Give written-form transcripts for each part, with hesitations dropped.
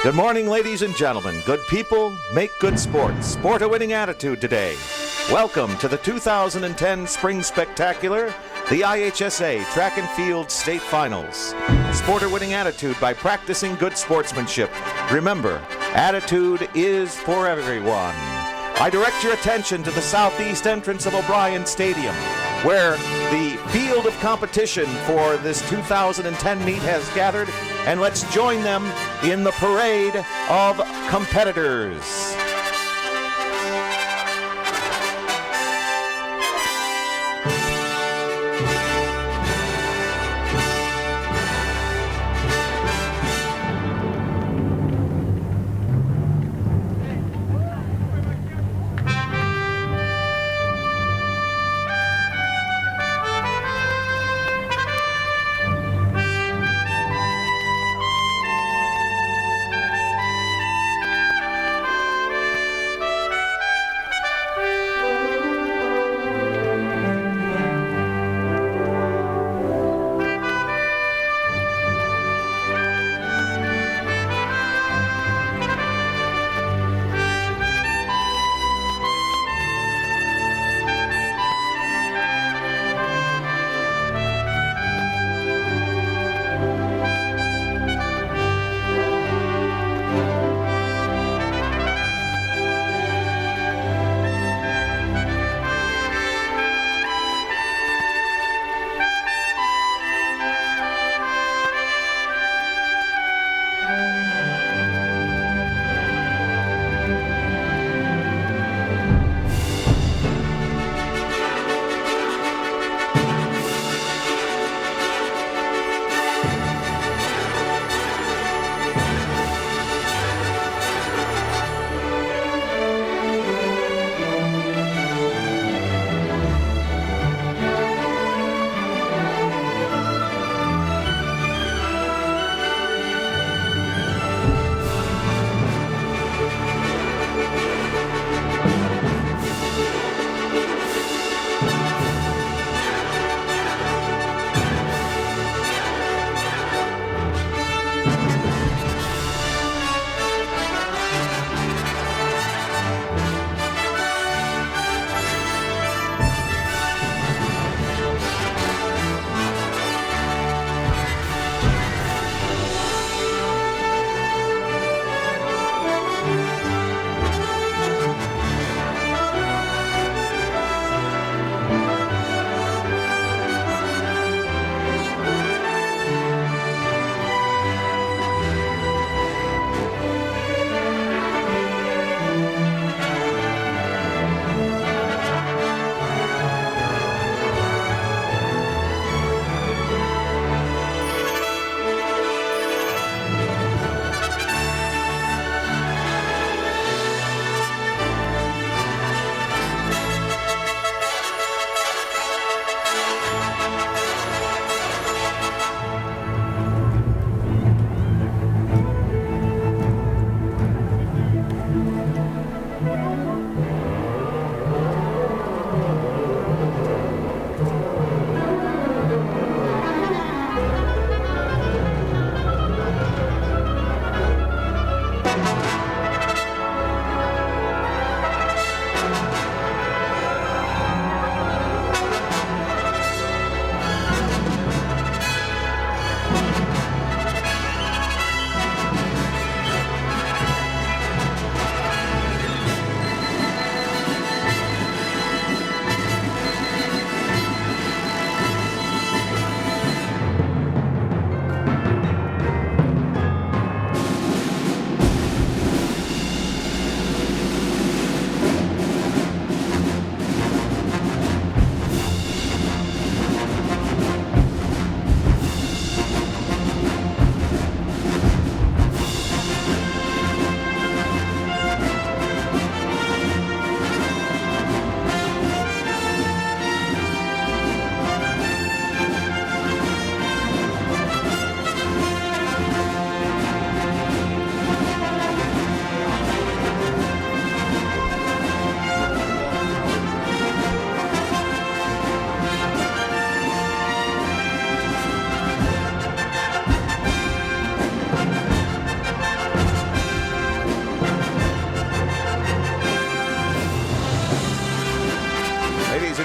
Good morning, ladies and gentlemen. Good people make good sports. Sport a winning attitude today. Welcome to the 2010 Spring Spectacular, the IHSA Track and Field State Finals. Sport a winning attitude by practicing good sportsmanship. Remember, attitude is for everyone. I direct your attention to the southeast entrance of O'Brien Stadium, where the field of competition for this 2010 meet has gathered, and let's join them in the parade of competitors.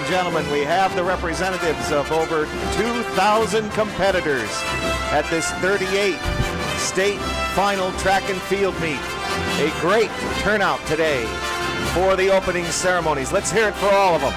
gentlemen, we have the representatives of over 2,000 competitors at this 38th state final track and field meet. A great turnout today for the opening ceremonies. Let's hear it for all of them.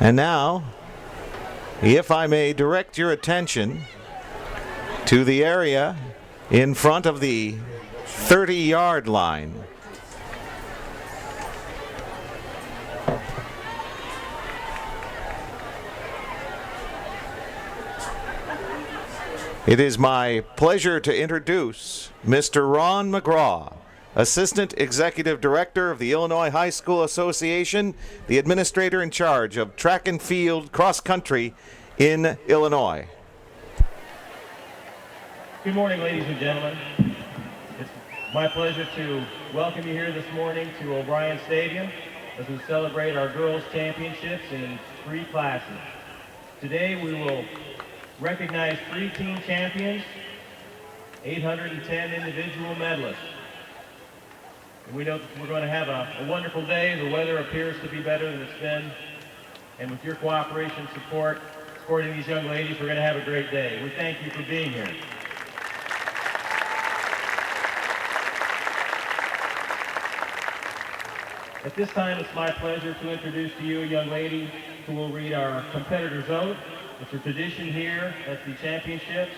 And now, if I may direct your attention to the area in front of the 30-yard line. It is my pleasure to introduce Mr. Ron McGraw, Assistant Executive Director of the Illinois High School Association, the administrator in charge of track and field cross country in Illinois. Good morning, ladies and gentlemen. It's my pleasure to welcome you here this morning to O'Brien Stadium as we celebrate our girls' championships in 3 classes. Today we will recognize 3 team champions, 810 individual medalists. We know that we're going to have a wonderful day. The weather appears to be better than it's been. And with your cooperation, support, supporting these young ladies, we're going to have a great day. We thank you for being here. At this time, it's my pleasure to introduce to you a young lady who will read our competitor's oath. It's a tradition here at the championships.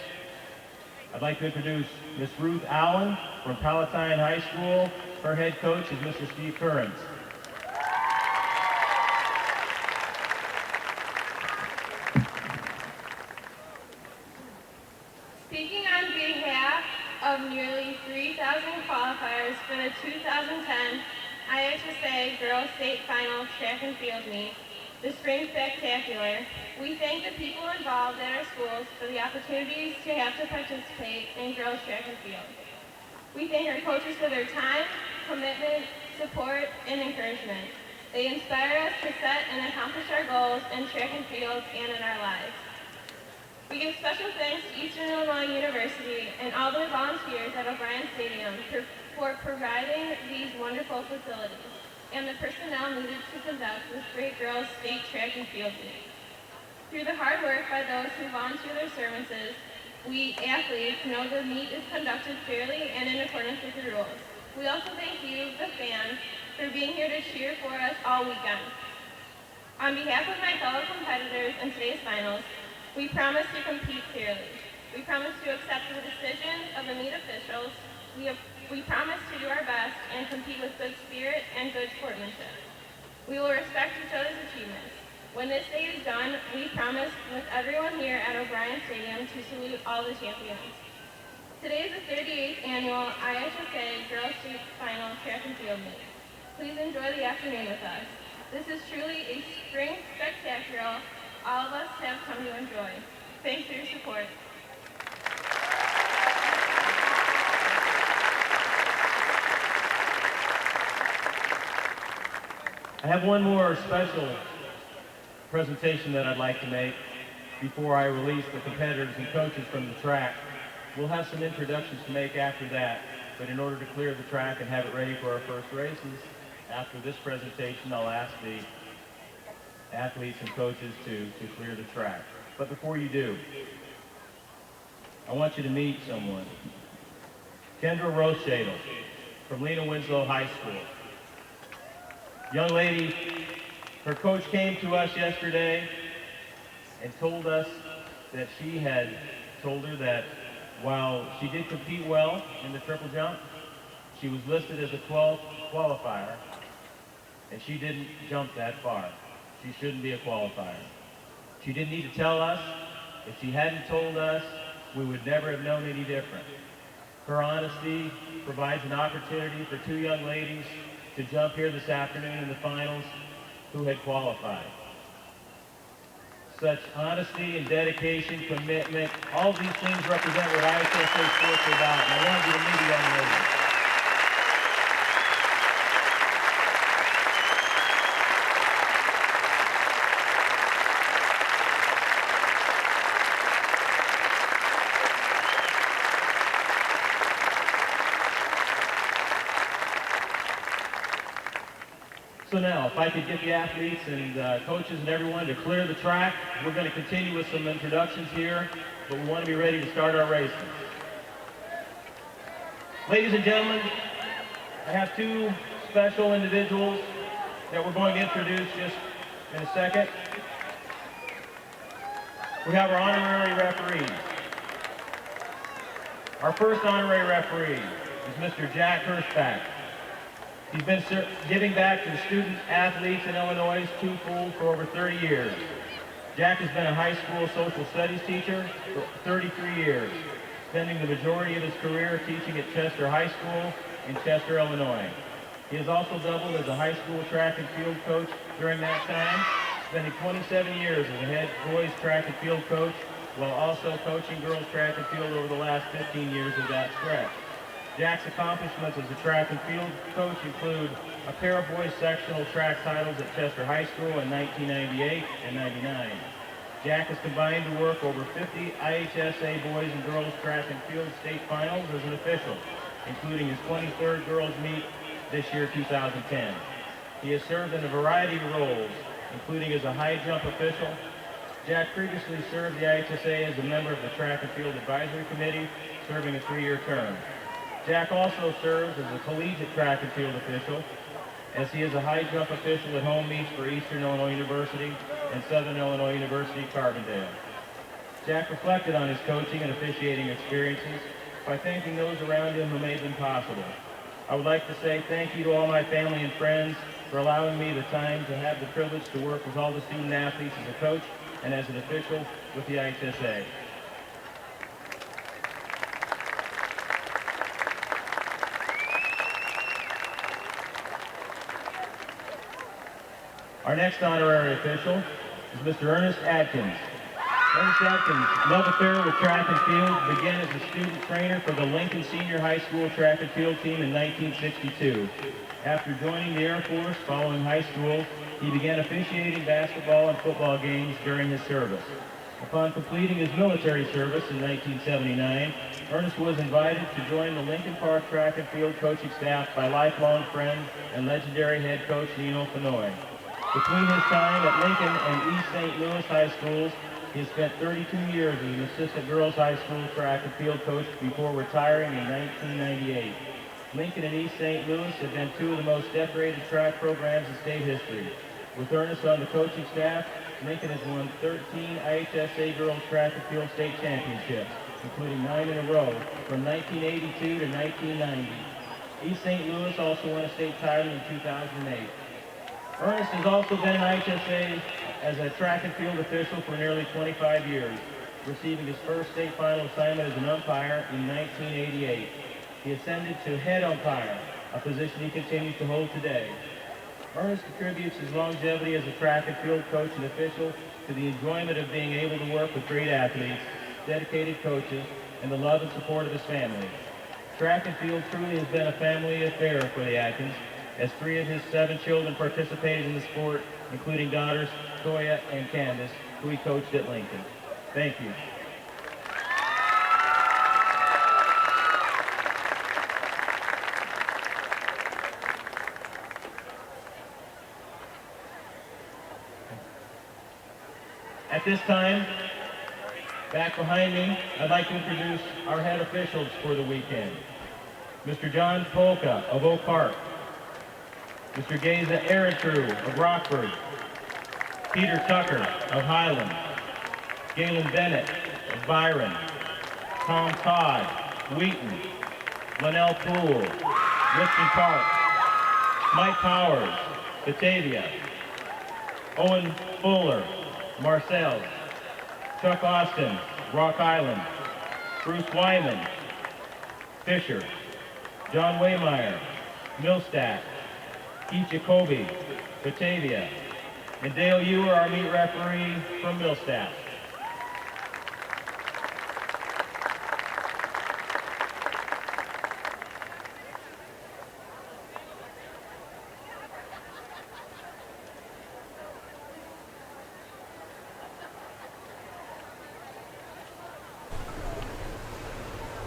I'd like to introduce Miss Ruth Allen from Palatine High School. Her head coach is Mr. Steve Currens. Speaking on behalf of nearly 3,000 qualifiers for the 2010 IHSA Girls State Final Track and Field Meet, the Spring Spectacular, we thank the people involved at our schools for the opportunities to have to participate in girls track and field. We thank our coaches for their time, commitment, support, and encouragement. They inspire us to set and accomplish our goals in track and field and in our lives. We give special thanks to Eastern Illinois University and all the volunteers at O'Brien Stadium for providing these wonderful facilities and the personnel needed to conduct this great girls' state track and field meet. Through the hard work by those who volunteer their services, we athletes know the meet is conducted fairly and in accordance with the rules. We also thank you, the fans, for being here to cheer for us all weekend. On behalf of my fellow competitors in today's finals, we promise to compete fairly. We promise to accept the decisions of the meet officials. We promise to do our best and compete with good spirit and good sportsmanship. We will respect each other's achievements. When this day is done, we promise with everyone here at O'Brien Stadium to salute all the champions. Today is the 38th annual IHSA Girls State Final Track and Field Meet. Please enjoy the afternoon with us. This is truly a spring spectacular all of us have come to enjoy. Thanks for your support. I have one more special presentation that I'd like to make before I release the competitors and coaches from the track. We'll have some introductions to make after that, but in order to clear the track and have it ready for our first races, after this presentation, I'll ask the athletes and coaches to clear the track. But before you do, I want you to meet someone. Kendra Rothschadel from Lena Winslow High School. Young lady, her coach came to us yesterday and told us that she had told her that while she did compete well in the triple jump, she was listed as a 12th qualifier, and she didn't jump that far. She shouldn't be a qualifier. She didn't need to tell us. If she hadn't told us, we would never have known any different. Her honesty provides an opportunity for two young ladies to jump here this afternoon in the finals who had qualified. Such honesty and dedication, commitment, all these things represent what IHSA sports are about, and I wanted you to meet a young lady. So now, if I could get the athletes and coaches and everyone to clear the track, we're going to continue with some introductions here, but we want to be ready to start our races. Ladies and gentlemen, I have two special individuals that we're going to introduce just in a second. We have our honorary referees. Our first honorary referee is Mr. Jack Hirschbach. He's been giving back to the student athletes in Illinois twofold for over 30 years. Jack has been a high school social studies teacher for 33 years, spending the majority of his career teaching at Chester High School in Chester, Illinois. He has also doubled as a high school track and field coach during that time, spending 27 years as a head boys track and field coach, while also coaching girls track and field over the last 15 years of that stretch. Jack's accomplishments as a track and field coach include a pair of boys sectional track titles at Chester High School in 1998 and 99. Jack has combined to work over 50 IHSA boys and girls track and field state finals as an official, including his 23rd girls meet this year, 2010. He has served in a variety of roles, including as a high jump official. Jack previously served the IHSA as a member of the Track and Field Advisory Committee, serving a 3-year term. Jack also serves as a collegiate track and field official. as he is a high jump official at home meets for Eastern Illinois University and Southern Illinois University Carbondale. Jack reflected on his coaching and officiating experiences by thanking those around him who made them possible. I would like to say thank you to all my family and friends for allowing me the time to have the privilege to work with all the student athletes as a coach and as an official with the IHSA. Our next honorary official is Mr. Ernest Adkins. Ernest Adkins' love affair with track and field began as a student trainer for the Lincoln Senior High School track and field team in 1962. After joining the Air Force following high school, he began officiating basketball and football games during his service. Upon completing his military service in 1979, Ernest was invited to join the Lincoln Park track and field coaching staff by lifelong friend and legendary head coach Nino Fenoy. Between his time at Lincoln and East St. Louis High Schools, he spent 32 years as an assistant girls high school track and field coach before retiring in 1998. Lincoln and East St. Louis have been two of the most decorated track programs in state history. With Ernest on the coaching staff, Lincoln has won 13 IHSA girls track and field state championships, including 9 in a row from 1982 to 1990. East St. Louis also won a state title in 2008. Ernest has also been in IHSA as a track and field official for nearly 25 years, receiving his first state final assignment as an umpire in 1988. He ascended to head umpire, a position he continues to hold today. Ernest contributes his longevity as a track and field coach and official to the enjoyment of being able to work with great athletes, dedicated coaches, and the love and support of his family. Track and field truly has been a family affair for the Atkins, as 3 of his 7 children participated in the sport, including daughters Toya and Candace, who he coached at Lincoln. Thank you. At this time, back behind me, I'd like to introduce our head officials for the weekend. Mr. John Polka of Oak Park, Mr. Geza Eritru of Rockford, Peter Tucker of Highland, Galen Bennett of Byron, Tom Todd, Wheaton, Linnell Poole, Lipton Park, Mike Powers, Batavia, Owen Fuller, Marcel, Chuck Austin, Rock Island, Bruce Wyman, Fisher, John Waymeyer, Millstack, Keith Jacoby, Batavia, and Dale Ewer, our meet referee from Millstack.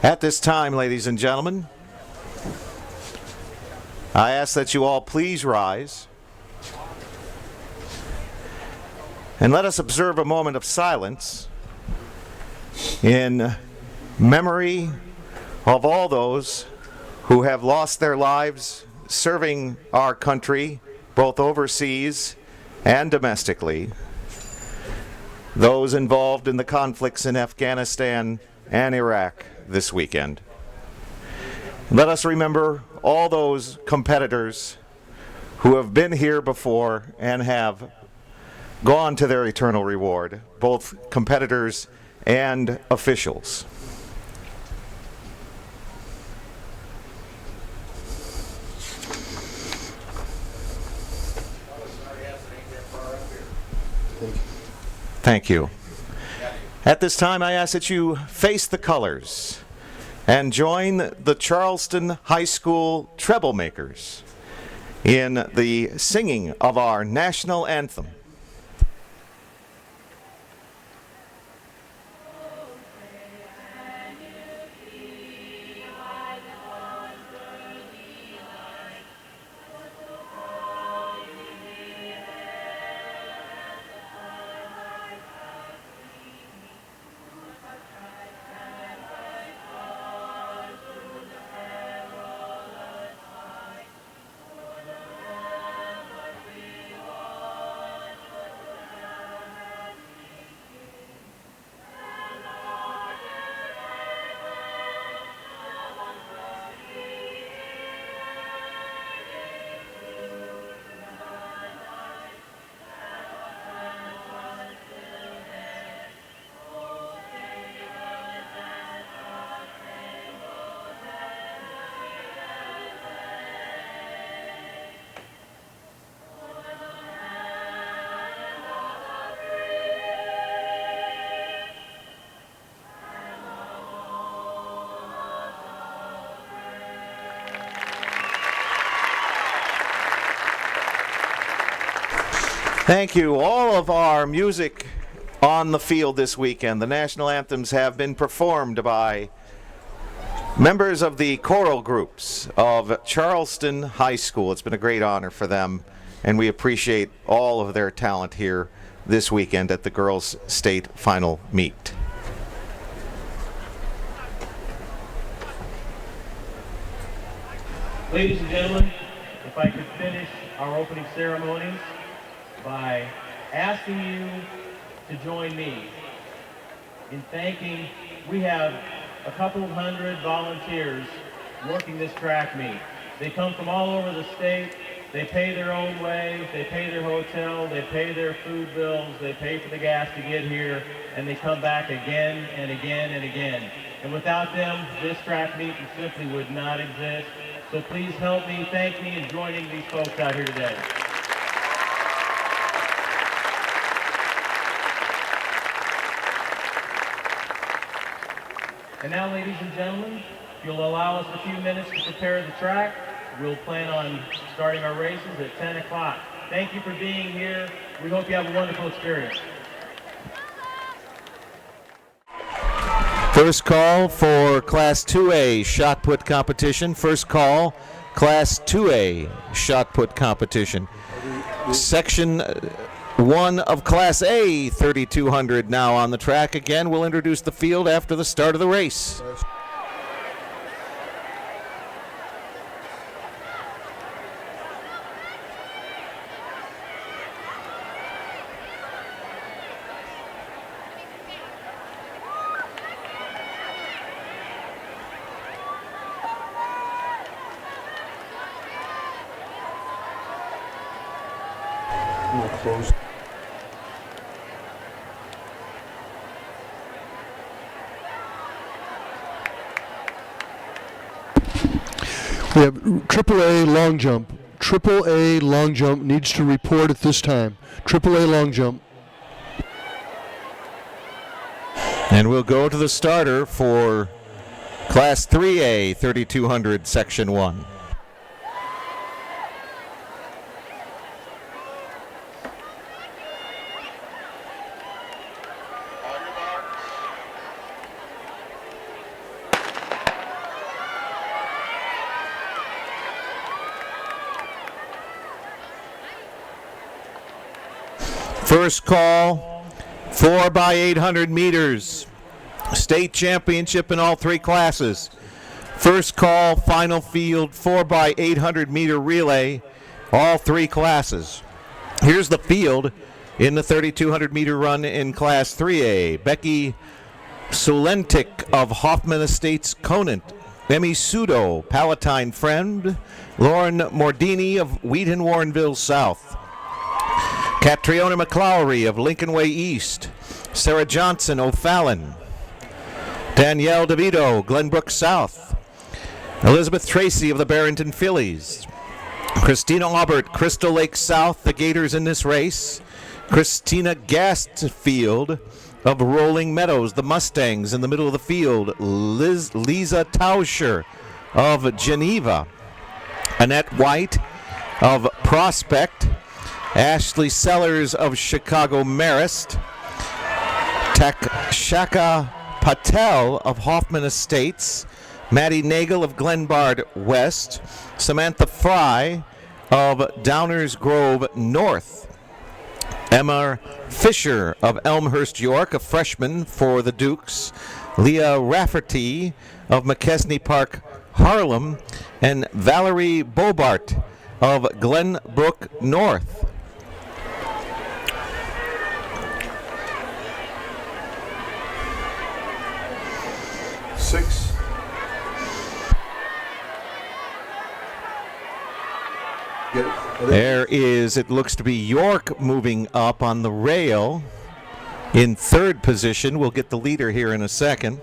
At this time, ladies and gentlemen, I ask that you all please rise and let us observe a moment of silence in memory of all those who have lost their lives serving our country, both overseas and domestically, those involved in the conflicts in Afghanistan and Iraq this weekend. Let us remember all those competitors who have been here before and have gone to their eternal reward, both competitors and officials. Thank you. At this time, I ask that you face the colors and join the Charleston High School Treblemakers in the singing of our national anthem. Thank you. All of our music on the field this weekend, the national anthems have been performed by members of the choral groups of Charleston High School. It's been a great honor for them, and we appreciate all of their talent here this weekend at the girls' state final meet. Ladies and gentlemen, if I could finish our opening ceremonies by asking you to join me in thanking, we have a couple of hundred volunteers working this track meet. They come from all over the state. They pay their own way, they pay their hotel, they pay their food bills, they pay for the gas to get here, and they come back again and again and again. And without them, this track meet simply would not exist. So please help me, thank me in joining these folks out here today. And now, ladies and gentlemen, if you'll allow us a few minutes to prepare the track, we'll plan on starting our races at 10 o'clock. Thank you for being here. We hope you have a wonderful experience. First call for Class 2A shot put competition. First call, Class 2A shot put competition. Section 1 of Class A 3200 now on the track. Again, we'll introduce the field after the start of the race. We have AAA long jump. AAA long jump needs to report at this time. AAA long jump. And we'll go to the starter for Class 3A 3200 Section 1. First call, 4 by 800 meters. State championship in all three classes. First call, final field, 4 by 800 meter relay, all three classes. Here's the field in the 3200 meter run in Class 3A. Becky Sulentic of Hoffman Estates Conant. Emmy Sudo, Palatine Friend. Lauren Mordini of Wheaton Warrenville South. Catriona McClowry of Lincoln Way East. Sarah Johnson, O'Fallon. Danielle DeVito, Glenbrook South. Elizabeth Tracy of the Barrington Phillies. Christina Aubert, Crystal Lake South, the Gators in this race. Christina Gastfield of Rolling Meadows, the Mustangs in the middle of the field. Lisa Tauscher of Geneva. Annette White of Prospect. Ashley Sellers of Chicago Marist. Takshaka Patel of Hoffman Estates. Maddie Nagel of Glenbard West. Samantha Fry of Downers Grove North. Emma Fisher of Elmhurst York, a freshman for the Dukes. Leah Rafferty of McKesney Park Harlem. And Valerie Bobart of Glenbrook North. There is, it looks to be York moving up on the rail in third position. We'll get the leader here in a second.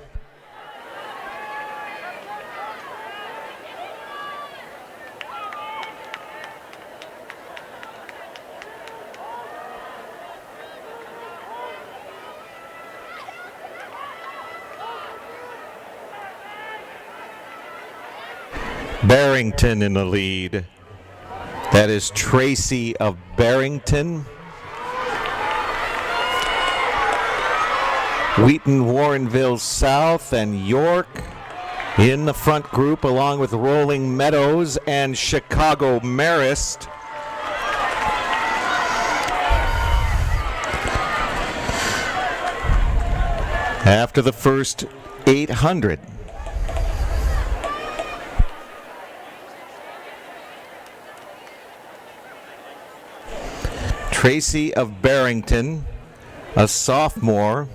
Barrington in the lead. That is Tracy of Barrington Wheaton Warrenville South and York in the front group, along with Rolling Meadows and Chicago Marist. After the first 800. Tracy of Barrington, a sophomore.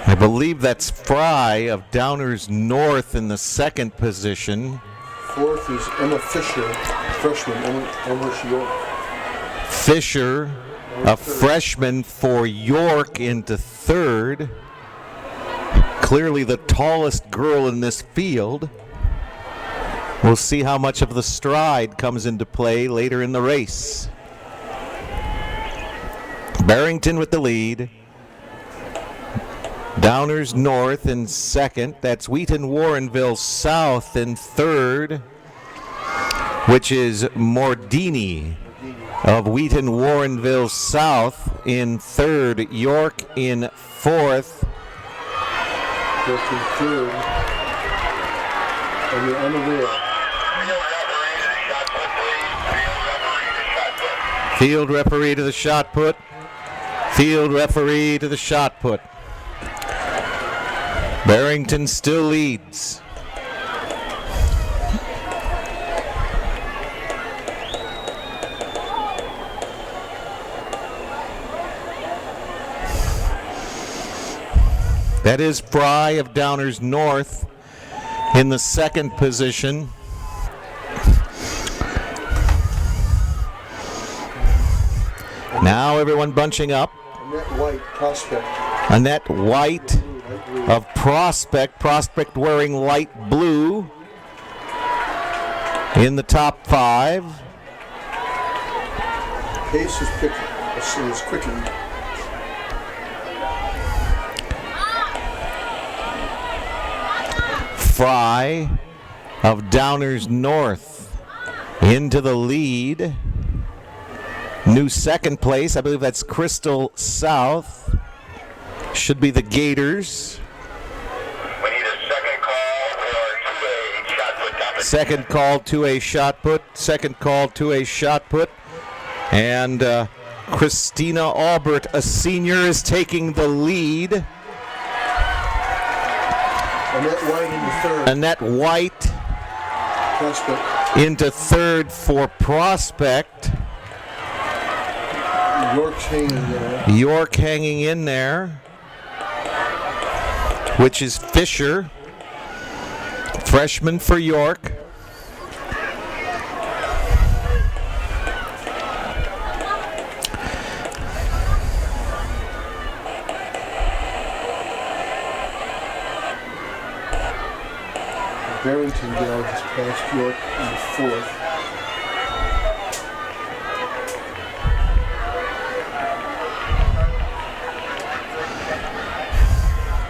I believe that's Fry of Downers North in the second position. Fourth is Emma Fisher, freshman, Elmhurst, York. Fisher, a freshman for York, into third. Clearly the tallest girl in this field. We'll see how much of the stride comes into play later in the race. Barrington with the lead. Downers North in second. That's Wheaton Warrenville South in third, which is Mordini of Wheaton Warrenville South in third. York in fourth. York in third. And you're unaware. Field referee to the shot put. Field referee to the shot put. Barrington still leads. That is Fry of Downers North in the second position. Now everyone bunching up. Annette White, Prospect. Annette White of Prospect wearing light blue in the top five. Pace is picking, is quickening. Fry of Downers North into the lead. New second place, I believe that's Crystal South. Should be the Gators. We need a second call to a shot put. Second call to a shot put. Second call to a shot put. And Christina Albert, a senior, is taking the lead. Annette White into third. Annette White Prospect. into third for Prospect. York's hanging there. York hanging in there, which is Fisher, freshman for York. Barrington gal just passed York in the fourth.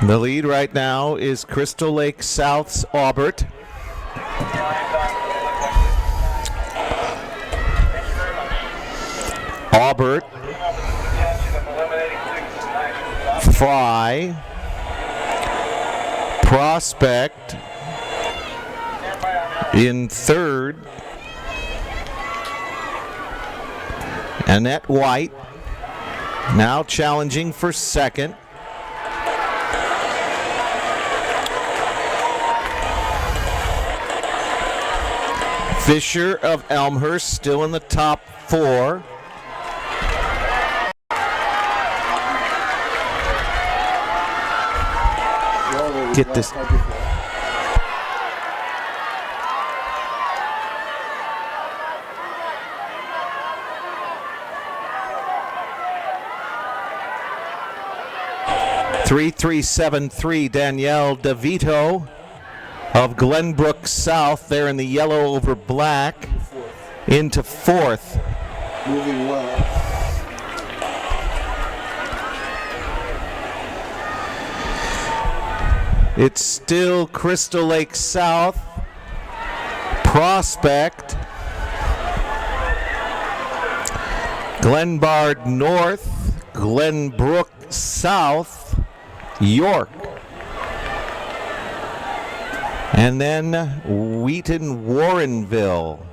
The lead right now is Crystal Lake South's Aubert. Aubert, Fry, Prospect in third. Annette White now challenging for second. Fisher of Elmhurst still in the top four. Get this. .3373 Danielle DeVito of Glenbrook South, there in the yellow over black, into fourth. Moving well. It's still Crystal Lake South, Prospect, Glenbard North, Glenbrook South, York. And then Wheaton Warrenville.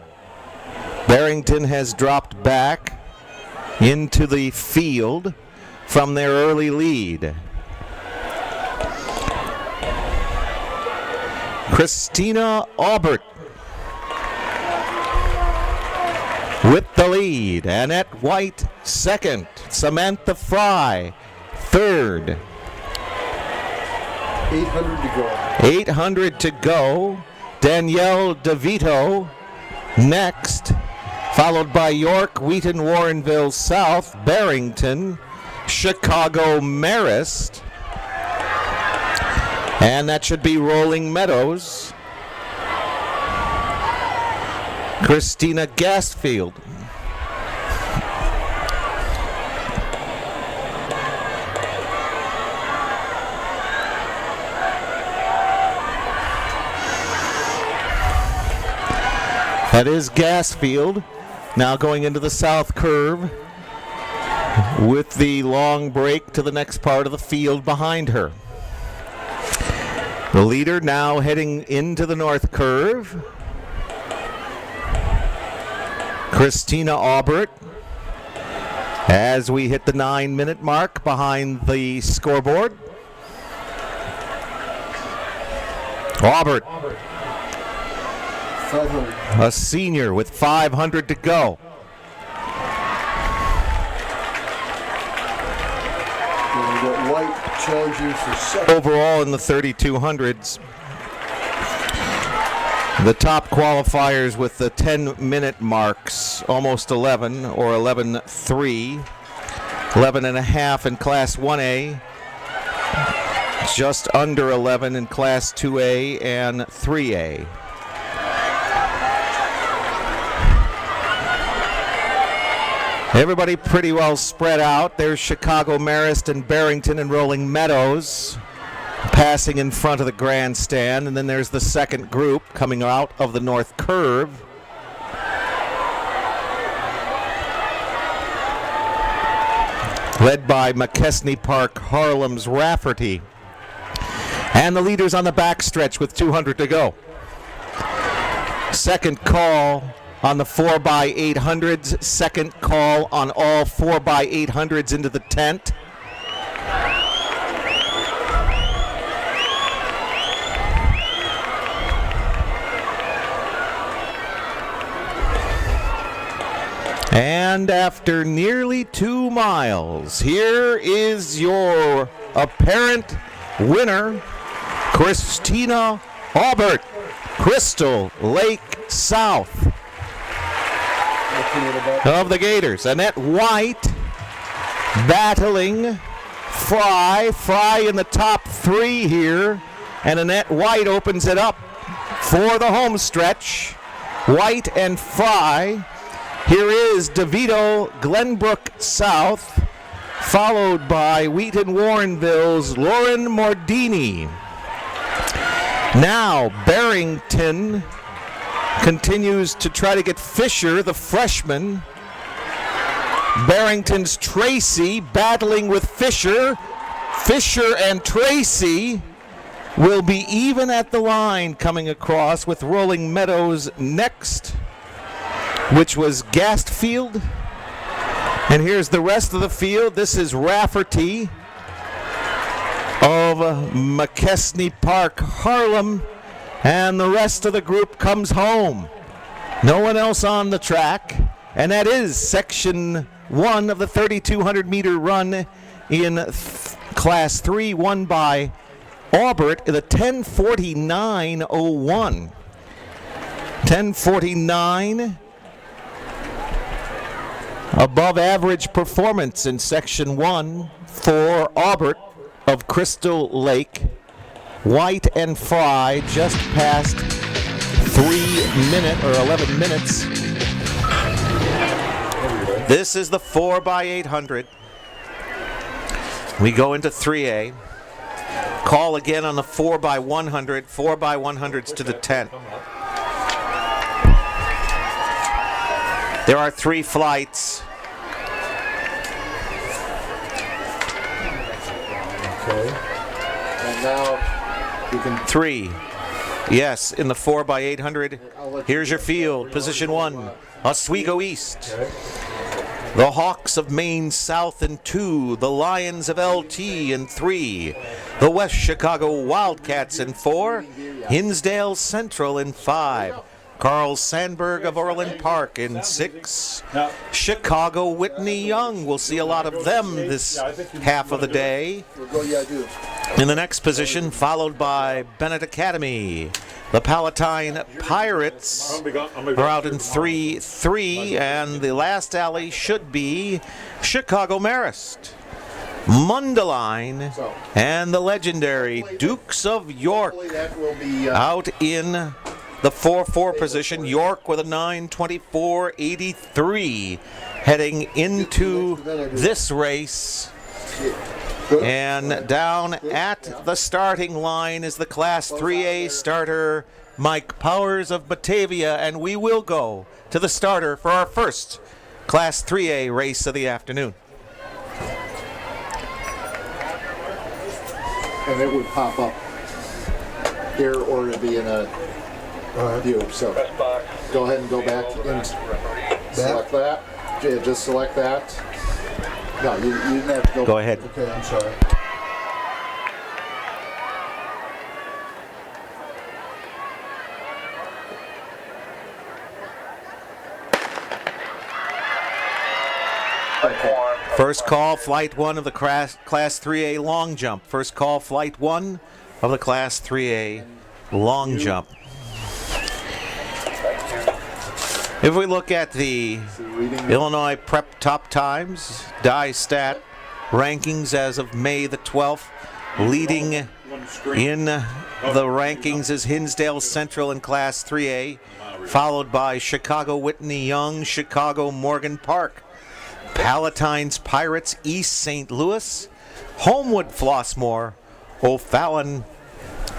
Barrington has dropped back into the field from their early lead. Christina Aubert with the lead. Annette White second. Samantha Fry third. 800 to go. 800 to go. Danielle DeVito next, followed by York, Wheaton Warrenville South, Barrington, Chicago Marist, and that should be Rolling Meadows. Christina Gastfield. That is Gasfield, now going into the south curve with the long break to the next part of the field behind her. The leader now heading into the north curve. Christina Aubert, as we hit the 9-minute mark behind the scoreboard. Aubert, 500. a senior with 500 to go. And we got White challenging for second. Overall in the 3200s. The top qualifiers with the 10-minute marks, almost 11 or 11.3, 11.5 in Class 1A, just under 11 in Class 2A and 3A. Everybody pretty well spread out. There's Chicago Marist and Barrington and Rolling Meadows passing in front of the grandstand, and then there's the second group coming out of the north curve. Led by McKesney Park Harlem's Rafferty. And the leaders on the backstretch with 200 to go. Second call on the 4x800s, second call on all 4x800s into the tent. And after nearly 2 miles, here is your apparent winner, Christina Aubert, Crystal Lake South of the Gators. Annette White battling Fry in the top 3 here, and Annette White opens it up for the home stretch. White and Fry. Here is DeVito Glenbrook South, followed by Wheaton Warrenville's Lauren Mordini. Now Barrington continues to try to get Fisher, the freshman. Barrington's Tracy battling with Fisher. Fisher and Tracy will be even at the line coming across with Rolling Meadows next, which was Gastfield. And here's the rest of the field. This is Rafferty of McKesney Park Harlem, and the rest of the group comes home. No one else on the track, and that is section 1 of the 3,200 meter run in class 3, won by Aubert in the 10:49.01. 10:49. Above average performance in section 1 for Aubert of Crystal Lake. White and Fry just past 11 minutes. This is the 4x800. We go into 3A. Call again on the 4x100. 4x100s to the 10. There are 3 flights. Okay. And now we can 3. Yes, in the 4x800. Here's your field. Position 1, Oswego East. Okay. The Hawks of Maine South in 2. The Lions of LT in 3. The West Chicago Wildcats in 4. Hinsdale Central in 5. Carl Sandberg of Orland Park in 6. Chicago Whitney Young. We'll see a lot of them this half of the day. In the next position, followed by Bennett Academy. The Palatine Pirates are out in 3-3, and the last alley should be Chicago Marist. Mundelein and the legendary Dukes of York out in the 4-4 position. York with a 9:24.83 heading into this race. And down at the starting line is the Class 3A starter, Mike Powers of Batavia, and we will go to the starter for our first Class 3A race of the afternoon. And it would pop up here, or it'd be in a view. So go ahead and go back and select that. Yeah, just select that. No, you didn't have to go. Go ahead. Okay, I'm sorry. First call, Flight 1 of the Class 3A long jump. First call, Flight 1 of the Class 3A long jump. If we look at the Illinois Prep Top Times, DieStat rankings as of May the 12th, leading in the rankings is Hinsdale Central in Class 3A, followed by Chicago Whitney Young, Chicago Morgan Park, Palatine's Pirates, East St. Louis, Homewood Flossmoor, O'Fallon,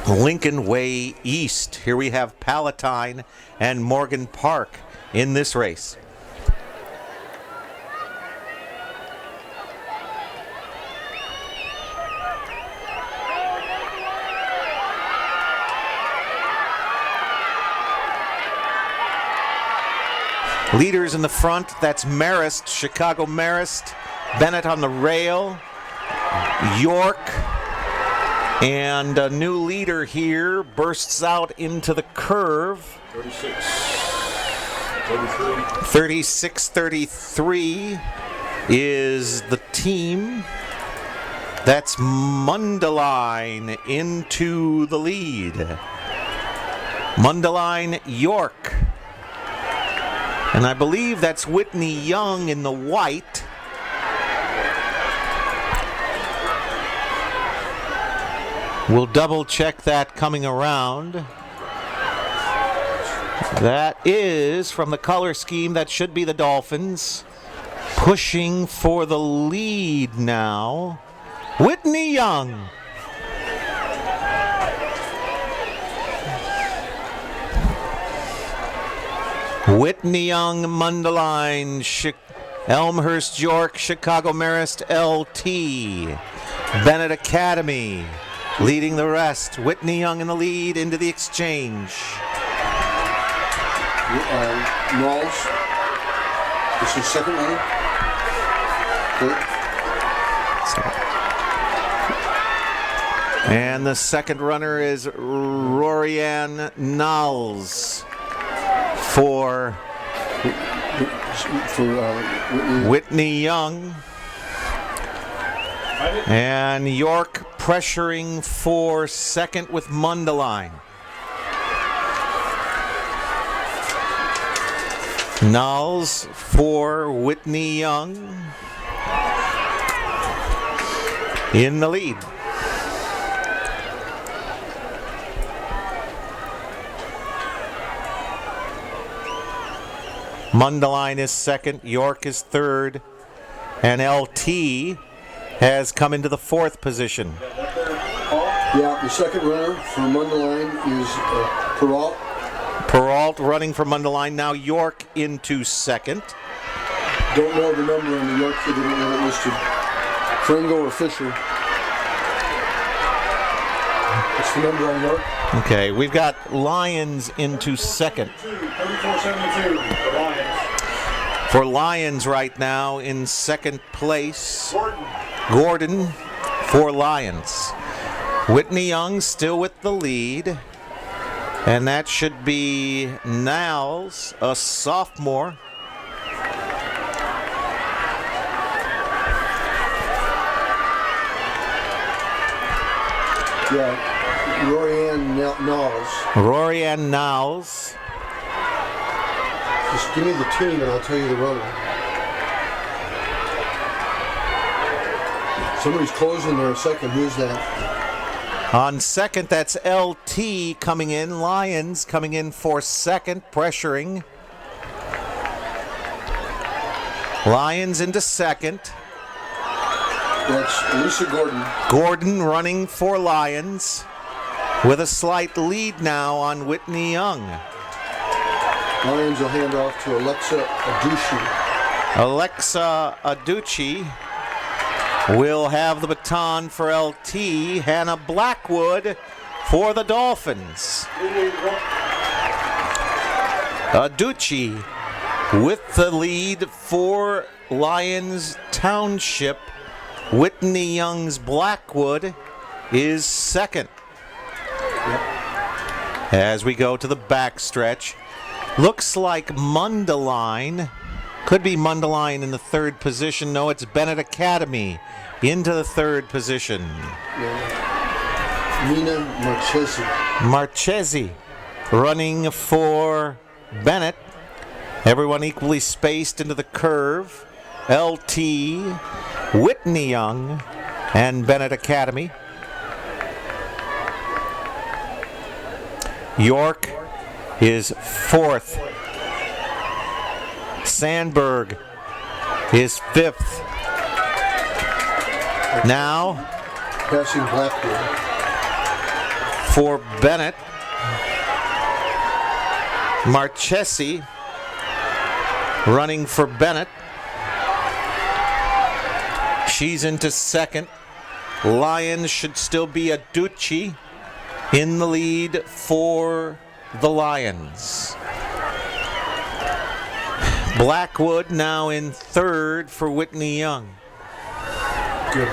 Lincoln Way East. Here we have Palatine and Morgan Park in this race. Leaders in the front, that's Marist, Chicago Marist, Bennett on the rail, York, and a new leader here bursts out into the curve. 36-33 is the team. That's Mundelein into the lead. Mundelein, York. And I believe that's Whitney Young in the white. We'll double check that coming around. That is from the color scheme. That should be the Dolphins. Pushing for the lead now. Whitney Young. Whitney Young, Mundelein, Elmhurst, York, Chicago Marist, LT. Bennett Academy leading the rest. Whitney Young in the lead into the exchange. Knowles. This is second runner. Third. And the second runner is Rorianne Knowles for Whitney Young. And York pressuring for second with Mundelein. Knowles for Whitney Young in the lead. Mundelein is second, York is third, and LT has come into the fourth position. Yeah, the second runner for Mundelein is Peralt. Peralt running for Mundelein, now York into second. Don't know the number on the York kid, they don't have it listed. Fringo or Fisher. What's the number on York? Okay, we've got Lions into second. 3472, the Lions. For Lions right now in second place, Gordon. Gordon for Lions. Whitney Young still with the lead. And that should be Niles, a sophomore. Yeah, Rory-Ann Knowles. Rory-Ann Niles. Just give me the team and I'll tell you the runner. Somebody's closing there a second. Who's that? On second, that's LT coming in. Lions coming in for second, pressuring. Lions into second. That's Lisa Gordon. Gordon running for Lions with a slight lead now on Whitney Young. Lions will hand off to Alexa Adushi. Alexa Aducci will have the baton for LT. Hannah Blackwood for the Dolphins. Aducci with the lead for Lions Township. Whitney Young's Blackwood is second. As we go to the backstretch, looks like Mundelein. Could be Mundelein in the third position. No, it's Bennett Academy into the third position. Nina Marchesi. Marchesi running for Bennett. Everyone equally spaced into the curve. LT, Whitney Young, and Bennett Academy. York is fourth. Sandberg is fifth. Now, Passing Blackwood. for Bennett, Marchesi running for Bennett. She's into second. Lions should still be Aducci in the lead for the Lions. Blackwood now in third for Whitney Young. Good.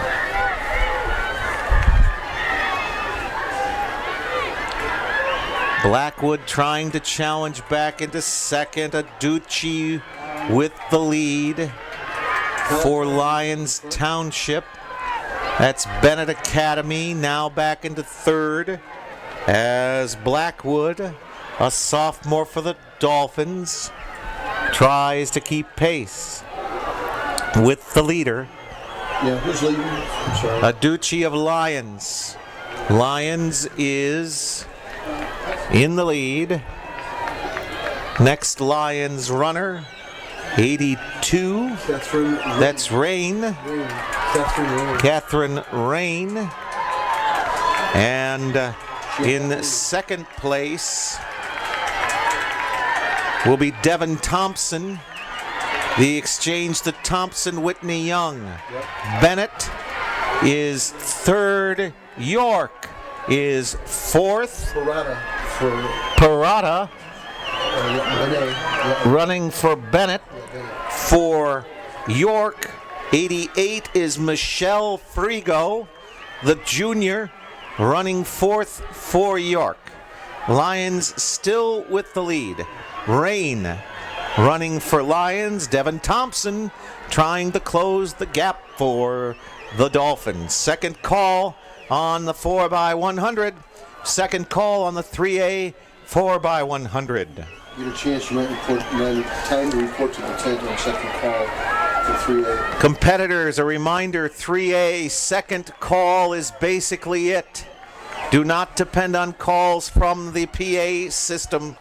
Blackwood trying to challenge back into second. Aducci with the lead for Lions Township. That's Bennett Academy now back into third as Blackwood, a sophomore for the Dolphins, tries to keep pace with the leader. Yeah, who's leading? I'm sorry. Aducci of Lions. Lions is in the lead. Next Lions runner, 82. Catherine. That's Rain. Catherine Rain. Catherine Rain. And in second place will be Devin Thompson. The exchange to Thompson, Whitney Young. Yep. Bennett is third. York is fourth. Parada running for Bennett. For York, 88 is Michelle Frigo, the junior, running fourth for York. Lions still with the lead. Rain running for Lions. Devin Thompson trying to close the gap for the Dolphins. Second call on the 4x100. Second call on the 3A 4x100. Get a chance, you might time to report to the tent on second call for 3A. Competitors, a reminder, 3A second call is basically it. Do not depend on calls from the PA system.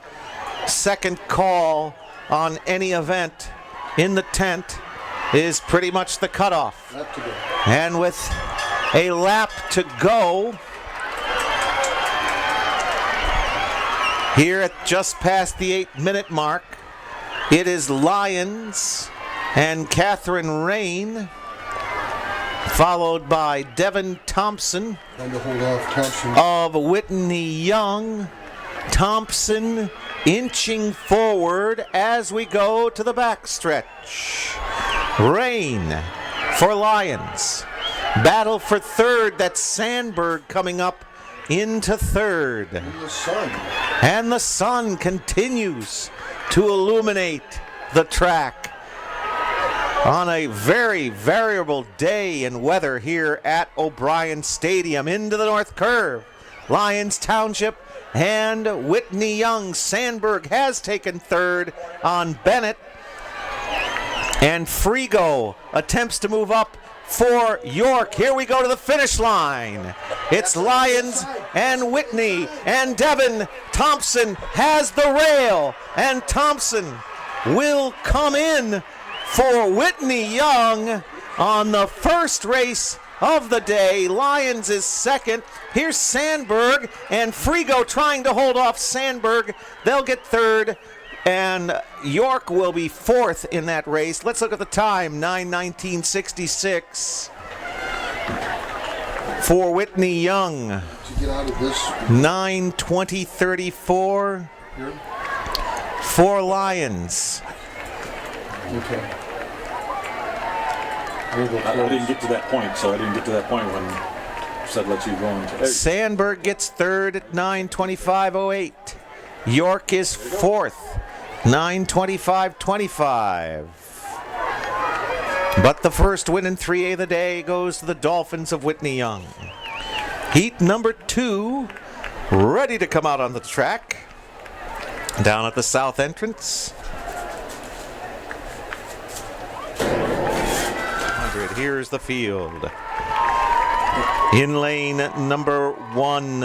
Second call on any event in the tent is pretty much the cutoff. Lap to go. And with a lap to go, here at just past the 8-minute mark, it is Lions and Catherine Rain followed by Devin Thompson Trying to hold off Thompson. of Whitney Young. Thompson inching forward as we go to the backstretch. Rain for Lions. Battle for third. That's Sandberg coming up into third. The sun. And the sun continues to illuminate the track on a very variable day in weather here at O'Brien Stadium. Into the north curve, Lyons Township and Whitney Young. Sandberg has taken third on Bennett, and Frigo attempts to move up for York. Here we go to the finish line. It's Lyons and Whitney, and Devin Thompson has the rail, and Thompson will come in for Whitney Young on the first race of the day. Lyons is second. Here's Sandberg and Frigo trying to hold off Sandberg. They'll get third, and York will be fourth in that race. Let's look at the time, 9:19.66 for Whitney Young. To get out of this. 9:20.34 for Lyons. Okay. I didn't get to that point, so I didn't get to that point when said let you go into. Hey. Sandberg gets third at 9:25.08. York is fourth, 9:25.25. But the first win in 3A of the day goes to the Dolphins of Whitney Young. Heat number 2, ready to come out on the track. Down at the south entrance. Here's the field. In lane number 1,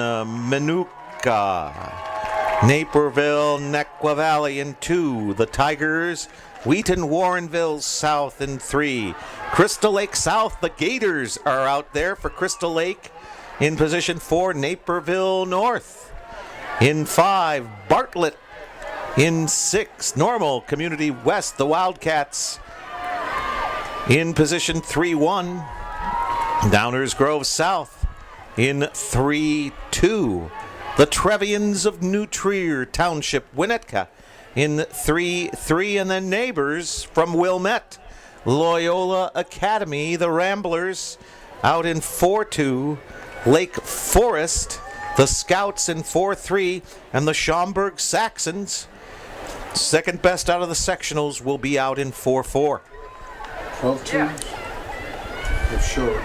Manuka, Naperville, Nequa Valley in 2. The Tigers, Wheaton, Warrenville South in 3. Crystal Lake South, the Gators are out there for Crystal Lake in position 4. Naperville North in 5. Bartlett in 6. Normal Community West, the Wildcats in position 3-1. Downers Grove South in 3-2. The Trevians of New Trier Township, Winnetka in 3-3. And then neighbors from Wilmette, Loyola Academy, the Ramblers out in 4-2. Lake Forest, the Scouts in 4-3. And the Schaumburg Saxons, second best out of the sectionals, will be out in 4-4. 12 teams? For sure.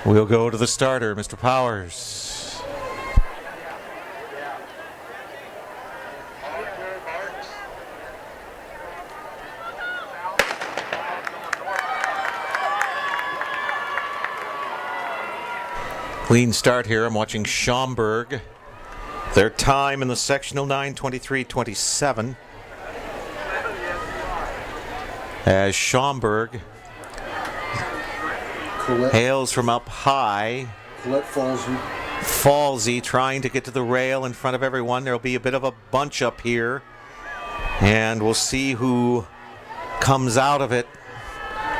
We'll go to the starter, Mr. Powers. Clean start here. I'm watching Schaumburg. Their time in the sectional, 9:23.27. As Schaumburg hails from up high. Colette Falsey trying to get to the rail in front of everyone. There'll be a bit of a bunch up here, and we'll see who comes out of it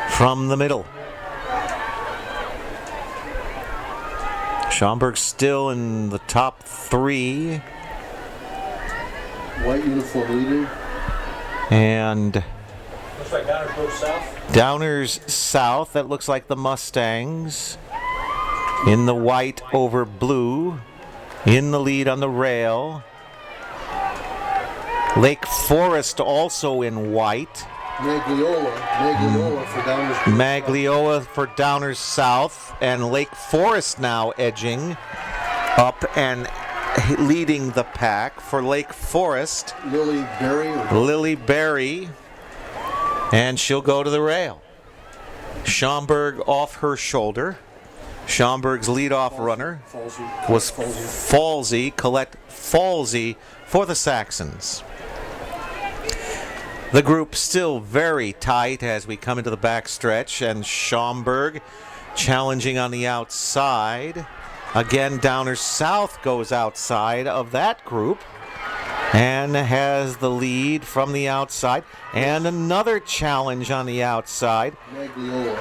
from the middle. Schaumburg still in the top 3. White uniform leader. And Looks like Downers Grove South. Downers South, that looks like the Mustangs. In the white over blue. In the lead on the rail. Lake Forest also in white. Magliola for Downers. Magliola for Downers South, and Lake Forest now edging up and leading the pack for Lake Forest. Lily Berry, and she'll go to the rail. Schaumburg off her shoulder. Schaumburg's leadoff runner was Falsey, Colette Falsey for the Saxons. The group still very tight as we come into the back stretch, and Schaumburg challenging on the outside. Again, Downers South goes outside of that group and has the lead from the outside. And another challenge on the outside.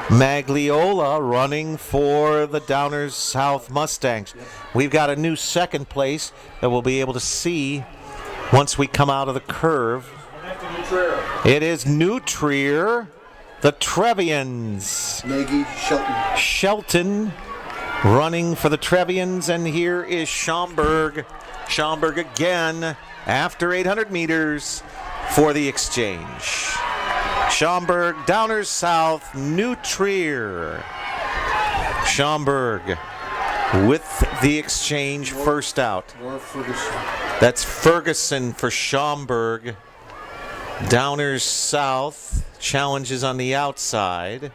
Magliola running for the Downers South Mustangs. We've got a new second place that we'll be able to see once we come out of the curve. It is New Trier, the Trevians. Nagy, Shelton running for the Trevians, and here is Schaumburg. Schaumburg again after 800 meters for the exchange. Schaumburg, Downers South, New Trier. Schaumburg with the exchange first out. That's Ferguson for Schaumburg. Downers South challenges on the outside.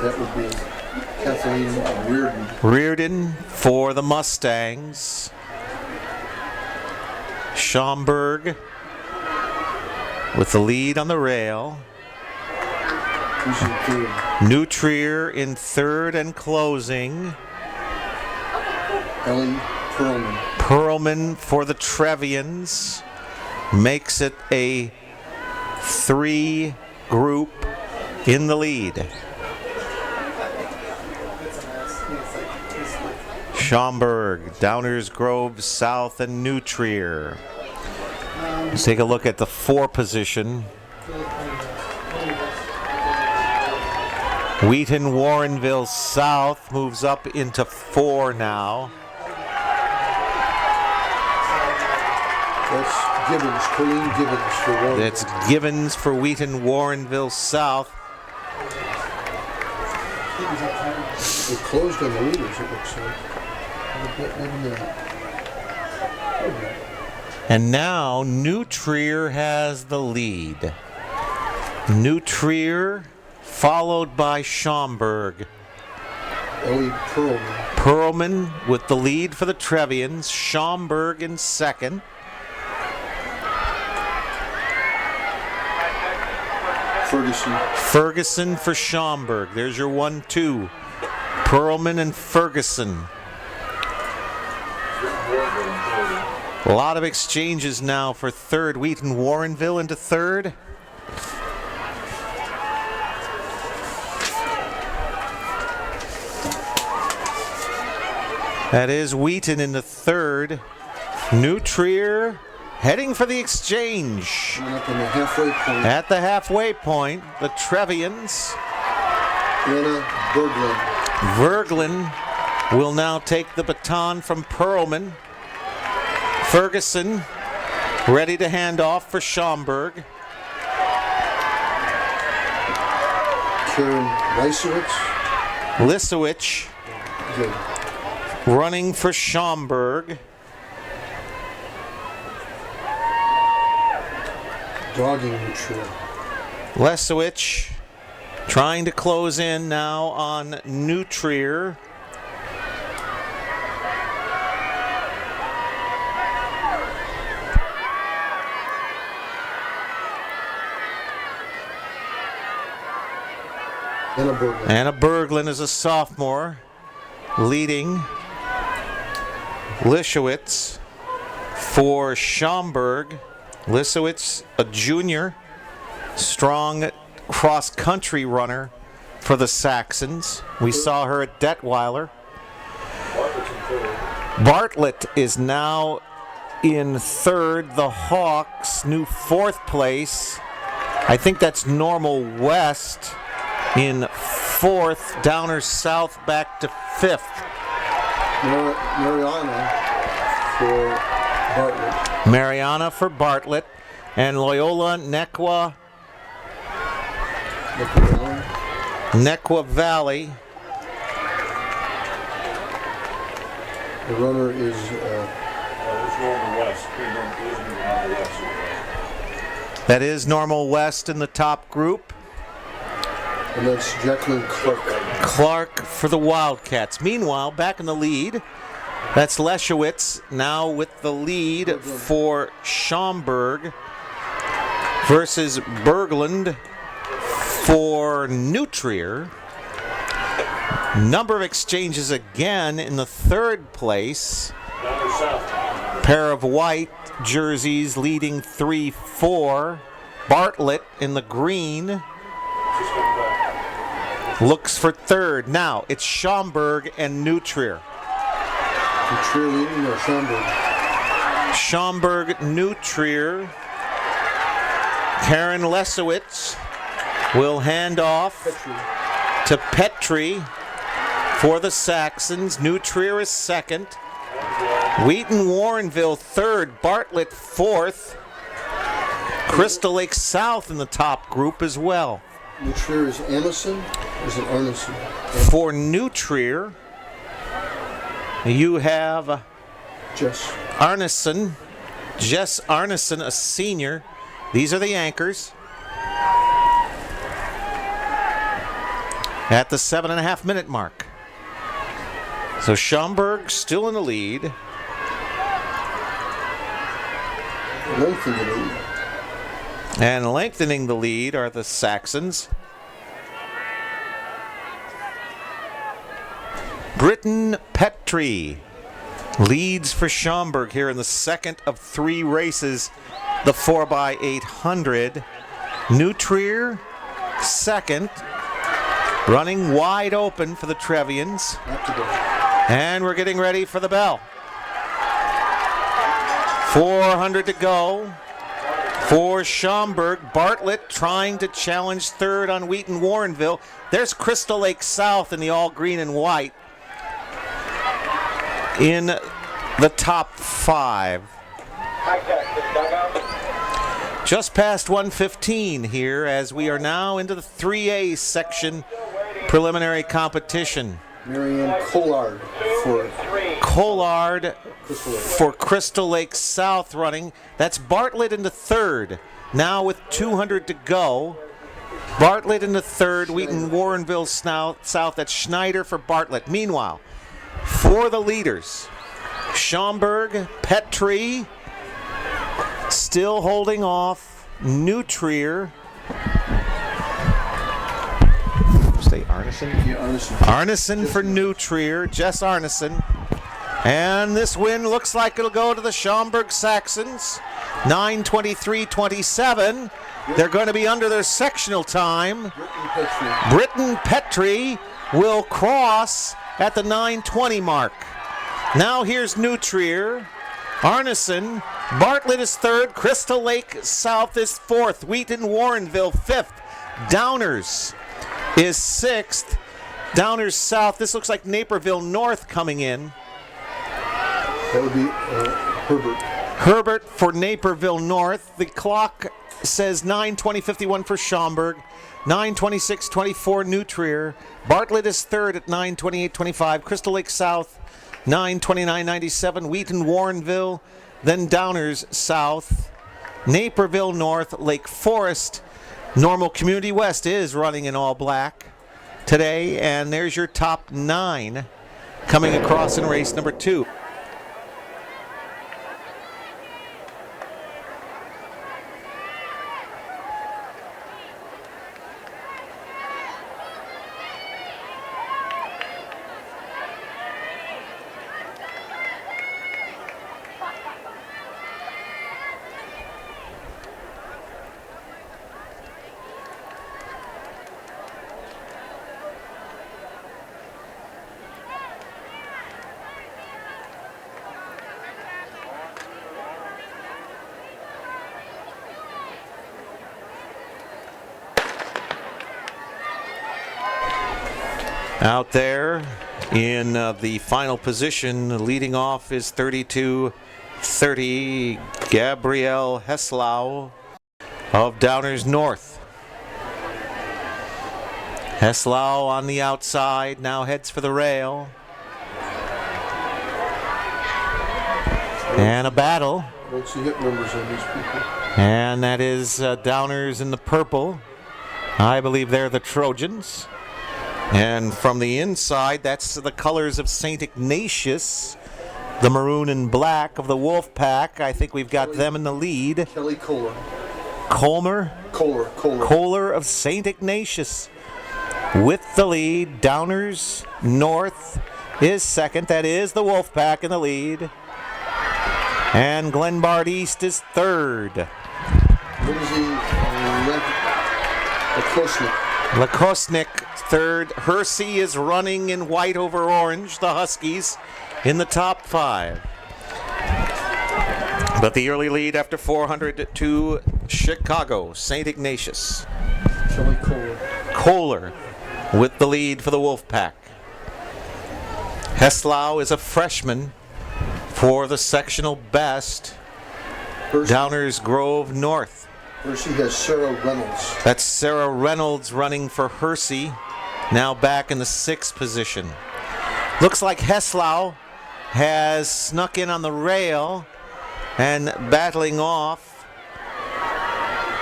That would be Kathleen Reardon. Reardon for the Mustangs. Schaumburg with the lead on the rail. New Trier in third and closing. Ellie Perlman. Perlman for the Trevians. Makes it a 3 group in the lead. Schaumburg, Downers Grove South, and New Trier. Let's take a look at the 4 position. Wheaton Warrenville South moves up into 4 now. That's Gibbons, Colleen Gibbons for Warrenville. That's Gibbons for Wheaton Warrenville South. They closed on the leaders, it looks like. And now New Trier has the lead. New Trier followed by Schaumburg. Ellie Perlman. Perlman with the lead for the Trevians. Schaumburg in second. Ferguson for Schaumburg. There's your 1-2. Perlman and Ferguson. A lot of exchanges now for third. Wheaton Warrenville into third. That is Wheaton in the third. New Trier heading for the exchange. Up in the halfway point. At the halfway point, the Trevians. Anna Berglund. Verglin will now take the baton from Perlman. Ferguson ready to hand off for Schaumburg. Karen Lisowicz running for Schaumburg. Dogging New Trier. Lesowicz trying to close in now on New Trier. Anna Berglund is a sophomore, leading. Lisowicz for Schaumburg. Lisowicz, a junior, strong cross-country runner for the Saxons. We saw her at Detweiler. Bartlett is now in third. The Hawks, new 4th place. I think that's Normal West in 4th. Downers South back to 5th. Mariana for Bartlett. Mariana for Bartlett. And Loyola Nequa Valley. The runner is that is Normal West in the top group. And that's Jacqueline Clark. Clark for the Wildcats. Meanwhile, back in the lead, that's Lesowicz now with the lead for Schaumburg. versus Berglund for New Trier. Number of exchanges again in the third place. Pair of white jerseys leading 3-4. Bartlett in the green looks for third. Now it's Schaumburg and New Trier. New Trier leading or Schaumburg? Schaumburg, New Trier. Karen Lesowitz will hand off to Petrie for the Saxons. New Trier is second. Wheaton Warrenville third. Bartlett fourth. Crystal Lake South in the top group as well. New Trier is Anderson or is it Arneson? For New Trier, you have Jess Arneson, Jess Arneson, a senior. These are the anchors. At the 7.5 minute mark. So Schaumburg still in the lead. lengthening the lead. And lengthening the lead are the Saxons. Britton Petrie leads for Schaumburg here in the second of three races, the 4x800. New Trier second, running wide open for the Trevians. And we're getting ready for the bell. 400 to go for Schaumburg. Bartlett trying to challenge third on Wheaton Warrenville. There's Crystal Lake South in the all green and white in the top five. Just past 1:15 here as we are now into the 3A section preliminary competition. Marianne Collard for Crystal Lake South running. That's Bartlett into third. Now with 200 to go. Bartlett into third. Wheaton Warrenville South. That's Schneider for Bartlett. Meanwhile, for the leaders, Schaumburg, Petrie, still holding off. New Trier. Say Arneson? Yeah, Arneson. Arneson for New Trier. Jess Arneson. And this win looks like it'll go to the Schaumburg Saxons. 9:23:27. They're going to be under their sectional time. Britton Petrie will cross at the 9:20 mark. Now here's New Trier. Arneson. Bartlett is third. Crystal Lake South is fourth. Wheaton Warrenville fifth. Downers is sixth. Downers South. This looks like Naperville North coming in. That would be Herbert. Herbert for Naperville North. The clock says 9:20:51 for Schaumburg. 9:26:24 New Trier. Bartlett is third at 9:28:25. Crystal Lake South 9:29:97. Wheaton Warrenville. Then Downers South. Naperville North. Lake Forest. Normal Community West is running in all black today. And there's your top 9 coming across in race number 2. Out there in the final position, leading off is 32-30, Gabrielle Heslau of Downers North. Heslau on the outside, now heads for the rail. And a battle. I don't see hit numbers on these people. And that is Downers in the purple. I believe they're the Trojans. And from the inside, that's the colors of St. Ignatius, the maroon and black of the Wolf Pack. I think we've got them in the lead. Kelly Kohler. Kohler of St. Ignatius with the lead. Downers North is second. That is the Wolfpack in the lead. And Glenbard East is third. Lakosnik third. Hersey is running in white over orange, the Huskies, in the top 5. But the early lead after 400 to Chicago, St. Ignatius. Kohler with the lead for the Wolfpack. Heslau is a freshman for the sectional best. Downers Grove North. Hersey has Sarah Reynolds. That's Sarah Reynolds running for Hersey, now back in the 6th position. Looks like Heslau has snuck in on the rail and battling off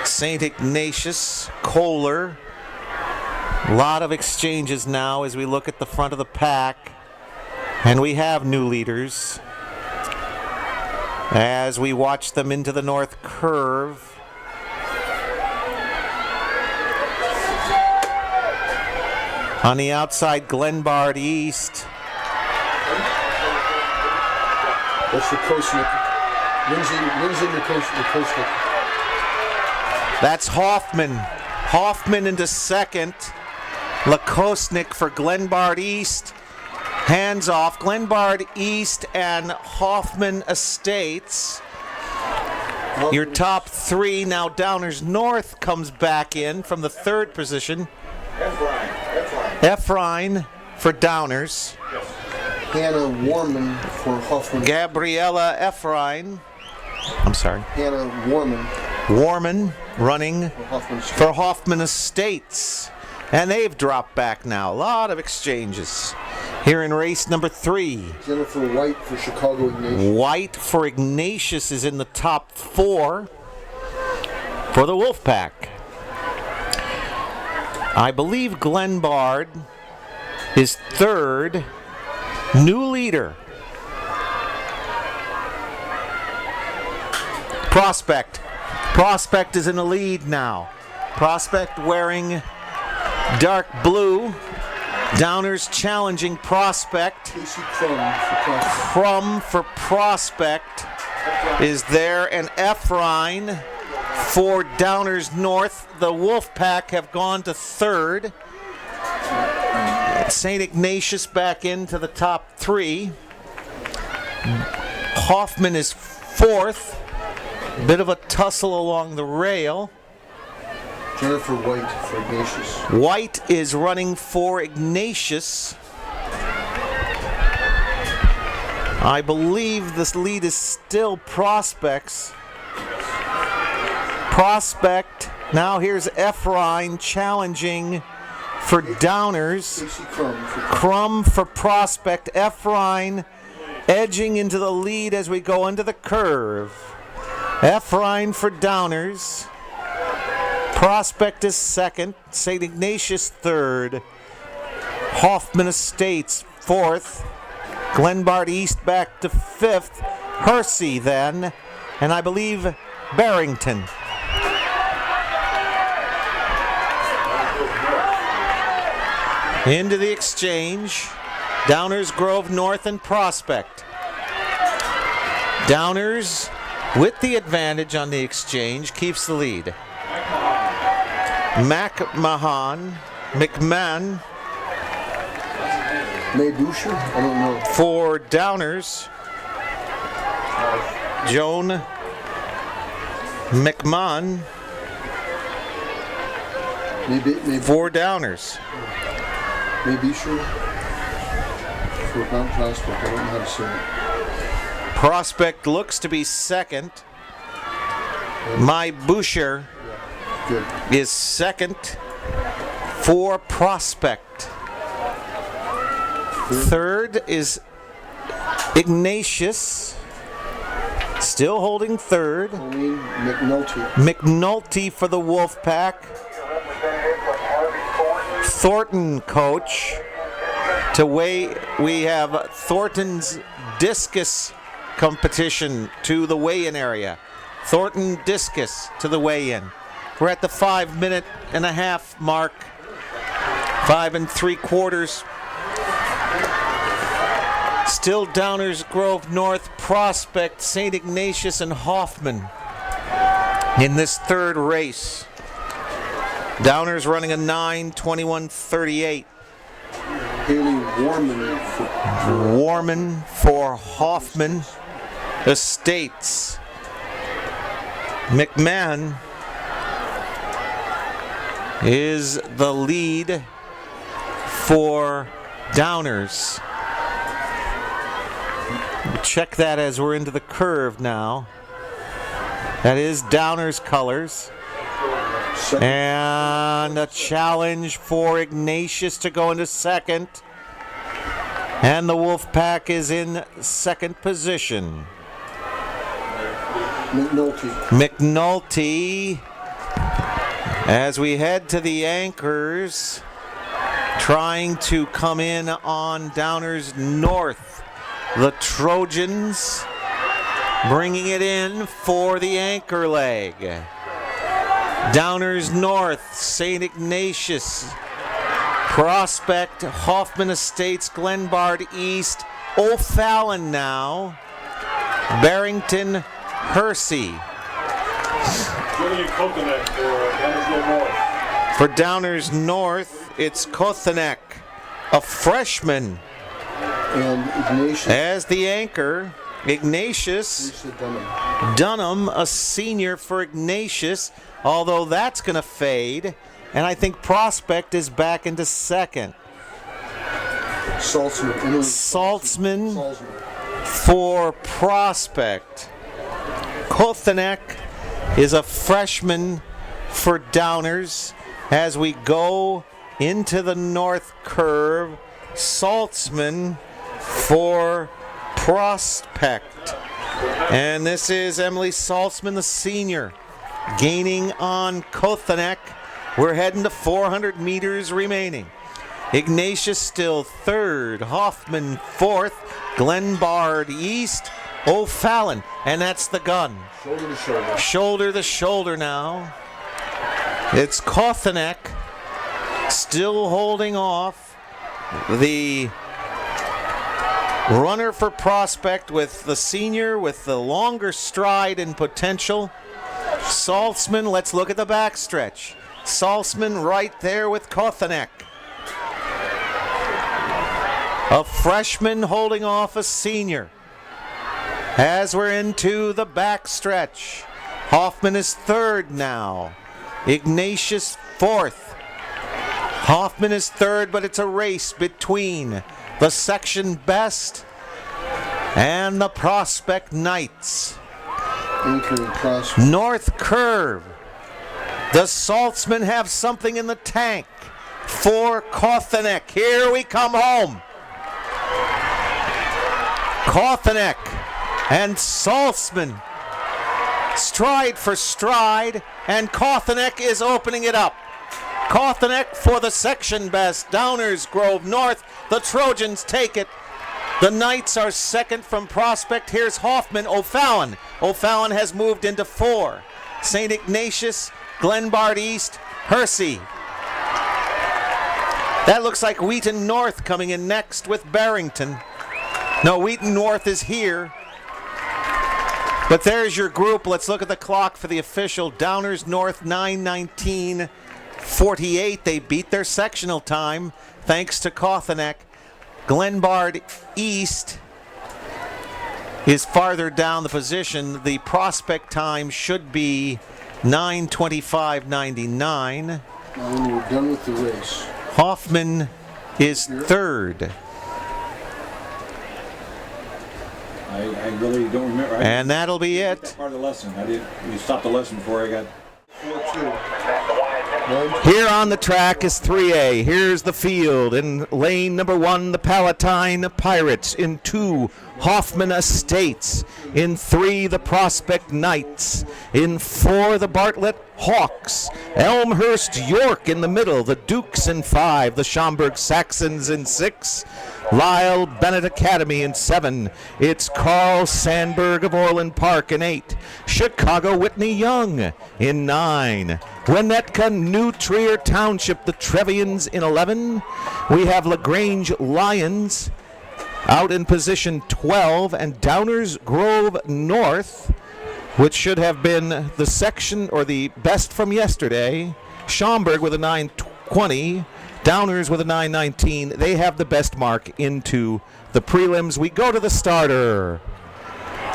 St. Ignatius, Kohler. A lot of exchanges now as we look at the front of the pack. And we have new leaders as we watch them into the north curve. On the outside, Glenbard East. That's Lakosnik. Lindsay Lakosnik. That's Hoffman. Hoffman into second. Lakosnik for Glenbard East. Hands off. Glenbard East and Hoffman Estates. Your top 3. Now Downers North comes back in from the 3rd position. Efrain for Downers. Hannah Warman for Hoffman. Gabriella Efrain. I'm sorry. Hannah Warman. Warman running for Hoffman Estates. And they've dropped back now. A lot of exchanges here in race number 3. Jennifer White for Chicago Ignatius. White for Ignatius is in the top 4 for the Wolfpack. I believe Glenbard is 3rd. New leader. Prospect. Prospect is in the lead now. Prospect wearing dark blue. Downers challenging Prospect. Casey Crum for Prospect. Crum for Prospect is there, and Efrain for Downers North. The Wolfpack have gone to 3rd. St. Ignatius back into the top 3. Hoffman is 4th. Bit of a tussle along the rail. Jennifer White for Ignatius. White is running for Ignatius. I believe this lead is still Prospect's. Prospect. Now here's Efrain challenging for Downers. Casey Crum for Crum for Prospect. Efrain edging into the lead as we go into the curve. Efrain for Downers. Prospect is 2nd. St. Ignatius 3rd. Hoffman Estates 4th. Glenbard East back to 5th. Hersey then. And I believe Barrington. Into the exchange. Downers Grove North and Prospect. Downers with the advantage on the exchange keeps the lead. McMahon May Boucher? I don't know. for Downers. Joan McMahon Maybe for Downers. Maybe sure. For Mount Prospect, I don't know how to say it. Prospect looks to be 2nd. My Boucher Good. is 2nd for Prospect. 3rd is Ignatius, still holding 3rd. Colleen McNulty. McNulty for the Wolfpack. Thornton coach. We have Thornton's discus competition to the weigh-in area. Thornton Discus to the weigh-in. We're at the 5-minute and a half mark. 5 3/4. Still Downers Grove North, Prospect, St. Ignatius, and Hoffman in this third race. Downers running a 9:21:38. Haley Warman for Hoffman Estates. McMahon is the lead for Downers. Check that as we're into the curve now. That is Downers colors. And a challenge for Ignatius to go into second. And the Wolfpack is in second position. McNulty, as we head to the anchors, trying to come in on Downers North. The Trojans bringing it in for the anchor leg. Downers North, St. Ignatius, Prospect, Hoffman Estates, Glenbard East, O'Fallon now, Barrington, Hersey. For Downers North, it's Kothenek, a freshman. And Ignatius as the anchor. Ignatius Dunham, a senior for Ignatius, although that's going to fade. And I think Prospect is back into second. Saltzman for Prospect. Kothenek is a freshman for Downers. As we go into the north curve, Saltzman for Prospect. And this is Emily Saltzman, the senior, gaining on Kothenek. We're heading to 400 meters remaining. Ignatius still third, Hoffman fourth, Glenbard East, O'Fallon, and that's the gun. shoulder to shoulder. Shoulder to shoulder now. It's Kothenek still holding off the runner for Prospect with the senior with the longer stride and potential. Saltzman, let's look at the backstretch. Saltzman right there with Kothenek. A freshman holding off a senior. As we're into the backstretch, Hoffman is third now. Ignatius fourth. Hoffman is third, but it's a race between the section best and the Prospect Knights. North curve. Does Saltzman have something in the tank for Kothenek? Here we come home. Kothenek and Saltzman, stride for stride, and Kothenek is opening it up. Kothenek for the section best. Downers Grove North. The Trojans take it. The Knights are second from Prospect. Here's Hoffman. O'Fallon. O'Fallon has moved into four. St. Ignatius, Glenbard East, Hersey. That looks like Wheaton North coming in next with Barrington. No, Wheaton North is here. But there's your group. Let's look at the clock for the official. Downers North 9:19:48. They beat their sectional time thanks to Kothenek. Glenbard East is farther down the position. The Prospect time should be 9:25:99. Now when we're done with the race. Hoffman is third. I really don't remember. And that'll be it. That part of the lesson. You stopped the lesson before I got. 4-2. Here on the track is 3A. Here's the field. In lane number 1, the Palatine Pirates. In 2, Hoffman Estates. In 3, the Prospect Knights. In 4, the Bartlett Hawks. Elmhurst York in the middle. The Dukes in 5. The Schaumburg Saxons in 6. Lyle Bennett Academy in 7. It's Carl Sandberg of Orland Park in 8. Chicago Whitney Young in 9. Winnetka New Trier Township, the Trevians in 11. We have LaGrange Lions out in position 12, and Downers Grove North, which should have been the section or the best from yesterday. Schaumburg with a 9:20, Downers with a 9:19. They have the best mark into the prelims. We go to the starter.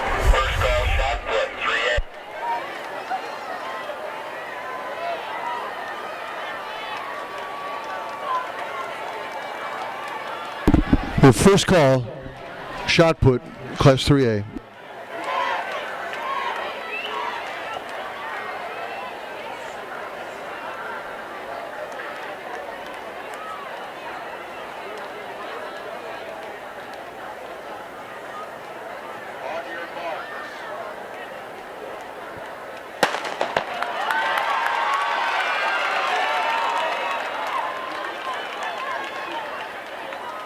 First call, shot put, 3A. The first call, shot put, Class 3A. On your marks.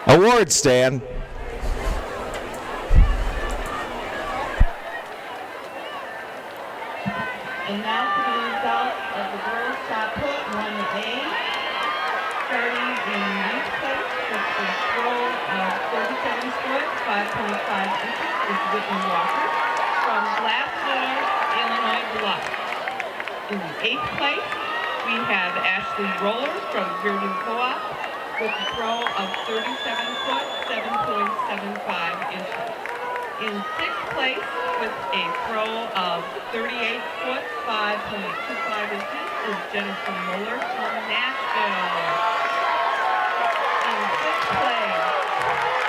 Award stand. And now for the result of the girls' shot put 1A. Starting in ninth place with a throw of 37 foot, 5.5 inches is Whitney Walker from Glassdoor, Illinois Bluff. In the 8th place, we have Ashley Roller from Virgin Co-op with a throw of 37 foot, 7.75 inches. In 6th place, with a throw of 38 foot, 5.25 inches, is Jennifer Mueller from Nashville. In 6th place,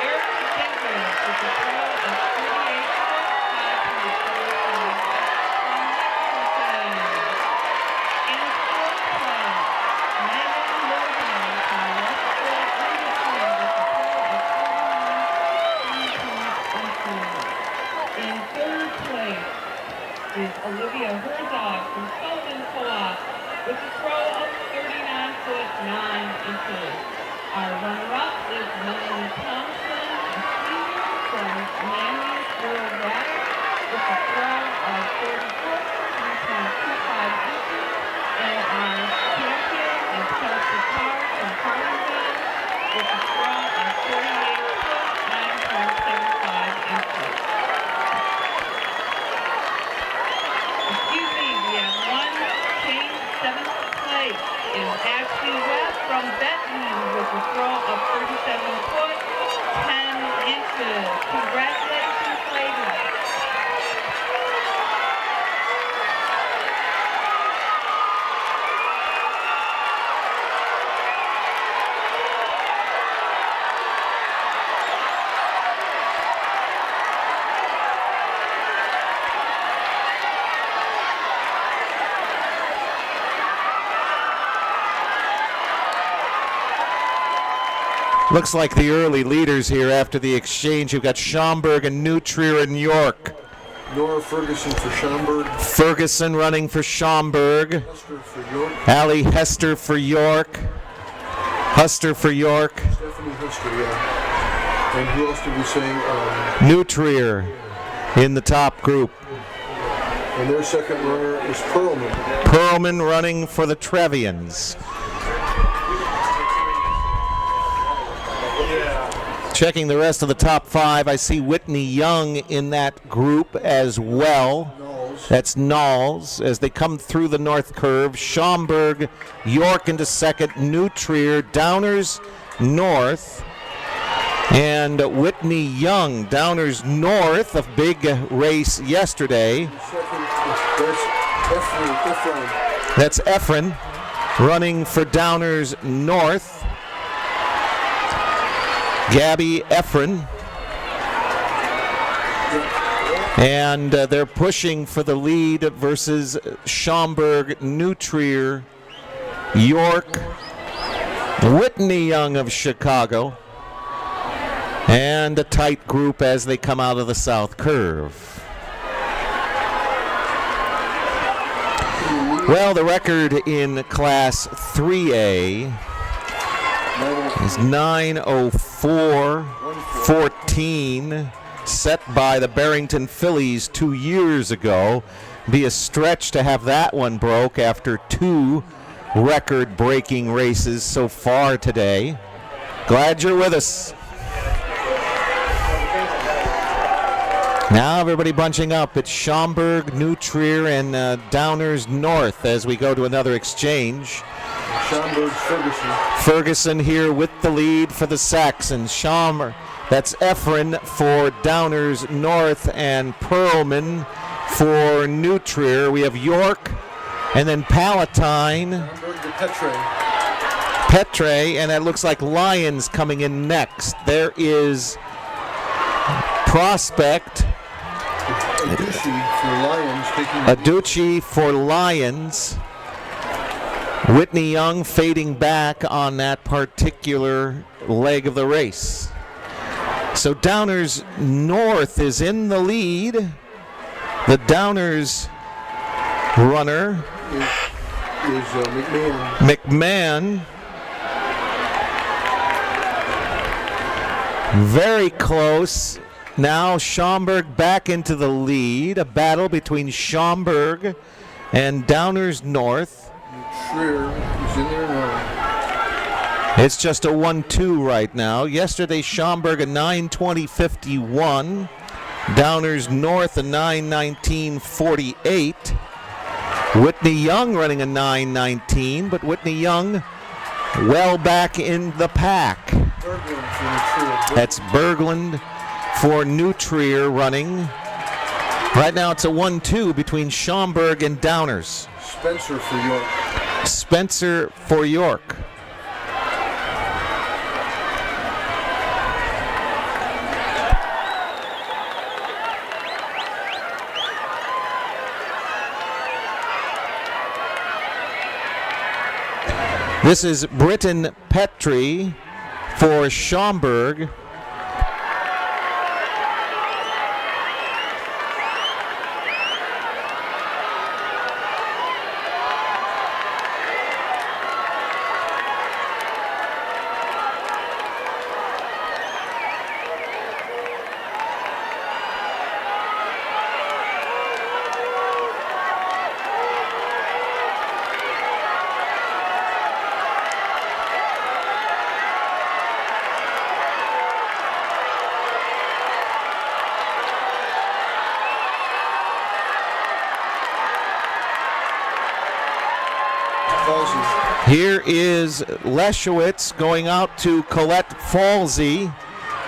Erica Jenkins with a throw of 38 foot, 5.75 from Lexington. In 4th place, Megan Logan from Westville, Indiana with a throw of 39 inches. In 3rd place is Olivia Herzog from Sullivan Co-op with a throw of 39 foot 9 inches. Our runner-up is Melanie Thompson, a senior from Manny's Rural Rally with a throw of 30 foot 3.25 inches. And our champion is Kelsey Carr from Carlinville with a throw of 48 foot 9.75 inches. Excuse me, we have one change. 7th place is Ashley Webb from Benton with a throw of 37 foot 10 inches. Congratulations, ladies. Looks like the early leaders here after the exchange. You've got Schaumburg and New Trier and York. Nora Ferguson for Schaumburg. Ferguson running for Schaumburg. Hester for York. Allie Hester for York. Huster for York. Stephanie Hester, yeah. And who else did we say? New Trier in the top group. And their second runner is Perlman. Perlman running for the Trevians. Checking the rest of the top 5, I see Whitney Young in that group as well. That's Knowles as they come through the north curve. Schaumburg, York into second, New Trier, Downers North, and Whitney Young. Downers North, a big race yesterday. That's Efren running for Downers North. Gabby Efren. And they're pushing for the lead versus Schaumburg, New Trier, York, Whitney Young of Chicago, and a tight group as they come out of the south curve. Well, the record in Class 3A is 9:04.14, set by the Barrington Phillies 2 years ago. Be a stretch to have that one broke after 2 record-breaking races so far today. Glad you're with us. Now everybody bunching up. It's Schaumburg, New Trier, and Downers North as we go to another exchange. Schaumburg, Ferguson. Ferguson here with the lead for the Saxons. Schaumburg, that's Efren for Downers North, and Perlman for New Trier. We have York and then Palatine. Schaumburg to Petre. Petre, and it looks like Lions coming in next. There is Prospect. Aducci for Lions taking Aducci for Lions. Whitney Young fading back on that particular leg of the race. So Downers North is in the lead. The Downers runner is McMahon. McMahon. Very close. Now Schaumburg back into the lead. A battle between Schaumburg and Downers North. Trier is in there now. It's just a 1-2 right now. Yesterday Schaumburg a 9:20.51. Downers North a 9:19.48. Whitney Young running a 9:19, but Whitney Young well back in the pack. Berglund for New Trier. That's Berglund for New Trier running. Right now it's a 1-2 between Schaumburg and Downers. Spencer for York. Spencer for York. This is Britton Petrie for Schaumburg. Here is Leschwitz going out to Colette Falsey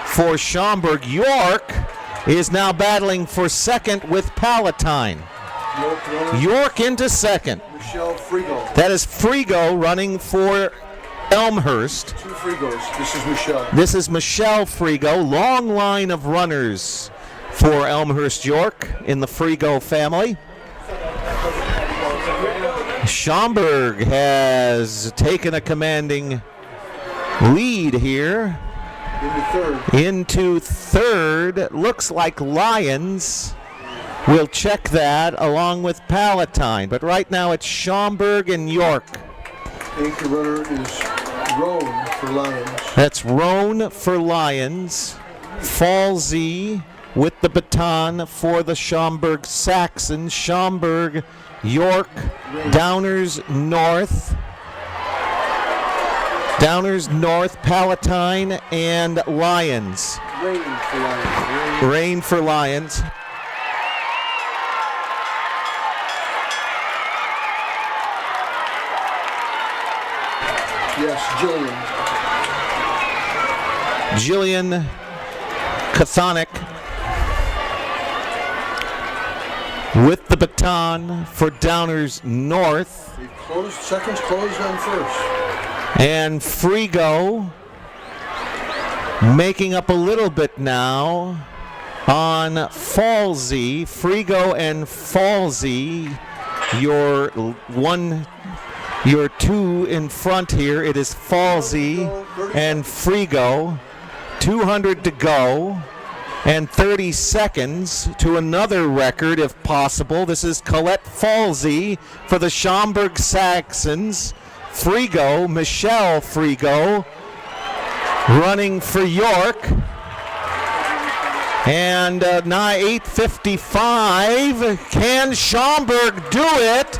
for Schaumburg. York is now battling for second with Palatine. York into second. Michelle Frigo. That is Frigo running for Elmhurst. 2 Frigos. This is Michelle. This is Michelle Frigo. Long line of runners for Elmhurst York in the Frigo family. Schaumburg has taken a commanding lead here. Into third. Looks like Lions. We'll check that along with Palatine. But right now it's Schaumburg and York. Anchor runner is Roan for Lions. That's Roan for Lions. Falsey with the baton for the Schaumburg Saxons. Schaumburg, York, Downers North. Downers North, Palatine, and Lions. Rain for Lions. Rain for Lions. Yes, Jillian Kathonic with the baton for Downers North. Seconds closed on first. And Frigo making up a little bit now on Falsey. Frigo and Falsey, your two in front here. It is Falsey and Frigo. 200 to go. and 30 seconds to another record if possible. This is Colette Falsey for the Schaumburg Saxons. Frigo, Michelle Frigo, running for York. And 8:55. Can Schaumburg do it?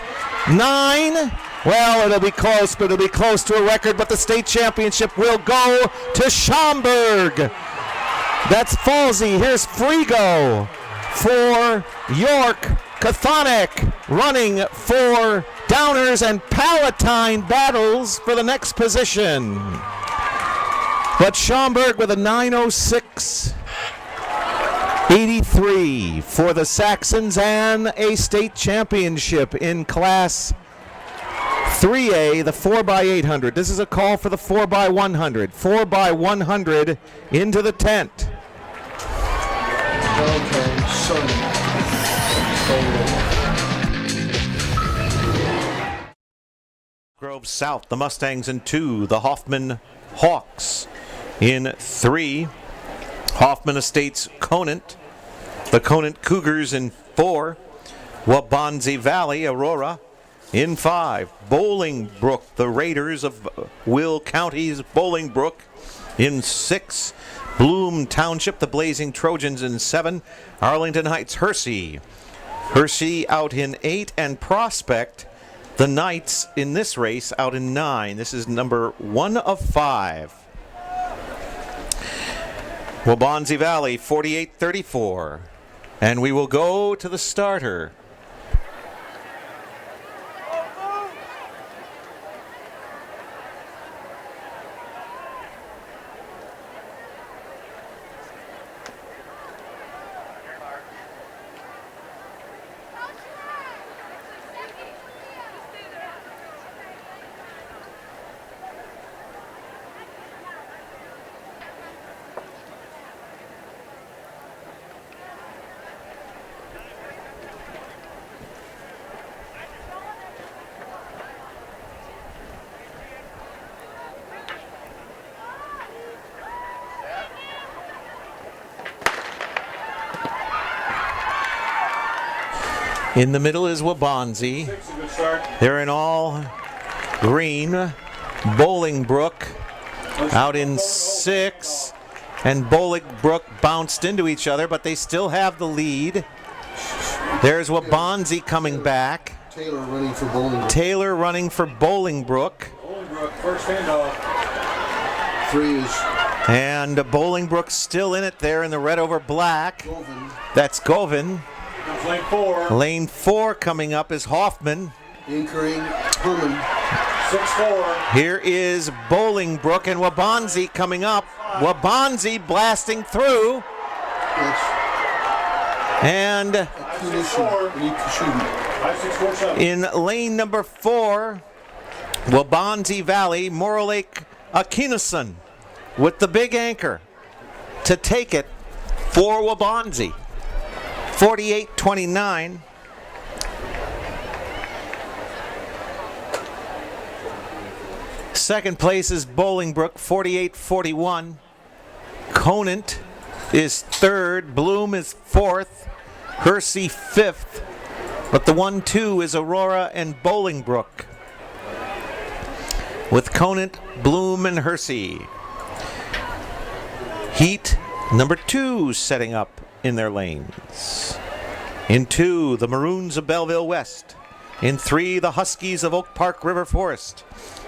9. Well, it'll be close, but it'll be close to a record, but the state championship will go to Schaumburg. That's Falsey. Here's Frigo for York. Chthonic running for Downers, and Palatine battles for the next position. But Schaumburg with a 9:06.83 for the Saxons and a state championship in Class 3A, the 4x800. This is a call for the 4x100. 4x100 into the tent. Grove South, the Mustangs in 2, the Hoffman Hawks in 3. Hoffman Estates Conant, the Conant Cougars in 4. Waubonsie Valley Aurora in 5. Bolingbrook, the Raiders of Will County's Bolingbrook in 6. Bloom Township, the Blazing Trojans in 7. Arlington Heights Hershey out in 8. And Prospect, the Knights in this race out in 9. This is number 1 of 5. Waubonsie Valley 48-34. And we will go to the starter. In the middle is Waubonsie. They're in all green. Bolingbrook out in 6. And Bolingbrook bounced into each other, but they still have the lead. There's Waubonsie coming back. Taylor running for Bolingbrook. Taylor running for Bolingbrook. Bolingbrook, first handoff. 3 is And Bolingbrook's still in it there in the red over black. Govan. That's Govan. Lane 4. Lane 4 coming up is Hoffman. Anchoring Herman. 6-4. Here is Bolingbrook and Waubonsie coming up. Waubonsie blasting through. Yes. And 5-6-4-7. in lane number 4, Waubonsie Valley, Morro Lake Akinason with the big anchor to take it for Waubonsie. 48-29. Second place is Bolingbrook, 48-41. Conant is 3rd. Bloom is 4th. Hershey 5th. But the 1-2 is Aurora and Bolingbrook, with Conant, Bloom, and Hershey. Heat number 2 setting up in their lanes. In 2, the Maroons of Belleville West. In 3, the Huskies of Oak Park River Forest.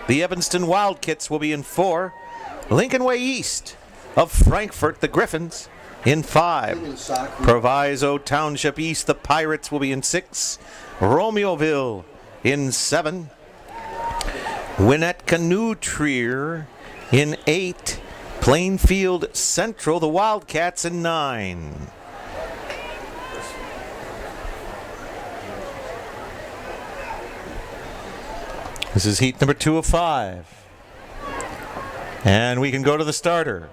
The Evanston Wildcats will be in 4. Lincoln Way East of Frankfort, the Griffins, in 5. Proviso Township East, the Pirates will be in 6. Romeoville in 7. Winnetka New Trier in 8. Plainfield Central, the Wildcats, in 9. This is heat number 2 of 5. And we can go to the starter.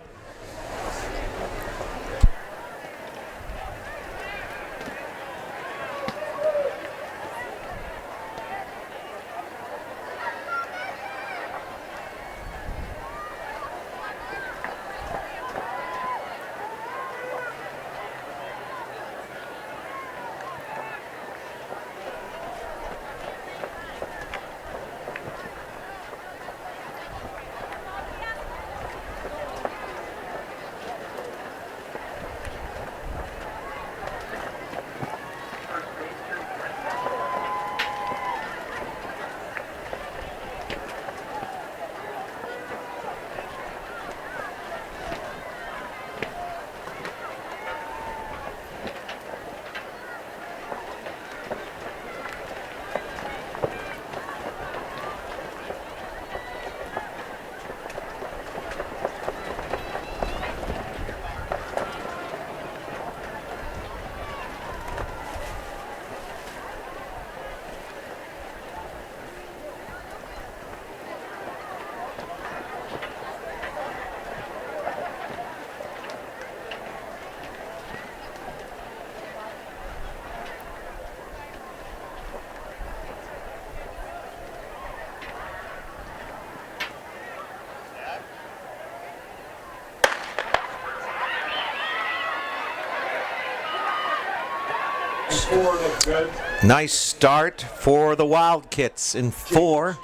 Nice start for the Wildcats in 4.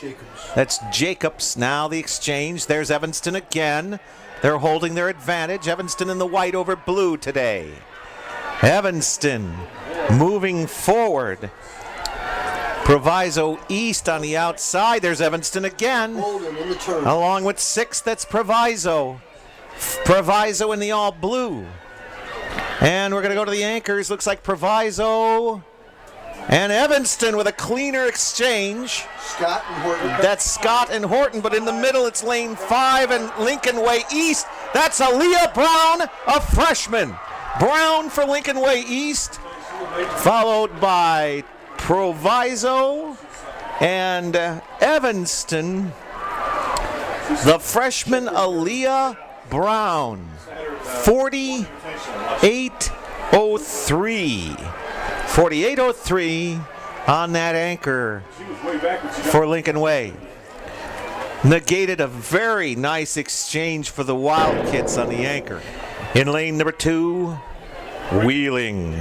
That's Jacobs. Now the exchange. There's Evanston again. They're holding their advantage. Evanston in the white over blue today. Evanston moving forward. Proviso East on the outside. There's Evanston again. Along with 6, that's Proviso. Proviso in the all blue. And we're going to go to the anchors. Looks like Proviso and Evanston with a cleaner exchange. Scott and Horton. That's Scott and Horton, but in the middle it's lane 5 and Lincoln Way East. That's Aaliyah Brown, a freshman. Brown for Lincoln Way East, followed by Proviso and Evanston, the freshman Aaliyah Brown. 48:03. 48:03 on that anchor for Lincoln Way. Negated a very nice exchange for the Wildcats on the anchor. In lane number 2, Wheeling.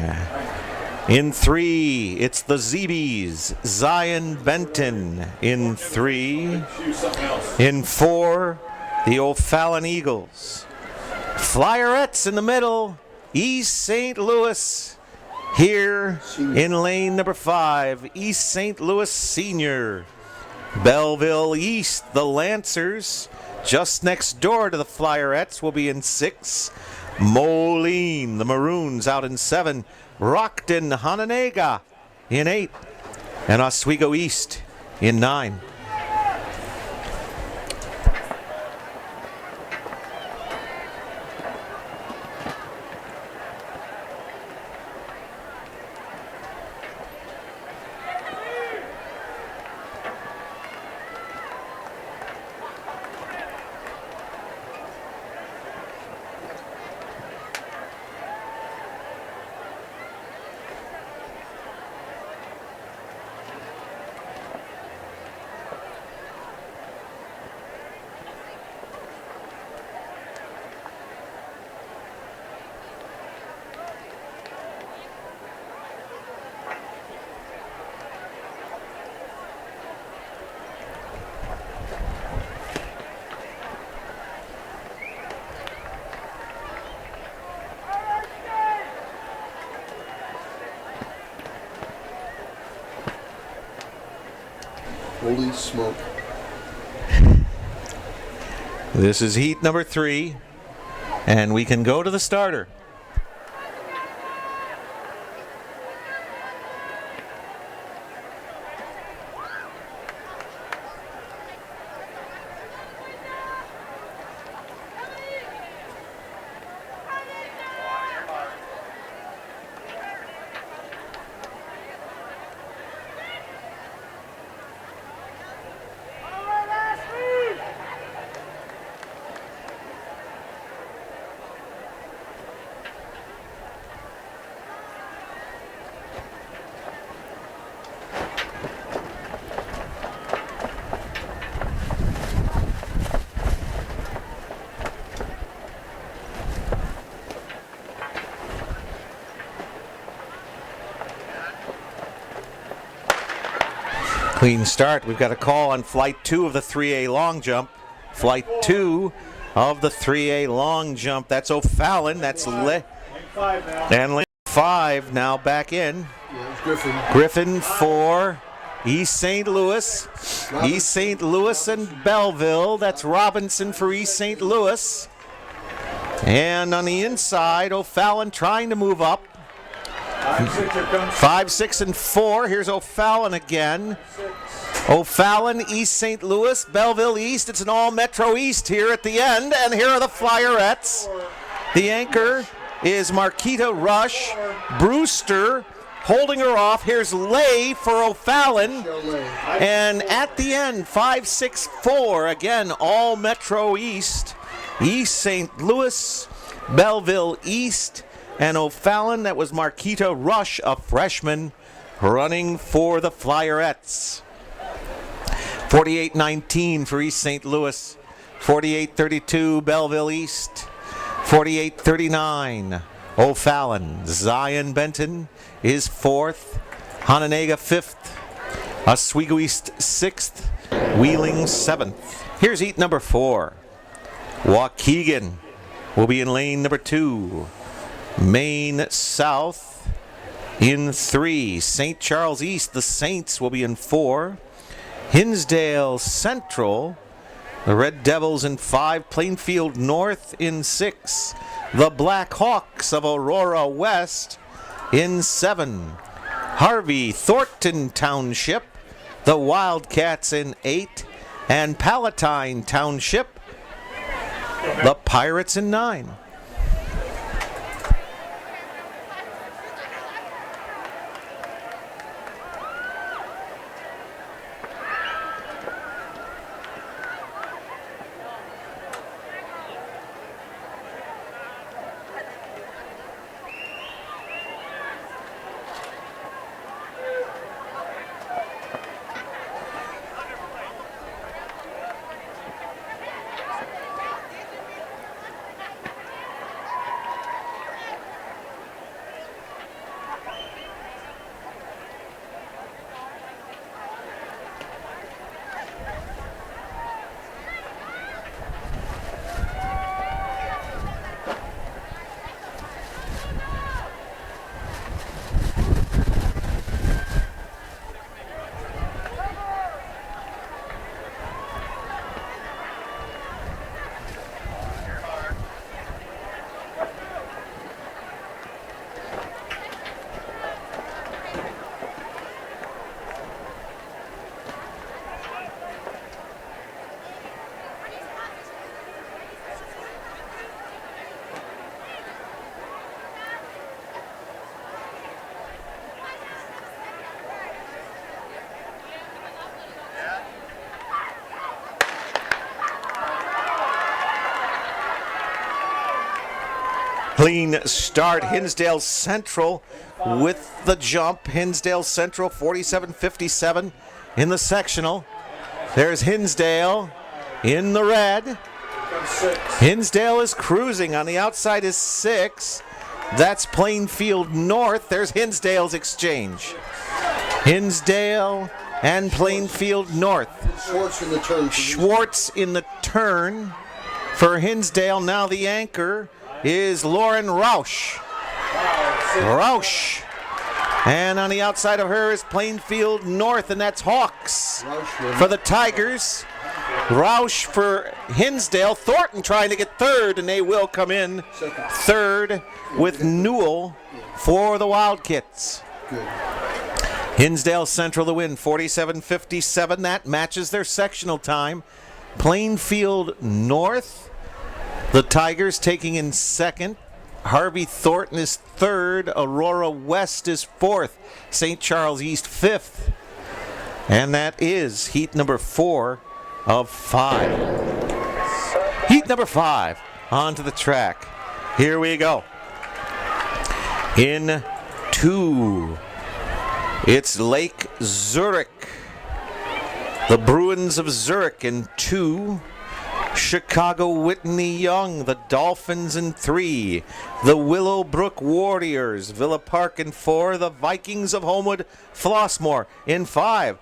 In 3, it's the ZBs, Zion Benton in 3. In 4, the O'Fallon Eagles. Flyerettes in the middle, East St. Louis. Here in lane number 5, East St. Louis Senior. Belleville East, the Lancers, just next door to the Flyerettes, will be in 6. Moline, the Maroons, out in 7. Rockton, Hononegah in 8. And Oswego East in 9. Holy smoke. This is heat number 3, and we can go to the starter. Clean start. We've got a call on flight 2 of the 3A long jump. Flight 2 of the 3A long jump. That's O'Fallon. That's and lane 5 now back in. Griffin for East St. Louis. East St. Louis and Belleville. That's Robinson for East St. Louis. And on the inside, O'Fallon trying to move up. 5, 6, and 4. Here's O'Fallon again. O'Fallon, East St. Louis, Belleville East. It's an all Metro East here at the end. And here are the Flyerettes. The anchor is Marquita Rush. Brewster holding her off. Here's Lay for O'Fallon. And at the end, 5, 6, 4. Again, all Metro East. East St. Louis, Belleville East, and O'Fallon. That was Marquita Rush, a freshman, running for the Flyerettes. 48-19 for East St. Louis. 48-32 Belleville East. 48-39 O'Fallon. Zion Benton is 4th. Hononegah 5th. Oswego East 6th. Wheeling 7th. Here's heat number 4. Waukegan will be in lane number 2. Maine South in 3. St. Charles East, the Saints, will be in 4. Hinsdale Central, the Red Devils in 5. Plainfield North in 6. The Black Hawks of Aurora West in 7. Harvey Thornton Township, the Wildcats in 8. And Palatine Township, the Pirates in 9. Clean start. Hinsdale Central with the jump. Hinsdale Central 47-57 in the sectional. There's Hinsdale in the red. Hinsdale is cruising. On the outside is 6. That's Plainfield North. There's Hinsdale's exchange. Hinsdale and Plainfield North. Schwartz in the turn. Schwartz in the turn for Hinsdale. Now the anchor is Lauren Rausch. Rausch. And on the outside of her is Plainfield North, and that's Hawks for the Tigers. Rausch for Hinsdale. Thornton trying to get third, and they will come in third with Newell for the Wildcats. Good. Hinsdale Central the win, 47-57. That matches their sectional time. Plainfield North, the Tigers taking in second. Harvey Thornton is third. Aurora West is fourth. St. Charles East fifth. And that is heat number 4 of 5. Heat number 5 onto the track. Here we go. In 2, it's Lake Zurich. The Bruins of Zurich in 2. Chicago Whitney Young, the Dolphins in 3. The Willowbrook Warriors, Villa Park in 4. The Vikings of Homewood, Flossmoor in 5.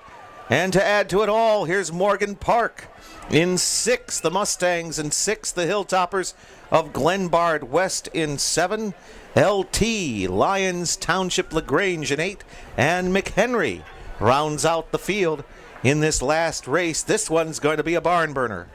And to add to it all, here's Morgan Park in 6. The Mustangs in 6. The Hilltoppers of Glenbard West in 7. LT, Lyons Township LaGrange in 8. And McHenry rounds out the field in this last race. This one's going to be a barn burner.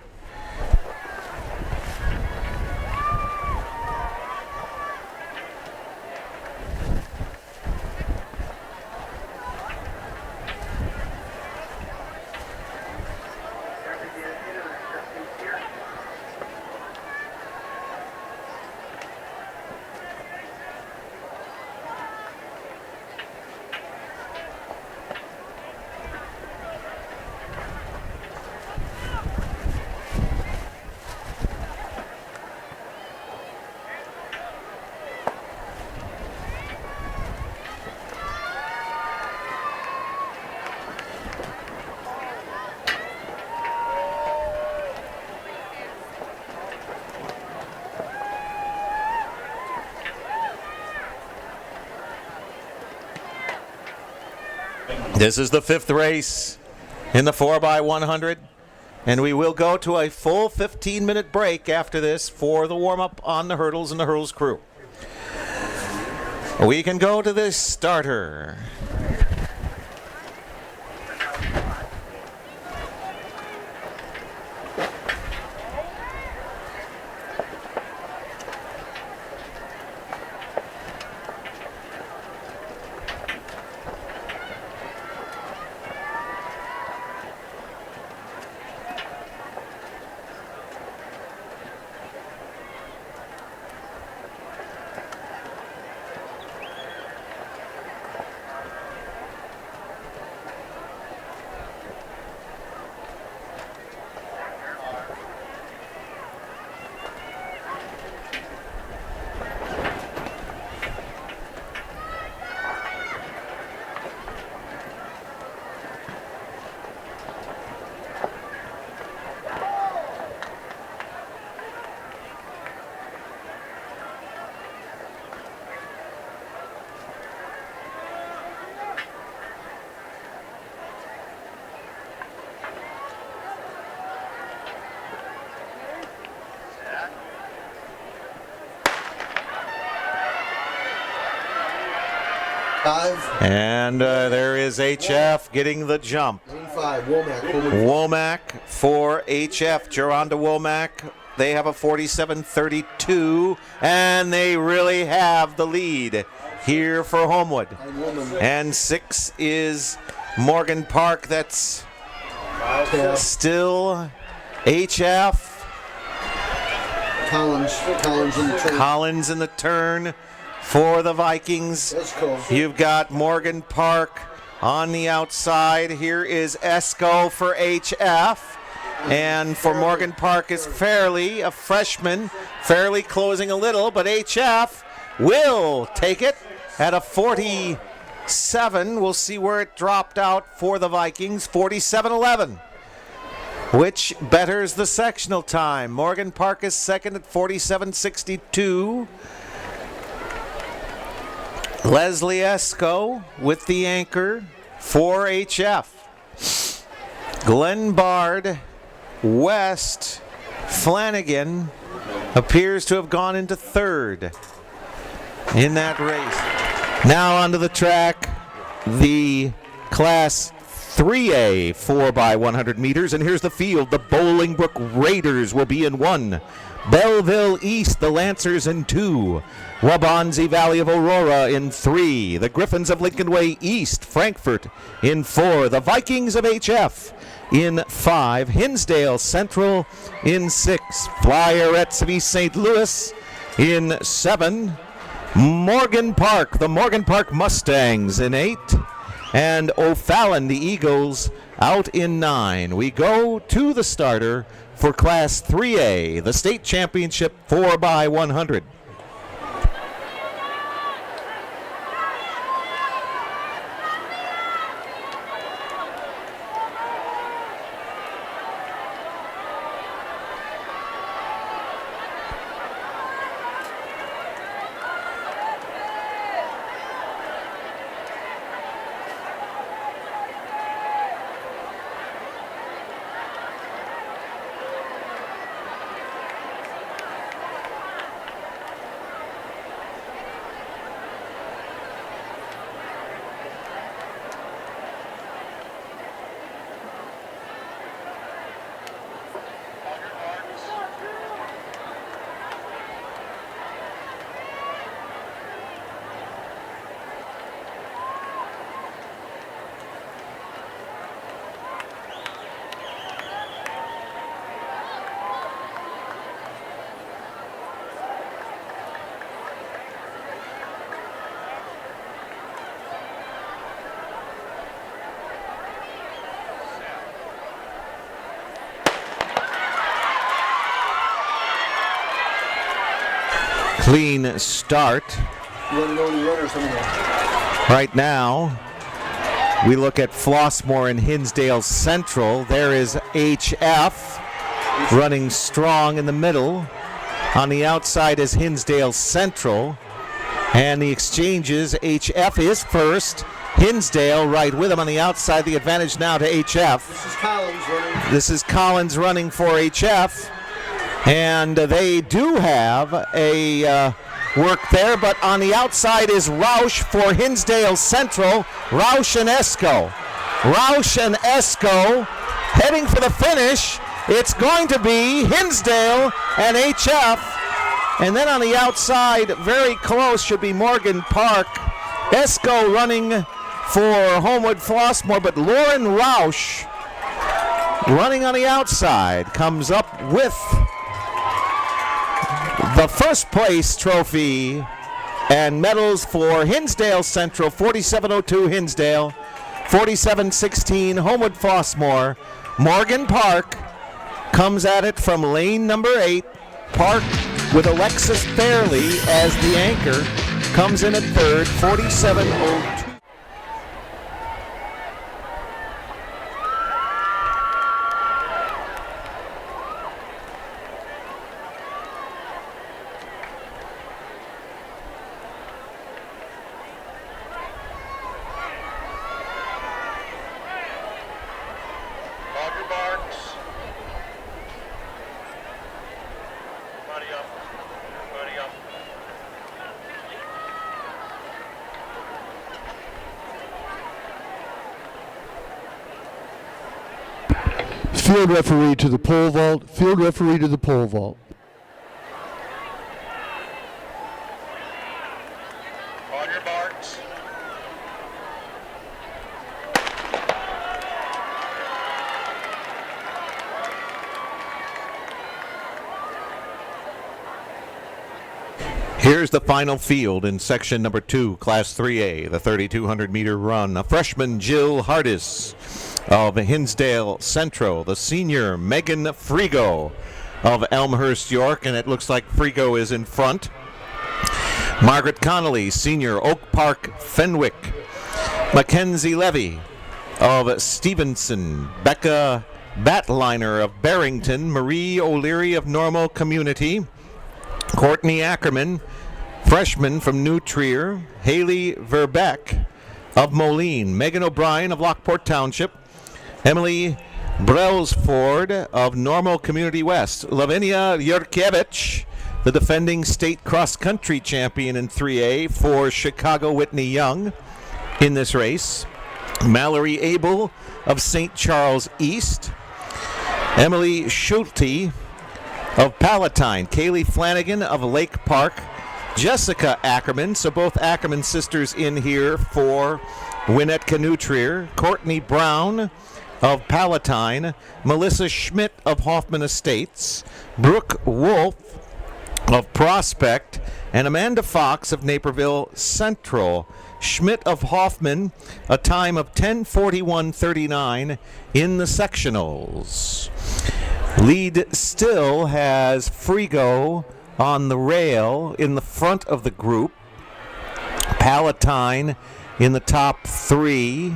This is the 5th race in the 4x100, and we will go to a full 15-minute break after this for the warm-up on the hurdles and the hurdles crew. We can go to this starter. And there is HF getting the jump. 85, Womack. Womack for HF. Geronda Womack. They have a 47.32, and they really have the lead here for Homewood. And 6 is Morgan Park. That's still HF. Collins in the turn for the Vikings. You've got Morgan Park on the outside. Here is Esco for HF. And for Morgan Park is Fairley, a freshman. Fairley closing a little, but HF will take it at a 47. We'll see where it dropped out for the Vikings. 47-11, which betters the sectional time. Morgan Park is second at 47.62. Leslie Esco with the anchor for HF. Glenn Bard, West, Flanagan appears to have gone into third in that race. Now onto the track, the Class 3A 4x100 meters, and here's the field. The Bolingbrook Raiders will be in 1. Belleville East, the Lancers in 2. Waubonsie Valley of Aurora in 3. The Griffins of Lincoln Way East, Frankfort in 4. The Vikings of HF in 5. Hinsdale Central in 6. Flyerettes of East St. Louis in 7. Morgan Park, the Morgan Park Mustangs in 8. And O'Fallon, the Eagles, out in 9. We go to the starter for Class 3A, the state championship 4x100. Clean start. Right now, we look at Flossmoor and Hinsdale Central. There is HF running strong in the middle. On the outside is Hinsdale Central. And the exchanges, HF is first. Hinsdale right with him on the outside. The advantage now to HF. This is Collins running. This is Collins running for HF. And they do have a work there, but on the outside is Roush for Hinsdale Central. Roush and Esco. Roush and Esco heading for the finish. It's going to be Hinsdale and HF. And then on the outside, very close, should be Morgan Park. Esco running for Homewood Flossmoor, but Lauren Roush running on the outside comes up with the first place trophy and medals for Hinsdale Central. 47:02 Hinsdale, 47:16 Homewood Flossmoor. Morgan Park comes at it from lane number 8. Park with Alexis Fairley as the anchor comes in at third, 47:02. Field referee to the pole vault. Field referee to the pole vault. On your marks. Here's the final field in section number 2, Class 3A, the 3,200-meter run. A freshman, Jill Hardis of Hinsdale Central. The senior, Megan Frigo of Elmhurst, York, and it looks like Frigo is in front. Margaret Connolly, senior, Oak Park, Fenwick. Mackenzie Levy of Stevenson. Becca Batliner of Barrington. Marie O'Leary of Normal Community. Courtney Ackerman, freshman from New Trier. Haley Verbeck of Moline. Megan O'Brien of Lockport Township. Emily Brelsford of Normal Community West. Lavinia Yurkevich, the defending state cross-country champion in 3A for Chicago Whitney Young in this race. Mallory Abel of St. Charles East. Emily Schulte of Palatine. Kaylee Flanagan of Lake Park. Jessica Ackerman, so both Ackerman sisters in here for Winnetka New Trier. Courtney Brown of Palatine. Melissa Schmidt of Hoffman Estates. Brooke Wolf of Prospect. And Amanda Fox of Naperville Central. Schmidt of Hoffman, a time of 10:41.39 in the sectionals. Lead still has Frigo on the rail in the front of the group. Palatine in the top 3.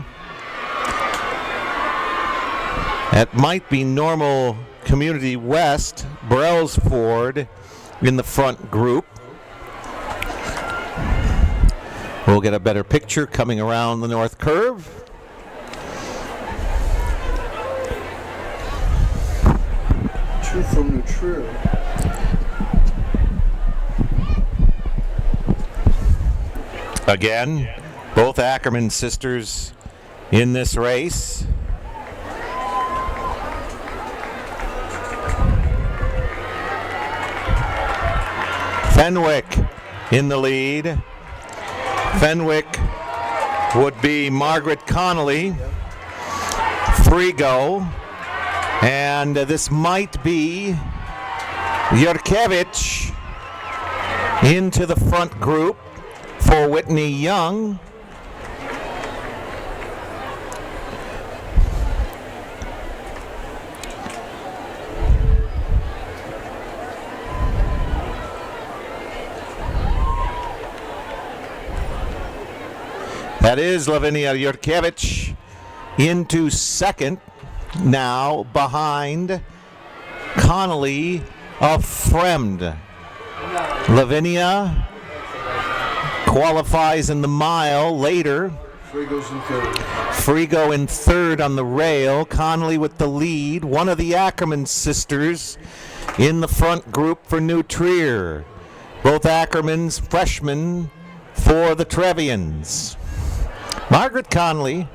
That might be Normal Community West. Brelsford in the front group. We'll get a better picture coming around the north curve. Two from New Trier. Again, both Ackerman sisters in this race. Fenwick in the lead. Fenwick would be Margaret Connolly, Frigo, and this might be Yurkevich into the front group for Whitney Young. That is Lavinia Yurkevich into second, now behind Connolly of Fremd. Lavinia qualifies in the mile later Frigo's in third. Frigo in third on the rail. Connolly with the lead. One of the Ackerman sisters in the front group for New Trier. Both Ackermans freshmen for the Trevians. Margaret Connolly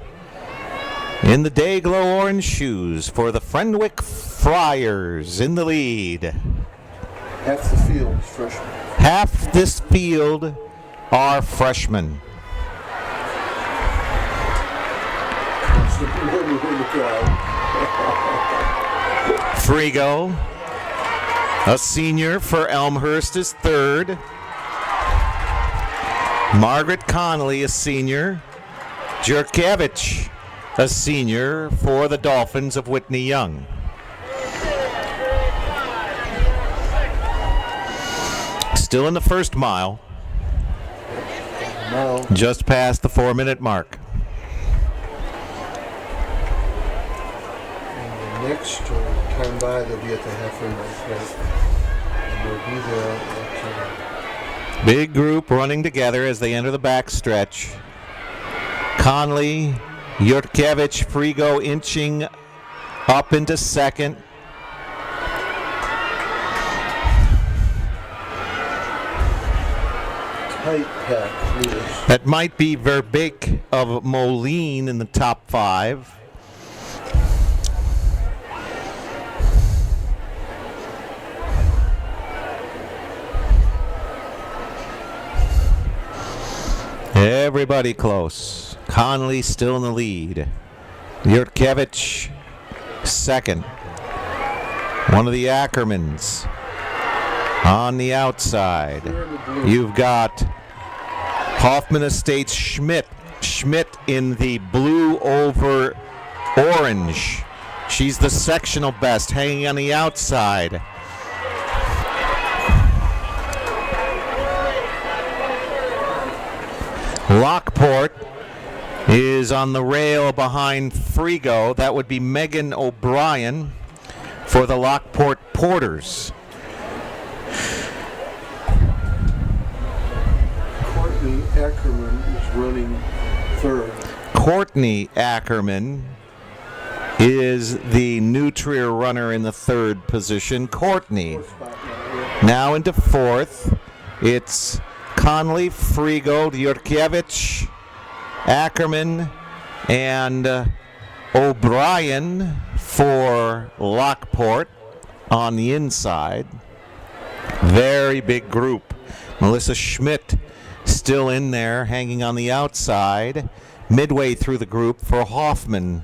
in the day-glow orange shoes for the Frenwick Friars in the lead. Half the field is freshmen. Half this field are freshmen. Frigo, a senior for Elmhurst, is third. Margaret Connolly, a senior. Jurkevich, a senior for the Dolphins of Whitney Young. Still in the first mile. Just past the 4-minute mark. And the next time by, they'll be at the halfway mark, right? And they'll be there at Big group running together as they enter the back stretch. Conley, Yurkevich, Frigo inching up into second. tight pack leaders. That might be Verbeek of Moline in the top 5. Everybody close. Conley still in the lead. Yurkevich second. One of the Ackermans on the outside. You've got Hoffman Estates Schmidt. Schmidt in the blue over orange. She's the sectional best, hanging on the outside. Lockport is on the rail behind Frigo. That would be Megan O'Brien for the Lockport Porters. Courtney Ackerman is running third. Courtney Ackerman is the New Trier runner in the third position. Courtney now into fourth. It's Conley, Frigo, Yurkevich, Ackerman, and O'Brien for Lockport on the inside. Very big group. Melissa Schmidt still in there, hanging on the outside, midway through the group for Hoffman.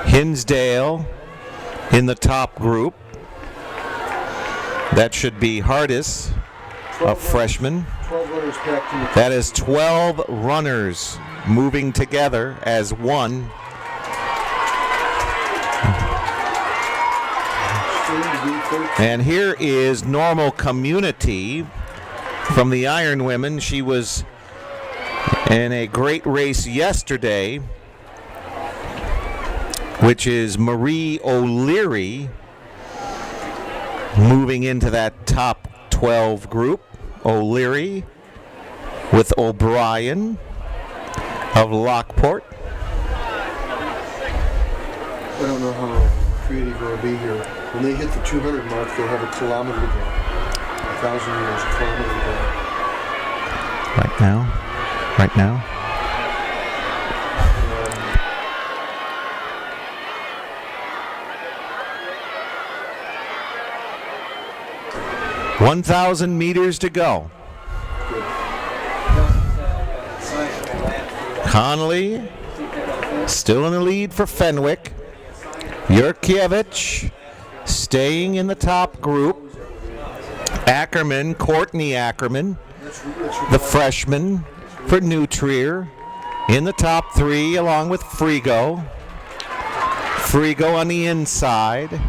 Hinsdale in the top group. That should be Hardis, a freshman. 12 runners packed in the That is 12 runners moving together as one. And here is Normal Community from the Iron Women. She was in a great race yesterday, which is Marie O'Leary moving into that top 12 group. O'Leary with O'Brien of Lockport. I don't know how creative they'll be here. When they hit the 200 mark, they'll have a kilometer to go. 1,000 meters, a kilometer to go. Right now. 1,000 meters to go. Connolly still in the lead for Fenwick. Yurkevich staying in the top group. Ackerman, Courtney Ackerman, the freshman for New Trier, in the top 3 along with Frigo. Frigo on the inside.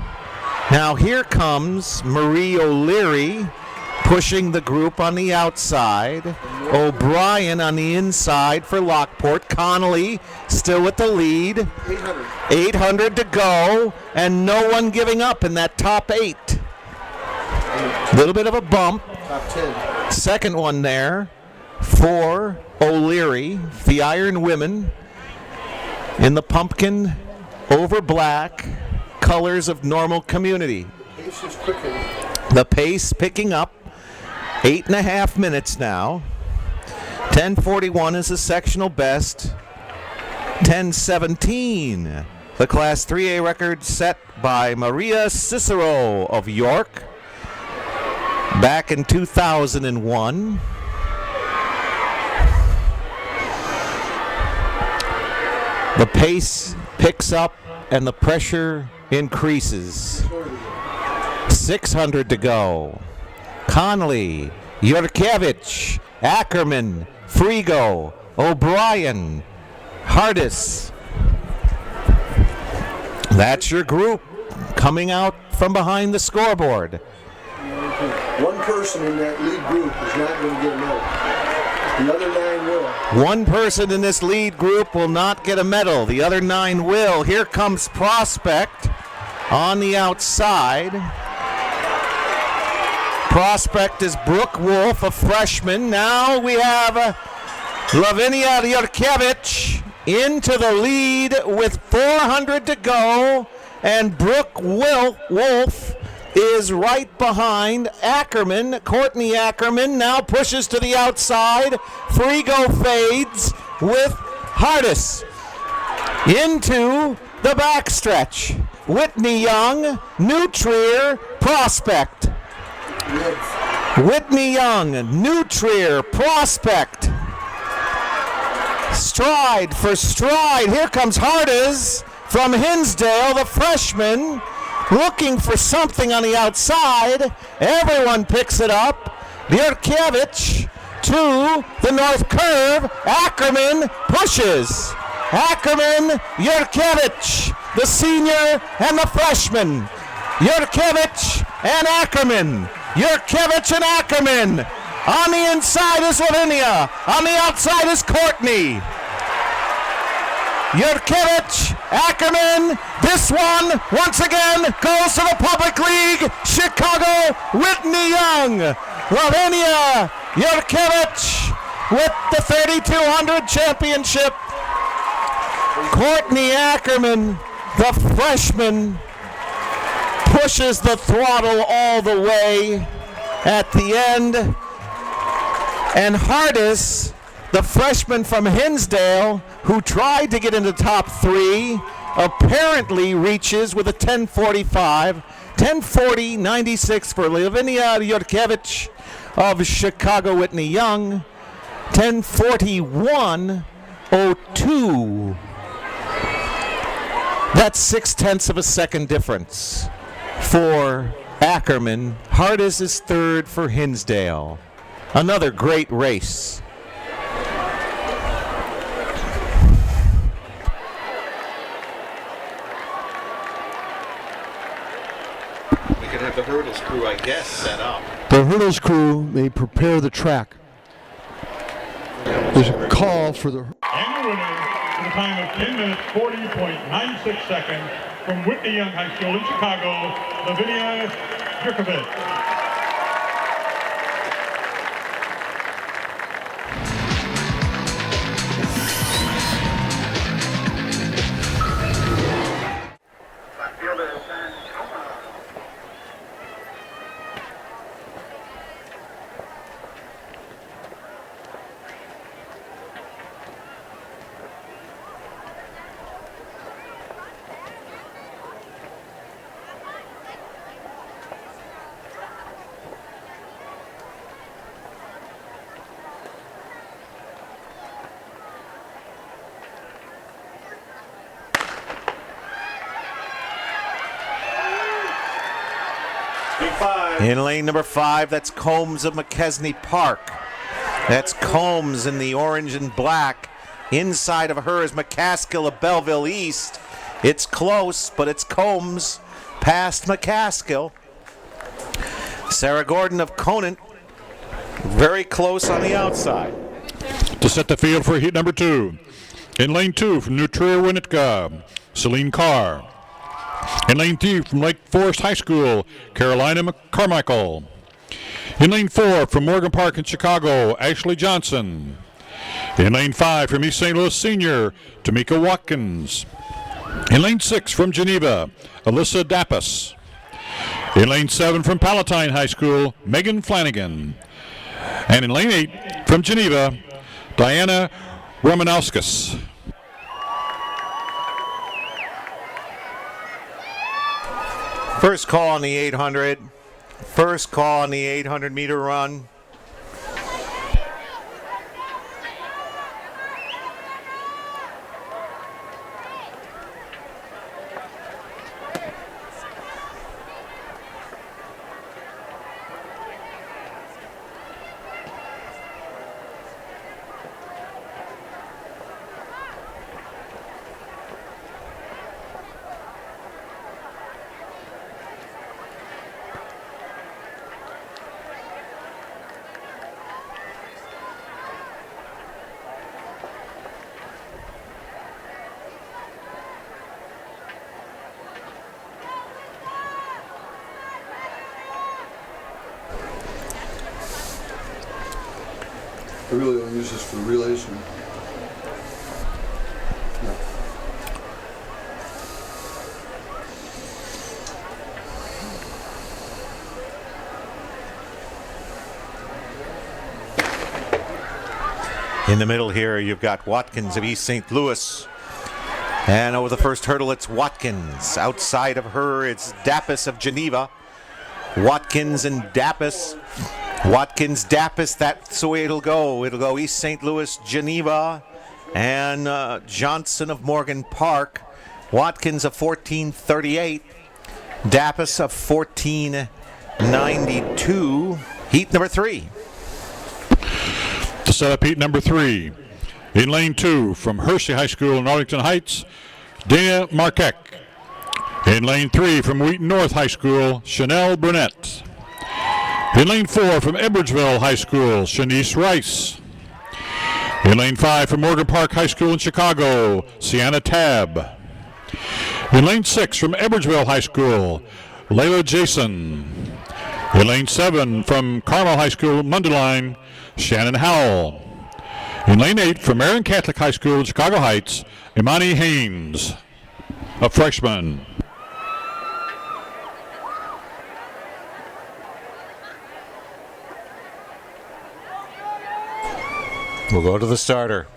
Now here comes Marie O'Leary pushing the group on the outside. O'Brien on the inside for Lockport. Connolly still with the lead. 800 to go, and no one giving up in that top 8. A little bit of a bump. Top 10. Second one there for O'Leary, the Iron Women, in the pumpkin over black colors of Normal Community. Pace is quickening. The pace picking up. 8.5 minutes now. 10:41 is the sectional best. 10:17, the Class 3A record set by Maria Cicero of York back in 2001. The pace picks up and the pressure increases. 600 to go. Connolly, Yurkevich, Ackerman, Frigo, O'Brien, Hardis. That's your group coming out from behind the scoreboard. One person in that lead group is not going to get a medal. The other 9 will. One person in this lead group will not get a medal. The other 9 will. Here comes Prospect on the outside. Prospect is Brooke Wolf, a freshman. Now we have Lavinia Yurkevich into the lead with 400 to go, and Brooke Wolf is right behind Ackerman. Courtney Ackerman now pushes to the outside. Frigo fades with Hardis into the backstretch. Whitney Young, New Trier, Prospect. Whitney Young, New Trier, Prospect. Stride for stride. Here comes Hardis from Hinsdale, the freshman, looking for something on the outside. Everyone picks it up. Yurkevich to the north curve. Ackerman pushes. Ackerman, Yurkevich, the senior and the freshman. Yurkevich and Ackerman. Yurkevich and Ackerman. On the inside is Lavinia. On the outside is Courtney. Yurkevich, Ackerman. This one, once again, goes to the Public League. Chicago, Whitney Young. Lavinia Yurkevich with the 3200 championship. Courtney Ackerman, the freshman, pushes the throttle all the way at the end. And Hardis, the freshman from Hinsdale, who tried to get into top 3, apparently reaches with a 10:45. 10:40.96 for Lavinia Yurkevich of Chicago Whitney Young. 10:41.02. That's 0.6 of a second difference for Ackerman. Hardis is third for Hinsdale. Another great race. We could have the hurdles crew, I guess, set up. The hurdles crew may prepare the track. There's a call for the... And the winner with a time of 10 minutes, 40.96 seconds from Whitney Young High School in Chicago, Lavinia Yurkevich. In lane number 5, that's Combs of McKesney Park. That's Combs in the orange and black. Inside of her is McCaskill of Belleville East. It's close, but it's Combs past McCaskill. Sarah Gordon of Conant, very close on the outside. To set the field for heat number 2. In lane 2 from New Trier, Winnetka, Celine Carr. In lane 3 from Lake Forest High School, Carolina Carmichael. In lane 4 from Morgan Park in Chicago, Ashley Johnson. In lane 5 from East St. Louis Senior, Tamika Watkins. In lane 6 from Geneva, Alyssa Dappas. In lane 7 from Palatine High School, Megan Flanagan. And in lane 8 from Geneva, Diana Romanowskis. First call on the 800. First call on the 800 meter run. I really don't use this for relays. In the middle here, you've got Watkins of East St. Louis. And over the first hurdle, it's Watkins. Outside of her, it's Dappas of Geneva. Watkins and Dappas. Watkins, Dappas, that's the way it'll go. It'll go East St. Louis, Geneva, and Johnson of Morgan Park. Watkins of 14:38. Dappas of 14:92. Heat number 3. To set up heat number 3. In lane 2 from Hershey High School in Arlington Heights, Dana Marquette. In lane 3 from Wheaton North High School, Chanel Burnett. In lane 4 from Edwardsville High School, Shanice Rice. In lane 5 from Morgan Park High School in Chicago, Sienna Tabb. In lane 6 from Edwardsville High School, Layla Jason. In lane 7 from Carmel High School, Mundelein, Shannon Howell. In lane 8 from Marion Catholic High School in Chicago Heights, Imani Haynes, a freshman. We'll go to the starter.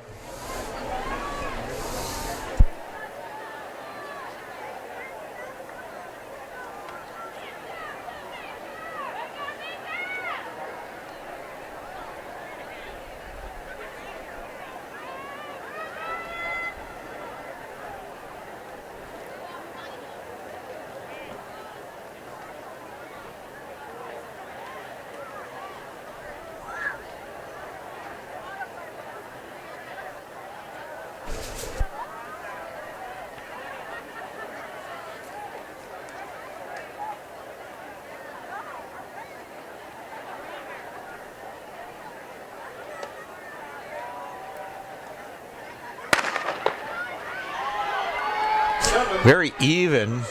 Very even.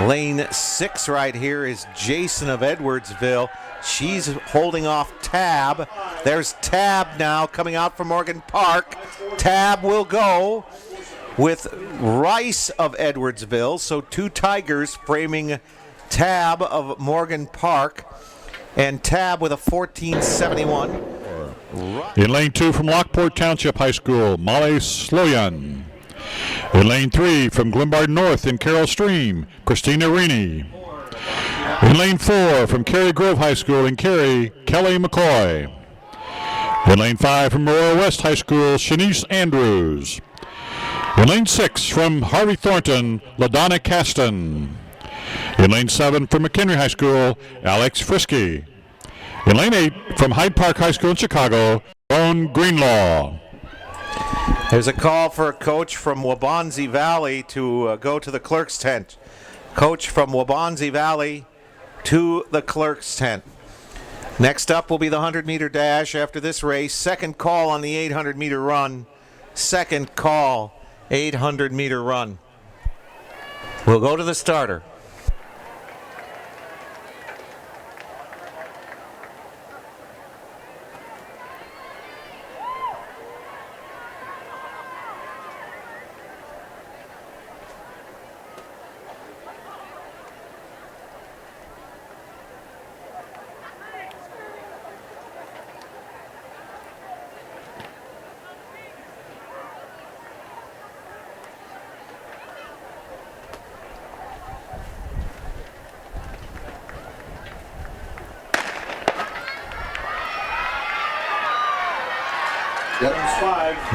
Lane 6 right here is Jason of Edwardsville. She's holding off Tabb. There's Tabb now coming out from Morgan Park. Tabb will go with Rice of Edwardsville. So 2 Tigers framing Tabb of Morgan Park. And Tabb with a 14:71. In lane 2 from Lockport Township High School, Molly Sloyan. In lane 3 from Glenbard North in Carroll Stream, Christina Rini. In lane 4 from Cary Grove High School in Cary, Kelly McCoy. In lane 5 from Aurora West High School, Shanice Andrews. In lane 6 from Harvey Thornton, LaDonna Caston. In lane 7 from McHenry High School, Alex Frisky. In lane 8 from Hyde Park High School in Chicago, Joan Greenlaw. There's a call for a coach from Waubonsie Valley to go to the clerk's tent. Coach from Waubonsie Valley to the clerk's tent. Next up will be the 100-meter dash after this race. Second call on the 800-meter run. Second call, 800-meter run. We'll go to the starter.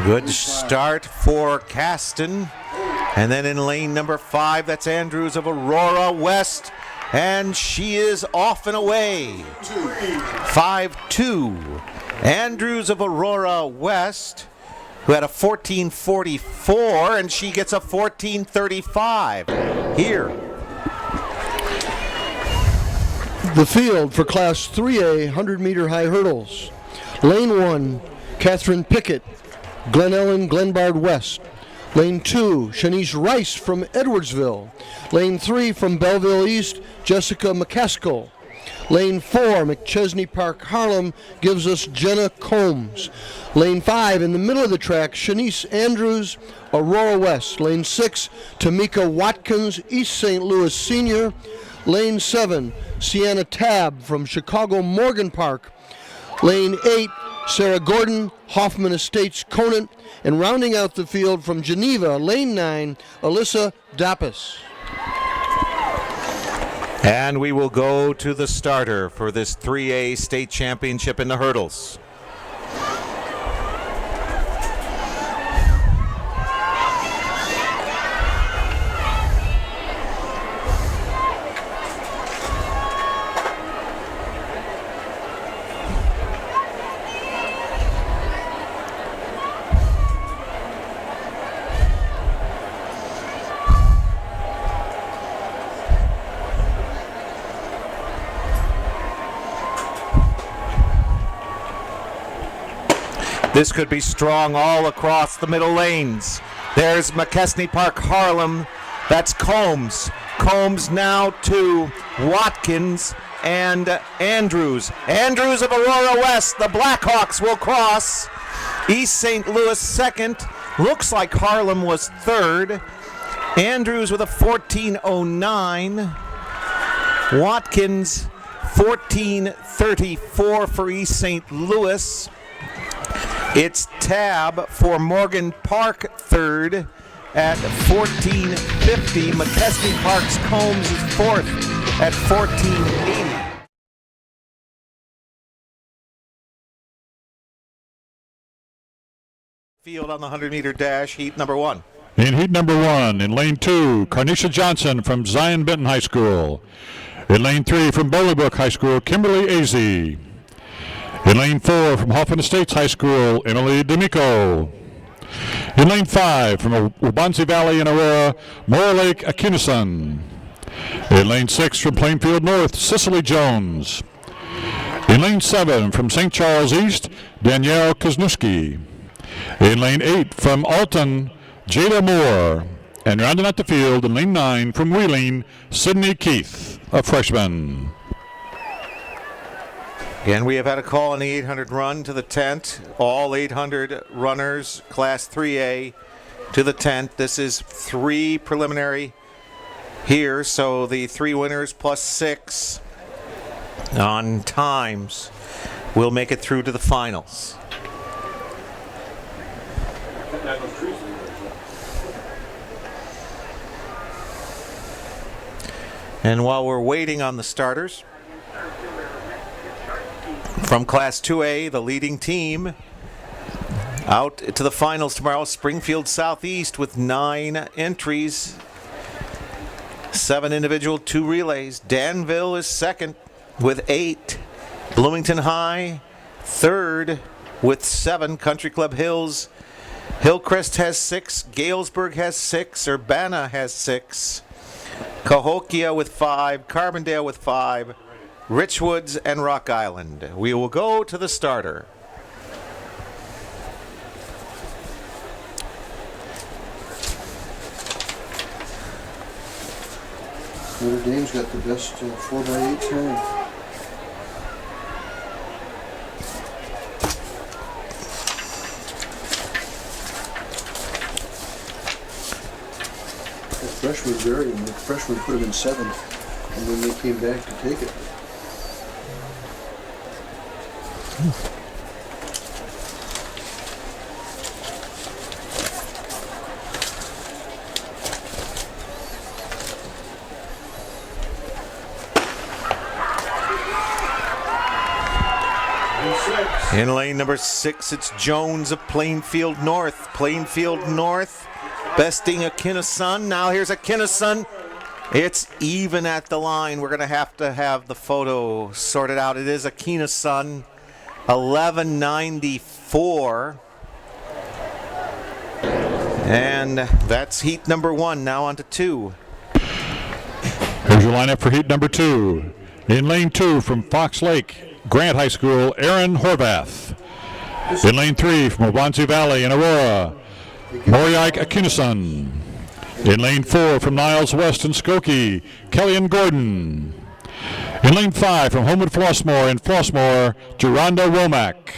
Good start for Caston. And then in lane number 5, that's Andrews of Aurora West. And she is off and away. 5-2. Andrews of Aurora West, who had a 14:44, and she gets a 14:35. Here. The field for Class 3A 100-meter high hurdles. Lane 1, Catherine Pickett, Glen Ellen, Glenbard West. Lane 2, Shanice Rice from Edwardsville. Lane 3, from Belleville East, Jessica McCaskill. Lane 4, McChesney Park, Harlem, gives us Jenna Combs. Lane 5, in the middle of the track, Shanice Andrews, Aurora West. Lane 6, Tamika Watkins, East St. Louis Senior. Lane 7, Sienna Tabb from Chicago Morgan Park. Lane 8, Sarah Gordon, Hoffman Estates, Conant. And rounding out the field from Geneva, Lane 9, Alyssa Dappas. And we will go to the starter for this 3A state championship in the hurdles. This could be strong all across the middle lanes. There's McChesney Park, Harlem. That's Combs. Combs now to Watkins and Andrews. Andrews of Aurora West. The Blackhawks will cross. East St. Louis second. Looks like Harlem was third. Andrews with a 14:09. Watkins 14:34 for East St. Louis. It's Tabb for Morgan Park third at 14:50. McChesney Park's Combs is fourth at 14:80. Field on the 100-meter dash, heat number 1. In heat number 1, in lane 2, Carnisha Johnson from Zion Benton High School. In lane 3, from Bolingbrook High School, Kimberly Azee. In lane 4, from Hoffman Estates High School, Emily D'Amico. In lane 5, from Waubonsee Valley in Aurora, Maura Lake Akinison. In lane 6, from Plainfield North, Cicely Jones. In lane 7, from St. Charles East, Danielle Kuznuski. In lane 8, from Alton, Jada Moore. And rounding out the field in lane 9, from Wheeling, Sydney Keith, a freshman. Again, we have had a call on the 800 run to the tent. All 800 runners, Class 3A, to the tent. This is 3 preliminary here, so the 3 winners plus 6 on times will make it through to the finals. And while we're waiting on the starters, from Class 2A, the leading team out to the finals tomorrow, Springfield Southeast with 9 entries, 7 individual, 2 relays. Danville is second with 8. Bloomington High third with 7. Country Club Hills, Hillcrest has 6. Galesburg has 6. Urbana has 6. Cahokia with 5. Carbondale with 5. Richwoods and Rock Island. We will go to the starter. Notre Dame's got the best 4x8 time. The freshman varied, and the freshman put him in 7th, and then they came back to take it. In lane number 6, it's Jones of Plainfield North. Plainfield North besting Akinnasun. Now here's Akinnasun. It's even at the line. We're going to have the photo sorted out. It is Akinnasun, 11:94. And that's heat number 1. Now on to 2. Here's your lineup for heat number 2. In lane 2 from Fox Lake, Grant High School, Aaron Horvath. In lane 3 from Wabansie Valley in Aurora, Moriike Akinnasun. In lane 4 from Niles West and Skokie, Kellyanne Gordon. In lane 5 from Homewood Flossmoor in Flossmoor, Geronda Womack.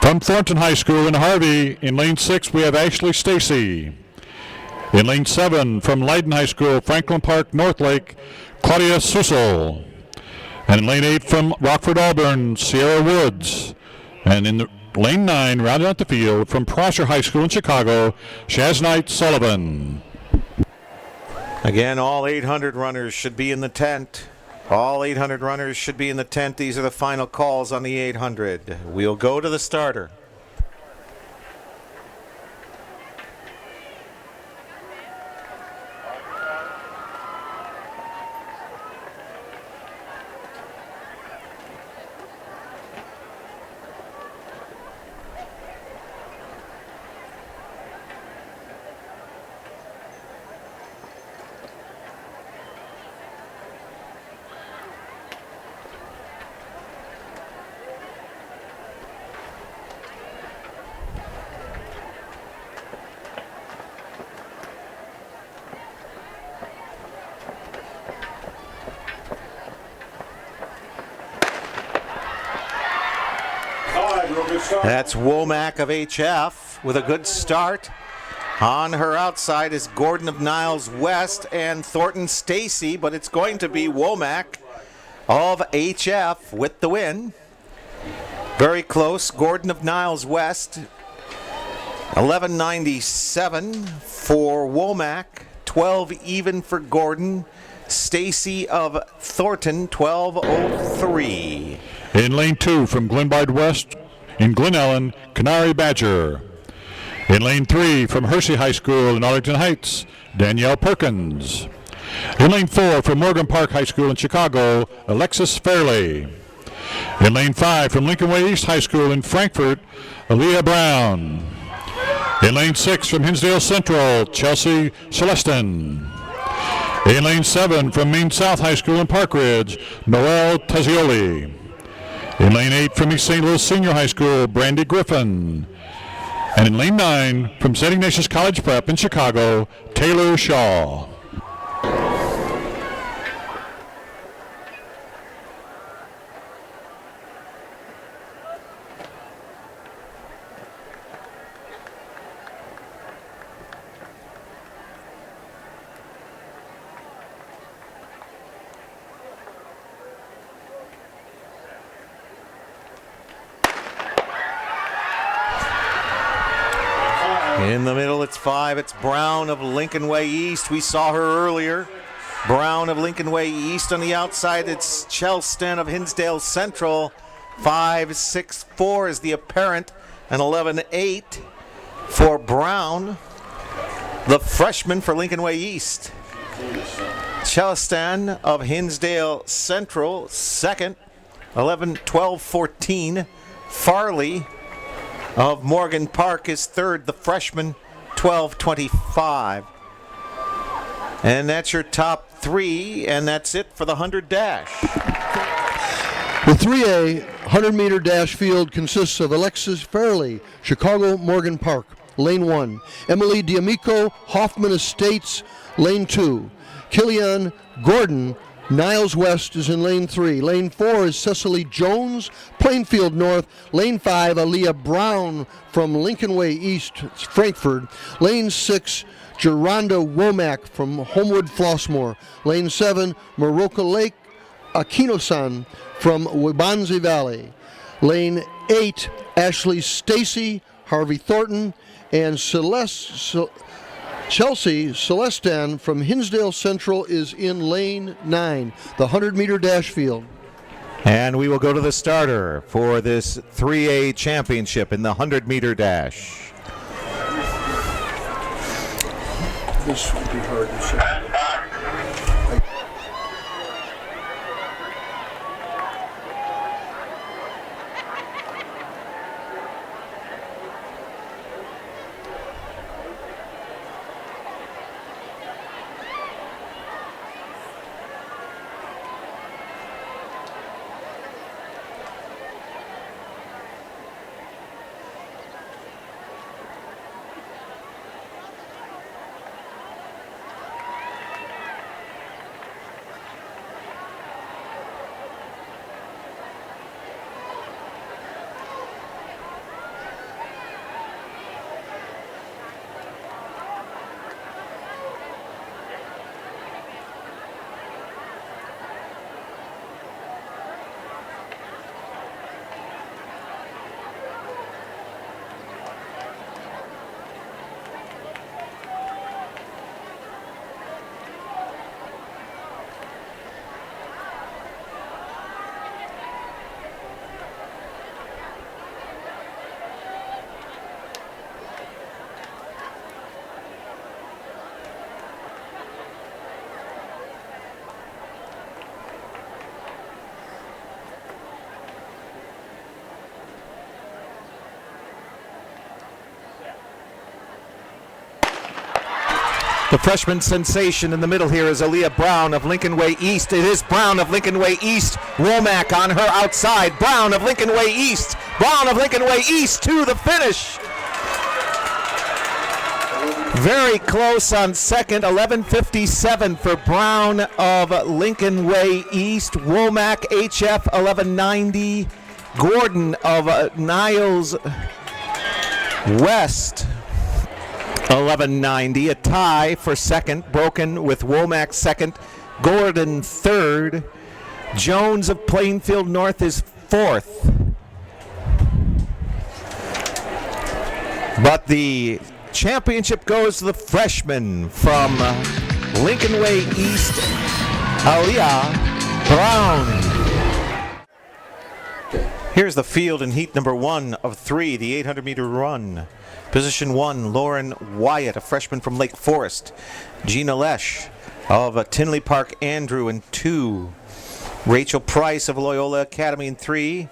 From Thornton High School in Harvey, in lane 6 we have Ashley Stacy. In lane 7 from Leiden High School, Franklin Park, North Lake, Claudia Sussel. And in lane 8 from Rockford Auburn, Sierra Woods. And in lane 9, rounding out the field, from Prosser High School in Chicago, Shaznite Sullivan. Again, all 800 runners should be in the tent. All 800 runners should be in the tent. These are the final calls on the 800. We'll go to the starter. That's Womack of HF with a good start. On her outside is Gordon of Niles West and Thornton Stacy, but it's going to be Womack of HF with the win. Very close. Gordon of Niles West, 11:97 for Womack, 12 even for Gordon. Stacy of Thornton, 12:03. In lane 2 from Glenbard West, in Glen Ellen, Canary Badger. In lane 3 from Hershey High School in Arlington Heights, Danielle Perkins. In lane 4 from Morgan Park High School in Chicago, Alexis Fairley. In lane 5 from Lincoln Way East High School in Frankfort, Aaliyah Brown. In lane 6 from Hinsdale Central, Chelsea Celestin. In lane 7 from Maine South High School in Park Ridge, Noelle Tazioli. In lane 8 from East St. Louis Senior High School, Brandy Griffin. And in lane 9 from St. Ignatius College Prep in Chicago, Taylor Shaw. In the middle, it's 5. It's Brown of Lincoln Way East. We saw her earlier. Brown of Lincoln Way East. On the outside, it's Chelston of Hinsdale Central. 5.64 is the apparent, and 11.8 for Brown, the freshman for Lincoln Way East. Chelston of Hinsdale Central, second, 11.12.14. Farley of Morgan Park is third, the freshman, 12.25. And that's your top 3, and that's it for the 100 dash. The 3A 100-meter dash field consists of Alexis Fairley, Chicago Morgan Park, lane 1. Emily D'Amico, Hoffman Estates, lane 2. Kellyanne Gordon. Niles West is in lane 3. Lane 4 is Cecily Jones, Plainfield North. Lane 5, Aaliyah Brown from Lincoln Way East, Frankfurt. Lane 6, Geronda Womack from Homewood Flossmoor. Lane 7, Moroka Lake Aquino-san from Wabanzi Valley. Lane 8, Ashley Stacy, Harvey Thornton, and Chelsea Celestin from Hinsdale Central is in lane 9, the 100-meter dash field. And we will go to the starter for this 3A championship in the 100-meter dash. This would be hard to say. The freshman sensation in the middle here is Aaliyah Brown of Lincoln Way East. It is Brown of Lincoln Way East. Womack on her outside. Brown of Lincoln Way East. Brown of Lincoln Way East to the finish. Very close on second. 11:57 for Brown of Lincoln Way East. Womack HF 11:90. Gordon of Niles West 11:90, a tie for second, broken with Womack second, Gordon third, Jones of Plainfield North is fourth. But the championship goes to the freshman from Lincoln Way East, Aaliyah Brown. Here's the field in heat number 1 of 3, the 800-meter run. Position 1, Lauren Wyatt, a freshman from Lake Forest. Gina Lesh of Tinley Park Andrew in 2. Rachel Price of Loyola Academy in 3.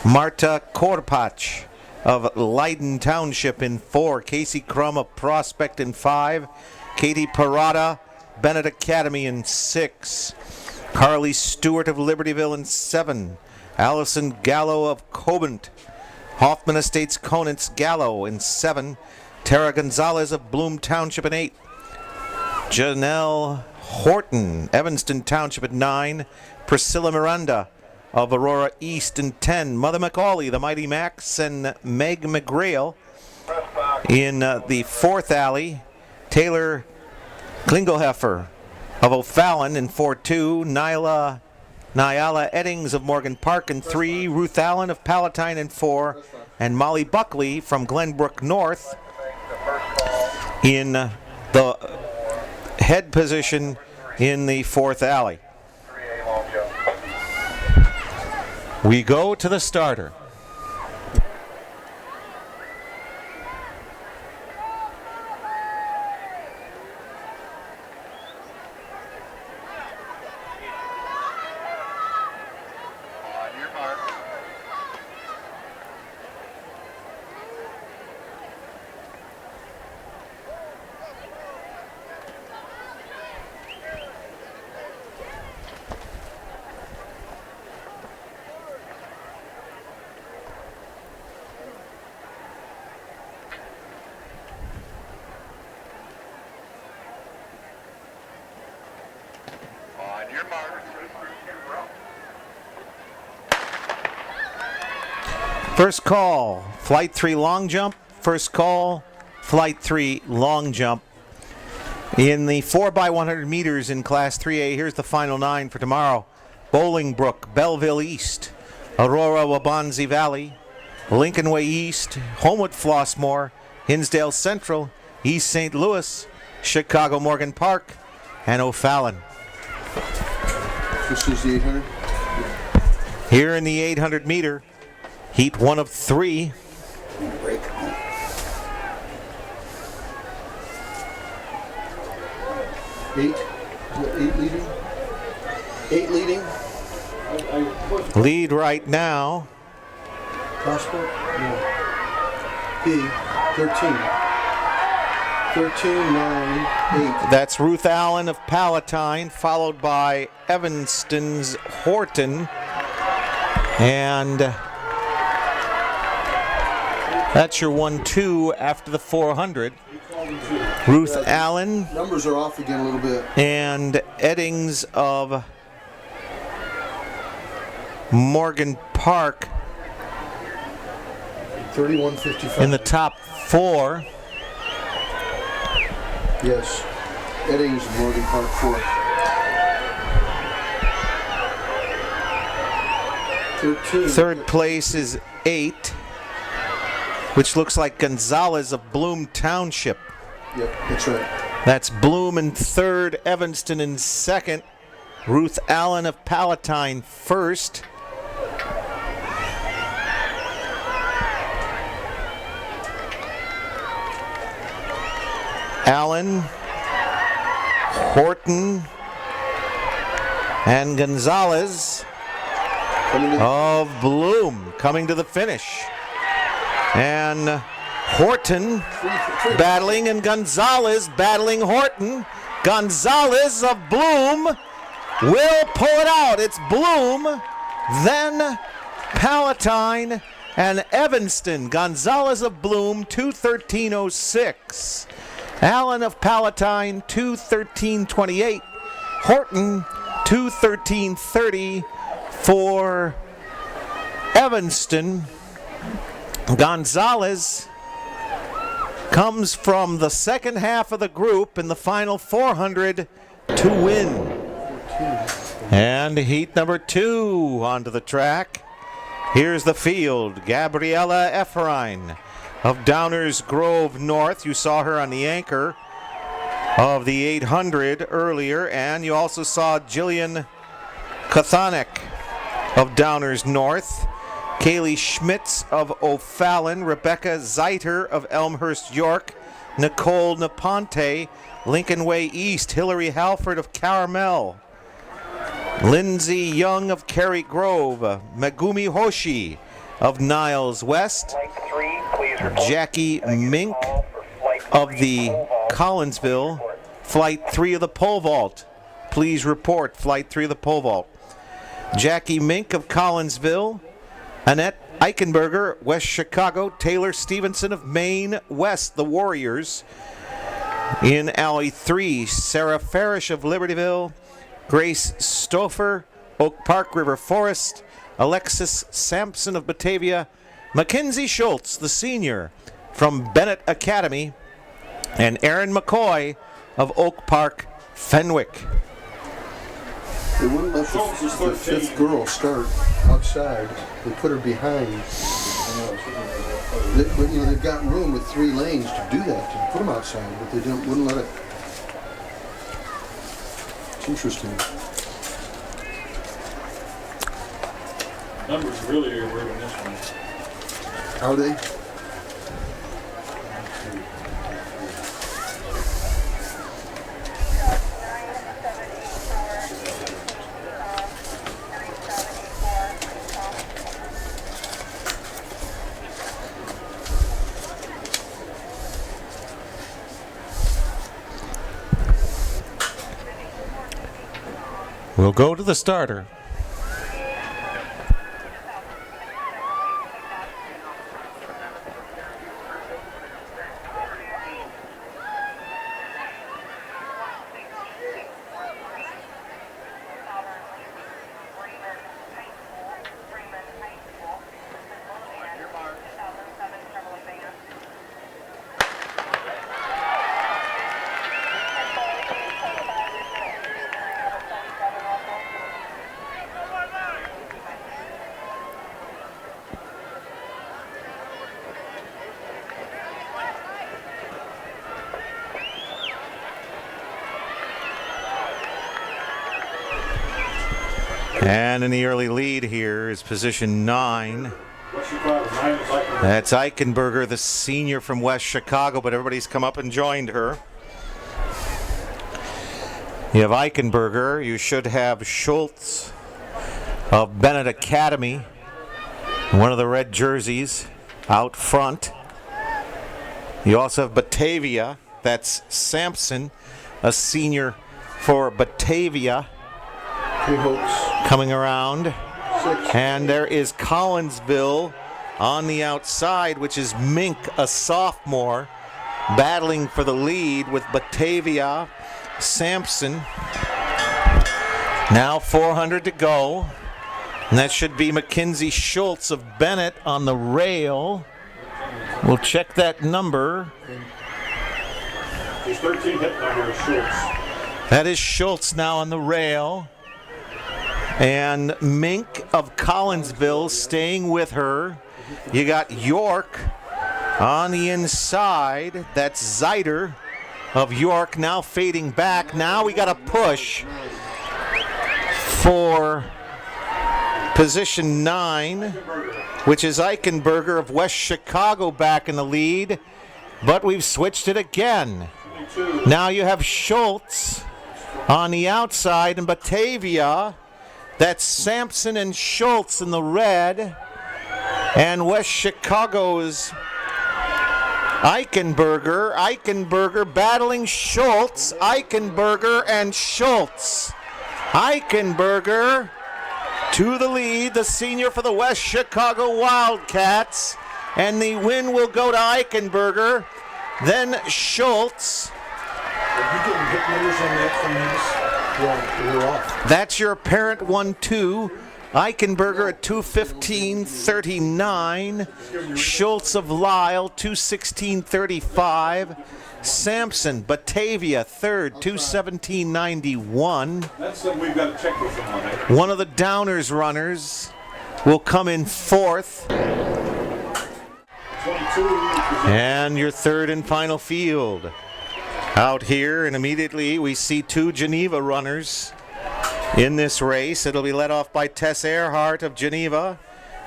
Marta Korpach of Leiden Township in 4. Casey Crum of Prospect in 5. Katie Parada, Bennett Academy in 6. Carly Stewart of Libertyville in 7. Allison Gallo of Cobant. Hoffman Estates Conants Gallo in 7. Tara Gonzalez of Bloom Township in 8. Janelle Horton, Evanston Township at 9. Priscilla Miranda of Aurora East in 10. Mother McCauley, the Mighty Max, and Meg McGrail in the 4th alley. Taylor Klingelheffer of O'Fallon in 4-2. Nyala Eddings of Morgan Park in 3, Ruth Allen of Palatine in 4, and Molly Buckley from Glenbrook North in the head position in the 4th alley. We go to the starter. First call, flight 3 long jump. First call, flight 3 long jump. In the 4x100 meters in Class 3A, here's the final 9 for tomorrow. Bolingbrook, Belleville East, Aurora Wabanzi Valley, Lincoln Way East, Homewood Flossmoor, Hinsdale Central, East St. Louis, Chicago Morgan Park, and O'Fallon. This is the 800. Here in the 800 meter, heat 1 of 3. Break. 8. Is it 8 leading? 8 leading. Lead right now. Possible? No. B. 13. 13, 9, 8. That's Ruth Allen of Palatine, followed by Evanston's Horton. And that's your 1-2 after the 400. Ruth Allen. Numbers are off again a little bit. And Eddings of Morgan Park 31.55. in the top 4. Yes. Eddings and Morgan Park 4. 13. Third place is 8, which looks like Gonzalez of Bloom Township. Yep, that's right. That's Bloom in third, Evanston in second, Ruth Allen of Palatine first. Allen, Horton, and Gonzalez of Bloom coming to the finish. And Horton battling and Gonzalez battling Horton. Gonzalez of Bloom will pull it out. It's Bloom, then Palatine, and Evanston. Gonzalez of Bloom, 2:13.06. Allen of Palatine, 2:13.28. Horton, 2:13.30 for Evanston. Gonzalez comes from the second half of the group in the final 400 to win. And heat number 2 onto the track. Here's the field. Gabriella Efferine of Downers Grove North. You saw her on the anchor of the 800 earlier, and you also saw Jillian Kathanek of Downers North, Kaylee Schmitz of O'Fallon, Rebecca Zeiter of Elmhurst York, Nicole Naponte, Lincoln Way East, Hillary Halford of Carmel, Lindsay Young of Cary Grove, Megumi Hoshi of Niles West, Jackie Mink of the Collinsville, Flight 3 of the Pole Vault. Please report, Flight 3 of the Pole Vault. Jackie Mink of Collinsville, Annette Eichenberger, West Chicago, Taylor Stevenson of Maine West, the Warriors. In Alley 3, Sarah Farish of Libertyville, Grace Stouffer, Oak Park River Forest, Alexis Sampson of Batavia, Mackenzie Schultz, the senior from Bennett Academy, and Aaron McCoy of Oak Park Fenwick. They wouldn't let the fifth girl start outside. They put her behind. They've got room with 3 lanes to do that, to put them outside, but they wouldn't let it. It's interesting. Numbers really are weird in this one. Are they? We'll go to the starter. And in the early lead here is position 9. That's Eichenberger, the senior from West Chicago, but everybody's come up and joined her. You have Eichenberger. You should have Schultz of Bennett Academy, one of the red jerseys out front. You also have Batavia. That's Sampson, a senior for Batavia, coming around. And there is Collinsville on the outside, which is Mink, a sophomore, battling for the lead with Batavia, Sampson. Now 400 to go. And that should be Mackenzie Schultz of Bennett on the rail. We'll check that number. His 13 hit number is Schultz. That is Schultz now on the rail. And Mink of Collinsville staying with her. You got York on the inside. That's Zeider of York now fading back. Now we got a push for position 9, which is Eichenberger of West Chicago back in the lead. But we've switched it again. Now you have Schultz on the outside and Batavia. That's Sampson and Schultz in the red. And West Chicago's Eichenberger. Eichenberger battling Schultz. Eichenberger and Schultz. Eichenberger to the lead, the senior for the West Chicago Wildcats. And the win will go to Eichenberger. Then Schultz. Are you getting hit numbers on that from these? We're off. That's your apparent 1-2. Eichenberger at 2:15.39. Schultz of Lyle 2:16.35. Sampson, Batavia third, 2:17.91. That's something we've got to check with them on. One of the Downers runners will come in fourth. 22. And your third and final field. Out here, and immediately we see 2 Geneva runners in this race. It'll be led off by Tess Earhart of Geneva.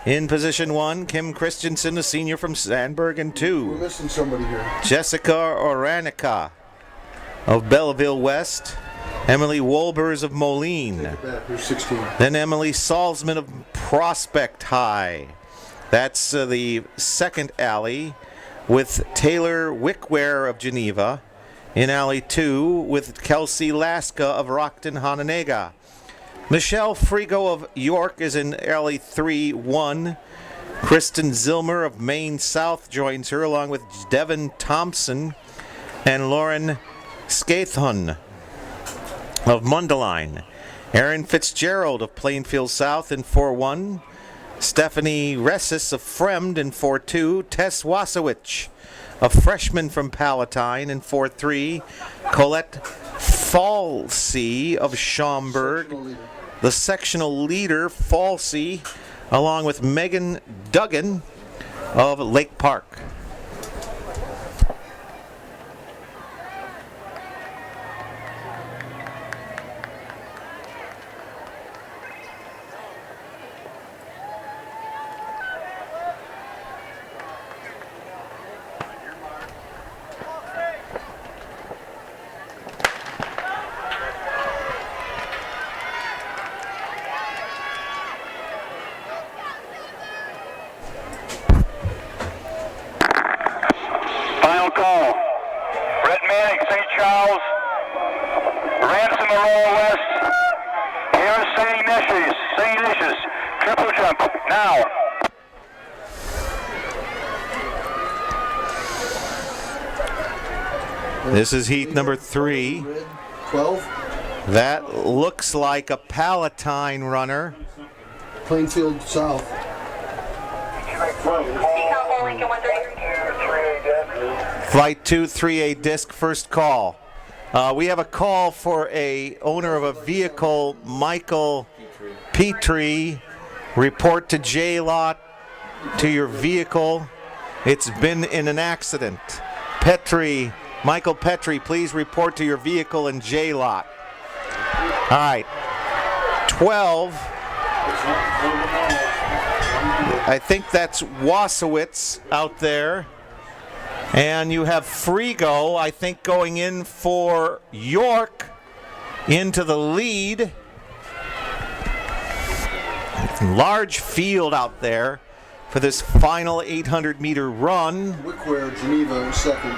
In position 1, Kim Christensen, a senior from Sandburg, and 2. We're missing somebody here. Jessica Oranica of Belleville West. Emily Wolbers of Moline. Who's 16? Then Emily Salzman of Prospect High. That's the second alley, with Taylor Wickware of Geneva. In alley 2 with Kelsey Laska of Rockton Hononegah. Michelle Frigo of York is in alley 3-1. Kristen Zilmer of Maine South joins her, along with Devin Thompson and Lauren Skathun of Mundelein. Erin Fitzgerald of Plainfield South in 4-1. Stephanie Ressis of Fremd in 4-2. Tess Wasowich, a freshman from Palatine, in 4-3. Colette Falsey of Schaumburg, the sectional leader, Falsey, along with Megan Duggan of Lake Park. Final call. Brett Manning, St. Charles. Ransom, Aurora West. Here's St. Ignatius. Triple jump. Now. This is heat number 3. 12. That looks like a Palatine runner. Plainfield South. Flight 238 disc, first call. We have a call for a owner of a vehicle, Michael Petrie. Report to J-Lot to your vehicle. It's been in an accident. Michael Petrie, please report to your vehicle in J-Lot. All right. 12 I think that's Wasowitz out there. And you have Frigo, I think, going in for York into the lead. Large field out there for this final 800-meter run. Wickware, Geneva, second.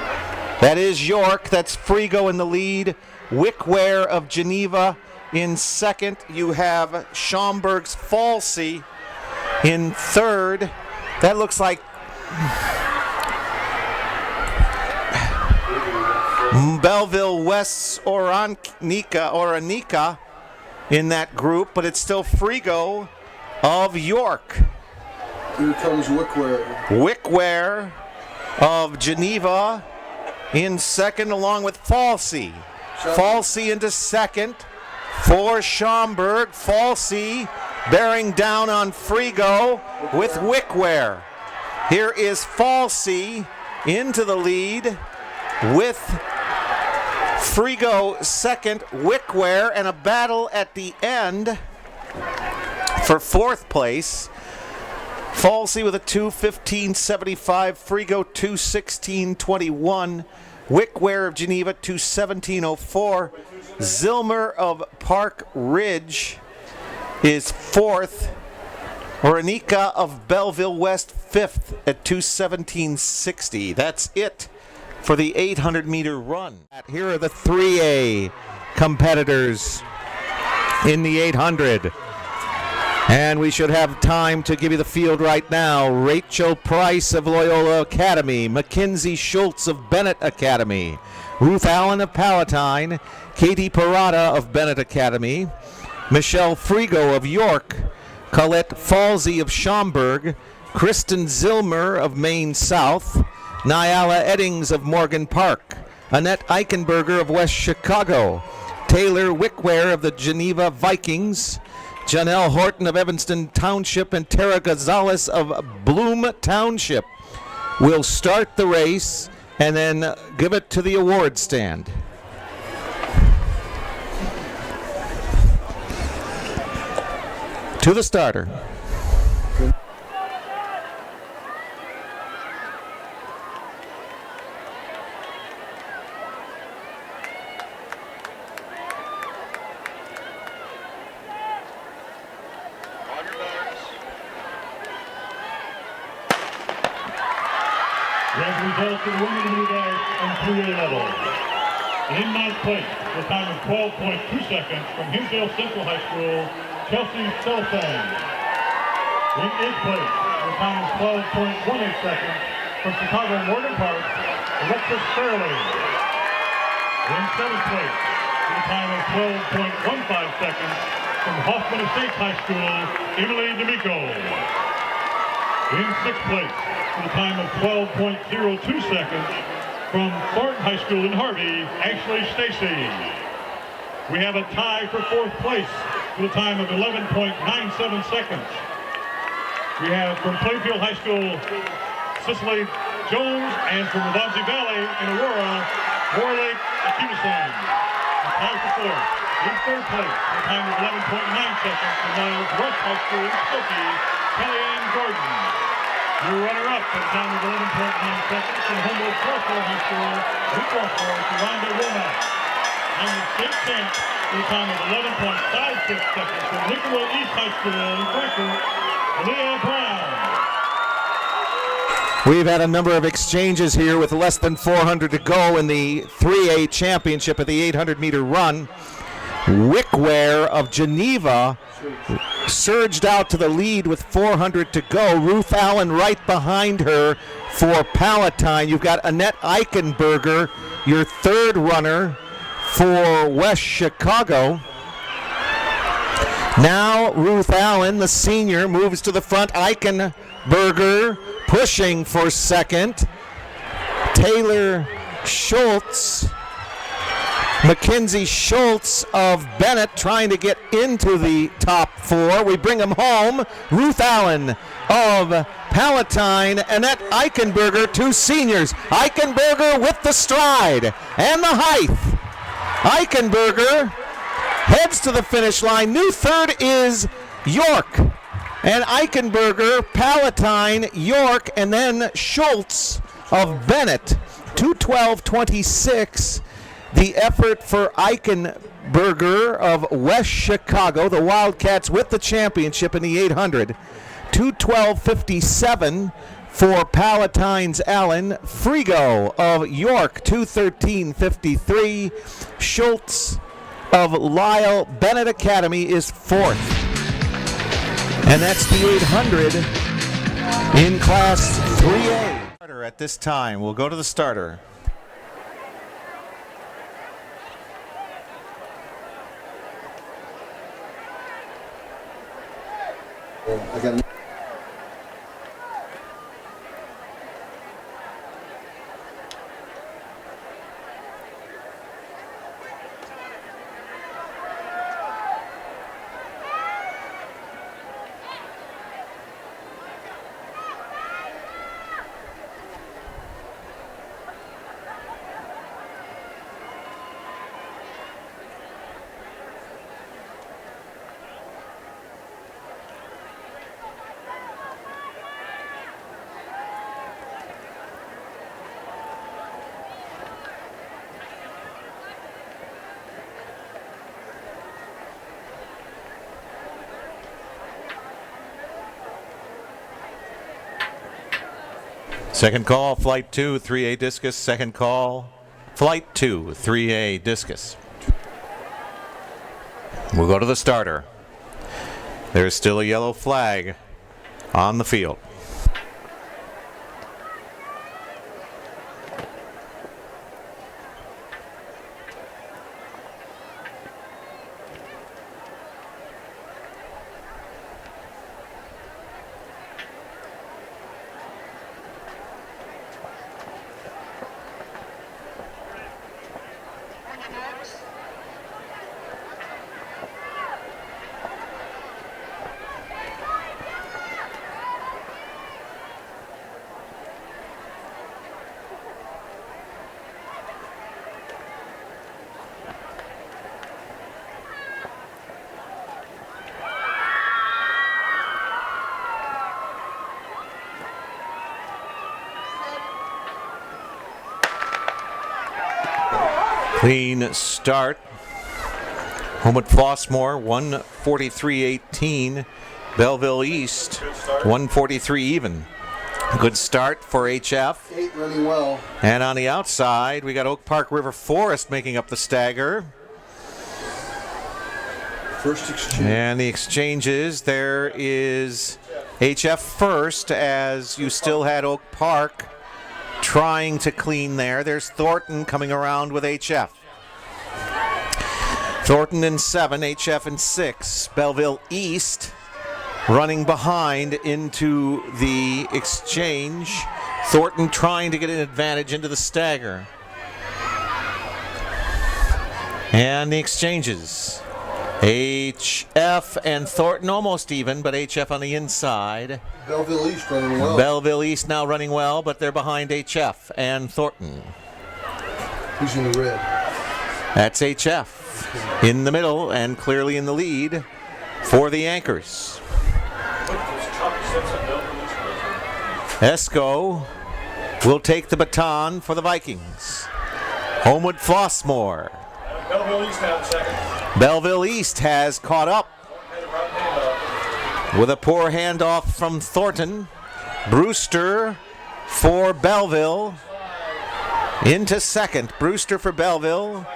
That is York. That's Frigo in the lead. Wickware of Geneva in second. You have Schaumburg's Falsey in third. That looks like Belleville West's Oranica in that group, but it's still Frigo of York. Here comes Wickware. Wickware of Geneva in second, along with Falsey. Falsey into second for Schaumburg. Falsey bearing down on Frigo with Wickware. Here is Falsey into the lead with Frigo second, Wickware, and a battle at the end for fourth place. Falsey with a 2:15.75, Frigo 2:16.21, Wickware of Geneva 2:17.04, Zilmer of Park Ridge is fourth, Oranica of Belleville West fifth at 2:17.60. That's it for the 800-meter run. Here are the 3A competitors in the 800. And we should have time to give you the field right now. Rachel Price of Loyola Academy, Mackenzie Schultz of Bennett Academy, Ruth Allen of Palatine, Katie Parada of Bennett Academy, Michelle Frigo of York, Colette Falsey of Schaumburg, Kristen Zilmer of Maine South, Nyala Eddings of Morgan Park, Annette Eichenberger of West Chicago, Taylor Wickware of the Geneva Vikings, Janelle Horton of Evanston Township, and Tara Gonzalez of Bloom Township will start the race and then give it to the award stand. To the starter. Results of the women who are on 3A level. In ninth place, the time of 12.2 seconds from Hinsdale Central High School, Chelsea Selfang. In eighth place, the time of 12.18 seconds from Chicago Morgan Park, Alexis Fairley. In seventh place, the time of 12.15 seconds from Hoffman Estates High School, Emily D'Amico. In sixth place, with a time of 12.02 seconds from Thornton High School in Harvey, Ashley Stacy. We have a tie for fourth place with a time of 11.97 seconds. We have from Plainfield High School, Cicely Jones, and from Wabansi Valley in Aurora, Warlake Akinason. A tie for fourth. In third place, with a time of 11.9 seconds from Niles West High School in Skokie, Kellyanne Gordon. Your runner-up at a time of 11.9 seconds from Humboldt Crossroad High School, New Crossroad, Rhonda Womack. And the state champ at a time of 11.56 seconds from Nickelwood East High School in Frankfort, Leah Brown. We've had a number of exchanges here with less than 400 to go in the 3A championship at the 800-meter run. Wickware of Geneva surged out to the lead with 400 to go. Ruth Allen right behind her for Palatine. You've got Annette Eichenberger, your third runner for West Chicago. Now Ruth Allen, the senior, moves to the front. Eichenberger pushing for second. Taylor Schultz, Mackenzie Schultz of Bennett trying to get into the top four. We bring them home. Ruth Allen of Palatine, Annette Eichenberger, two seniors. Eichenberger with the stride and the height. Eichenberger heads to the finish line. New third is York. And Eichenberger, Palatine, York, and then Schultz of Bennett. 2:12.26. The effort for Eichenberger of West Chicago, the Wildcats with the championship in the 800. 2:12.57 for Palatine's Allen. Frigo of York, 2:13.53. Schultz of Lyle Bennett Academy is fourth. And that's the 800 in Class 3A. At this time, we'll go to the starter. Second call, Flight 2, 3A discus. Second call, Flight 2, 3A discus. We'll go to the starter. There's still a yellow flag on the field. Clean start. Home at Flossmoor, 143.18. Belleville East, 143 even. Good start for HF. 8 running well. And on the outside, we got Oak Park River Forest making up the stagger. First exchange. And the exchanges, there is HF first, as you still had Oak Park trying to clean there. There's Thornton coming around with HF. Thornton in 7, HF in 6. Belleville East running behind into the exchange. Thornton trying to get an advantage into the stagger. And the exchanges. HF and Thornton almost even, but HF on the inside. Belleville East running well. Belleville East now running well, but they're behind HF and Thornton. Who's in the red? That's HF in the middle and clearly in the lead for the anchors. Esco will take the baton for the Vikings. Homewood Flossmoor. Belleville East have second. Belleville East has caught up with a poor handoff from Thornton. Brewster for Belleville into second. Brewster for Belleville.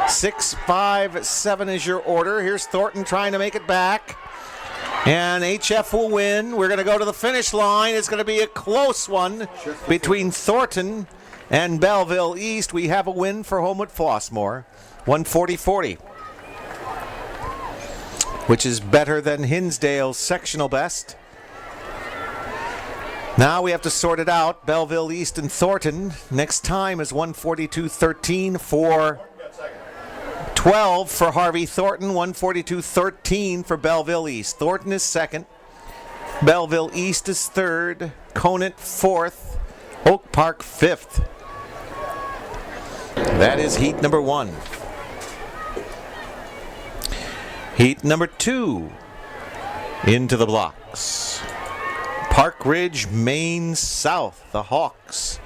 6-5-7 is your order. Here's Thornton trying to make it back. And HF will win. We're going to go to the finish line. It's going to be a close one between Thornton and Belleville East. We have a win for Homewood Flossmoor. 140-40. Which is better than Hinsdale's sectional best. Now we have to sort it out. Belleville East and Thornton. Next time is 142-13 for 12 for Harvey Thornton. 142-13 for Belleville East. Thornton is second. Belleville East is third. Conant fourth. Oak Park fifth. That is heat number 1. Heat number 2 into the blocks. Park Ridge, Maine South, the Hawks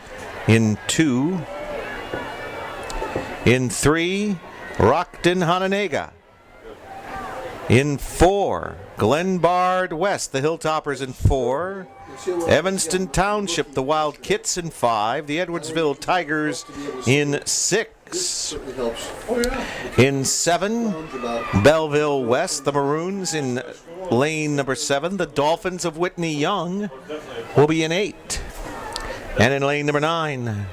in 2. In 3, Rockton, Hononegah. In 4, Glenbard West, the Hilltoppers in 4. Evanston Township, the Wild Kits in 5. The Edwardsville Tigers in 6. In 7, Belleville West, the Maroons in lane number 7. The Dolphins of Whitney Young will be in 8. And in lane number 9,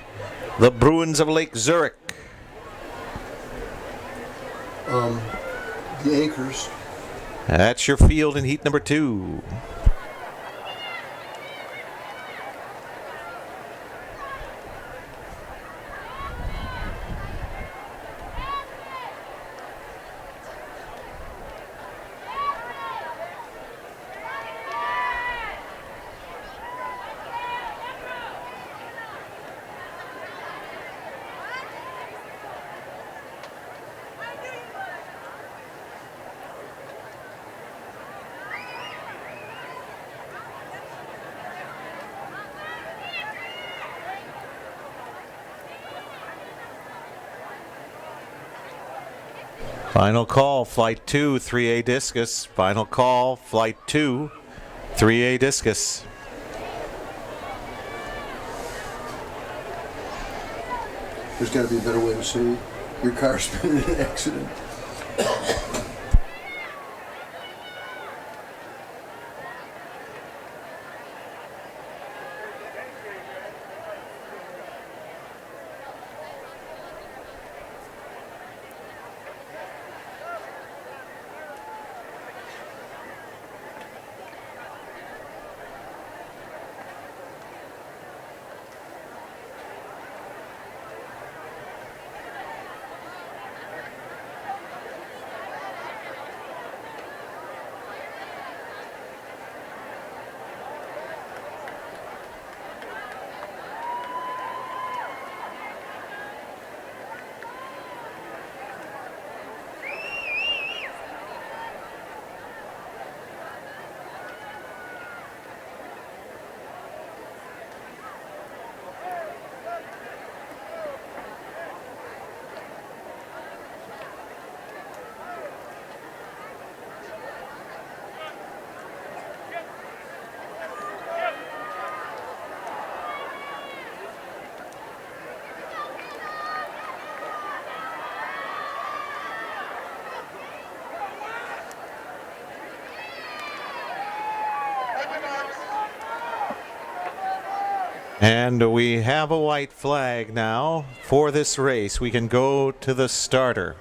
the Bruins of Lake Zurich. The Anchors. That's your field in heat number 2. Final call, flight 2, 3A discus. Final call, flight 2, 3A discus. There's got to be a better way to say your car's been in an accident. And we have a white flag now for this race. We can go to the starter.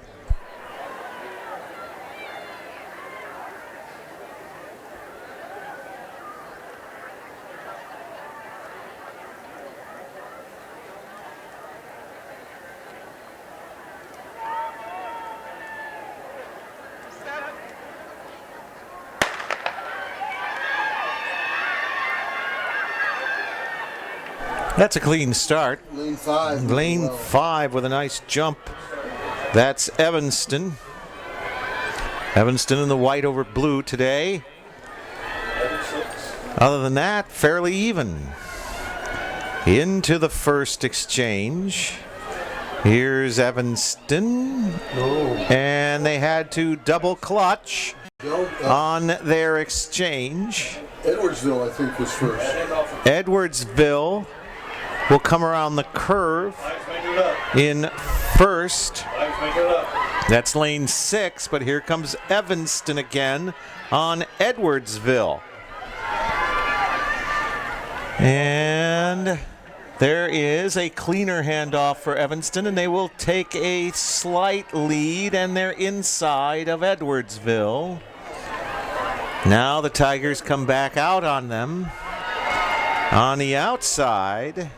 That's a clean start. Lane 5. Lane 5 with a nice jump. That's Evanston. Evanston in the white over blue today. Other than that, fairly even. Into the first exchange. Here's Evanston. And they had to double clutch on their exchange. Edwardsville, I think, was first. Edwardsville will come around the curve in first. That's lane 6, but here comes Evanston again on Edwardsville. And there is a cleaner handoff for Evanston, and they will take a slight lead, and they're inside of Edwardsville. Now the Tigers come back out on them. On the outside,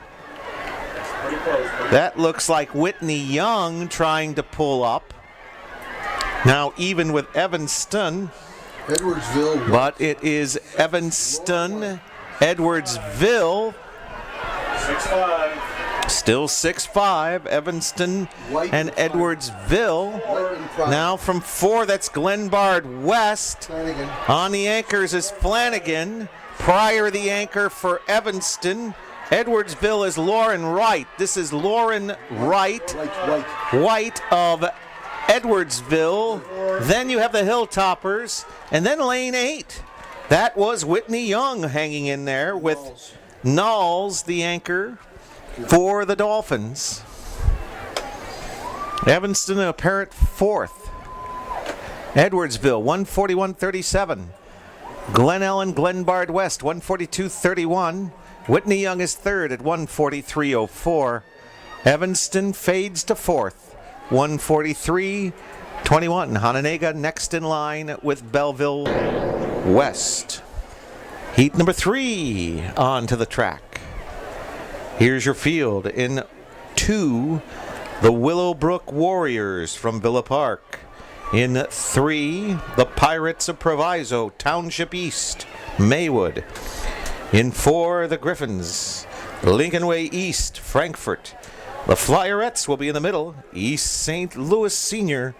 that looks like Whitney Young trying to pull up. Now even with Evanston, Edwardsville, but it is Evanston, Edwardsville. 6-5. Still 6-5, Evanston and Edwardsville. Now from 4, that's Glenbard West. On the anchors is Flanagan. Pryor the anchor for Evanston. Edwardsville is Lauren Wright. This is Lauren Wright of Edwardsville. Then you have the Hilltoppers. And then lane 8. That was Whitney Young hanging in there with Knowles, the anchor for the Dolphins. Evanston a apparent 4th. Edwardsville 141.37. Glen Ellen, Glenbard West 142.31. Whitney Young is 3rd at 143.04. Evanston fades to 4th 143.21. Hononegah next in line with Belleville West. Heat number 3 onto the track. Here's your field. In 2, the Willowbrook Warriors from Villa Park. In 3, the Pirates of Proviso, Township East, Maywood. In 4, the Griffins, Lincoln Way East, Frankfort. The Flyerettes will be in the middle, East St. Louis Senior.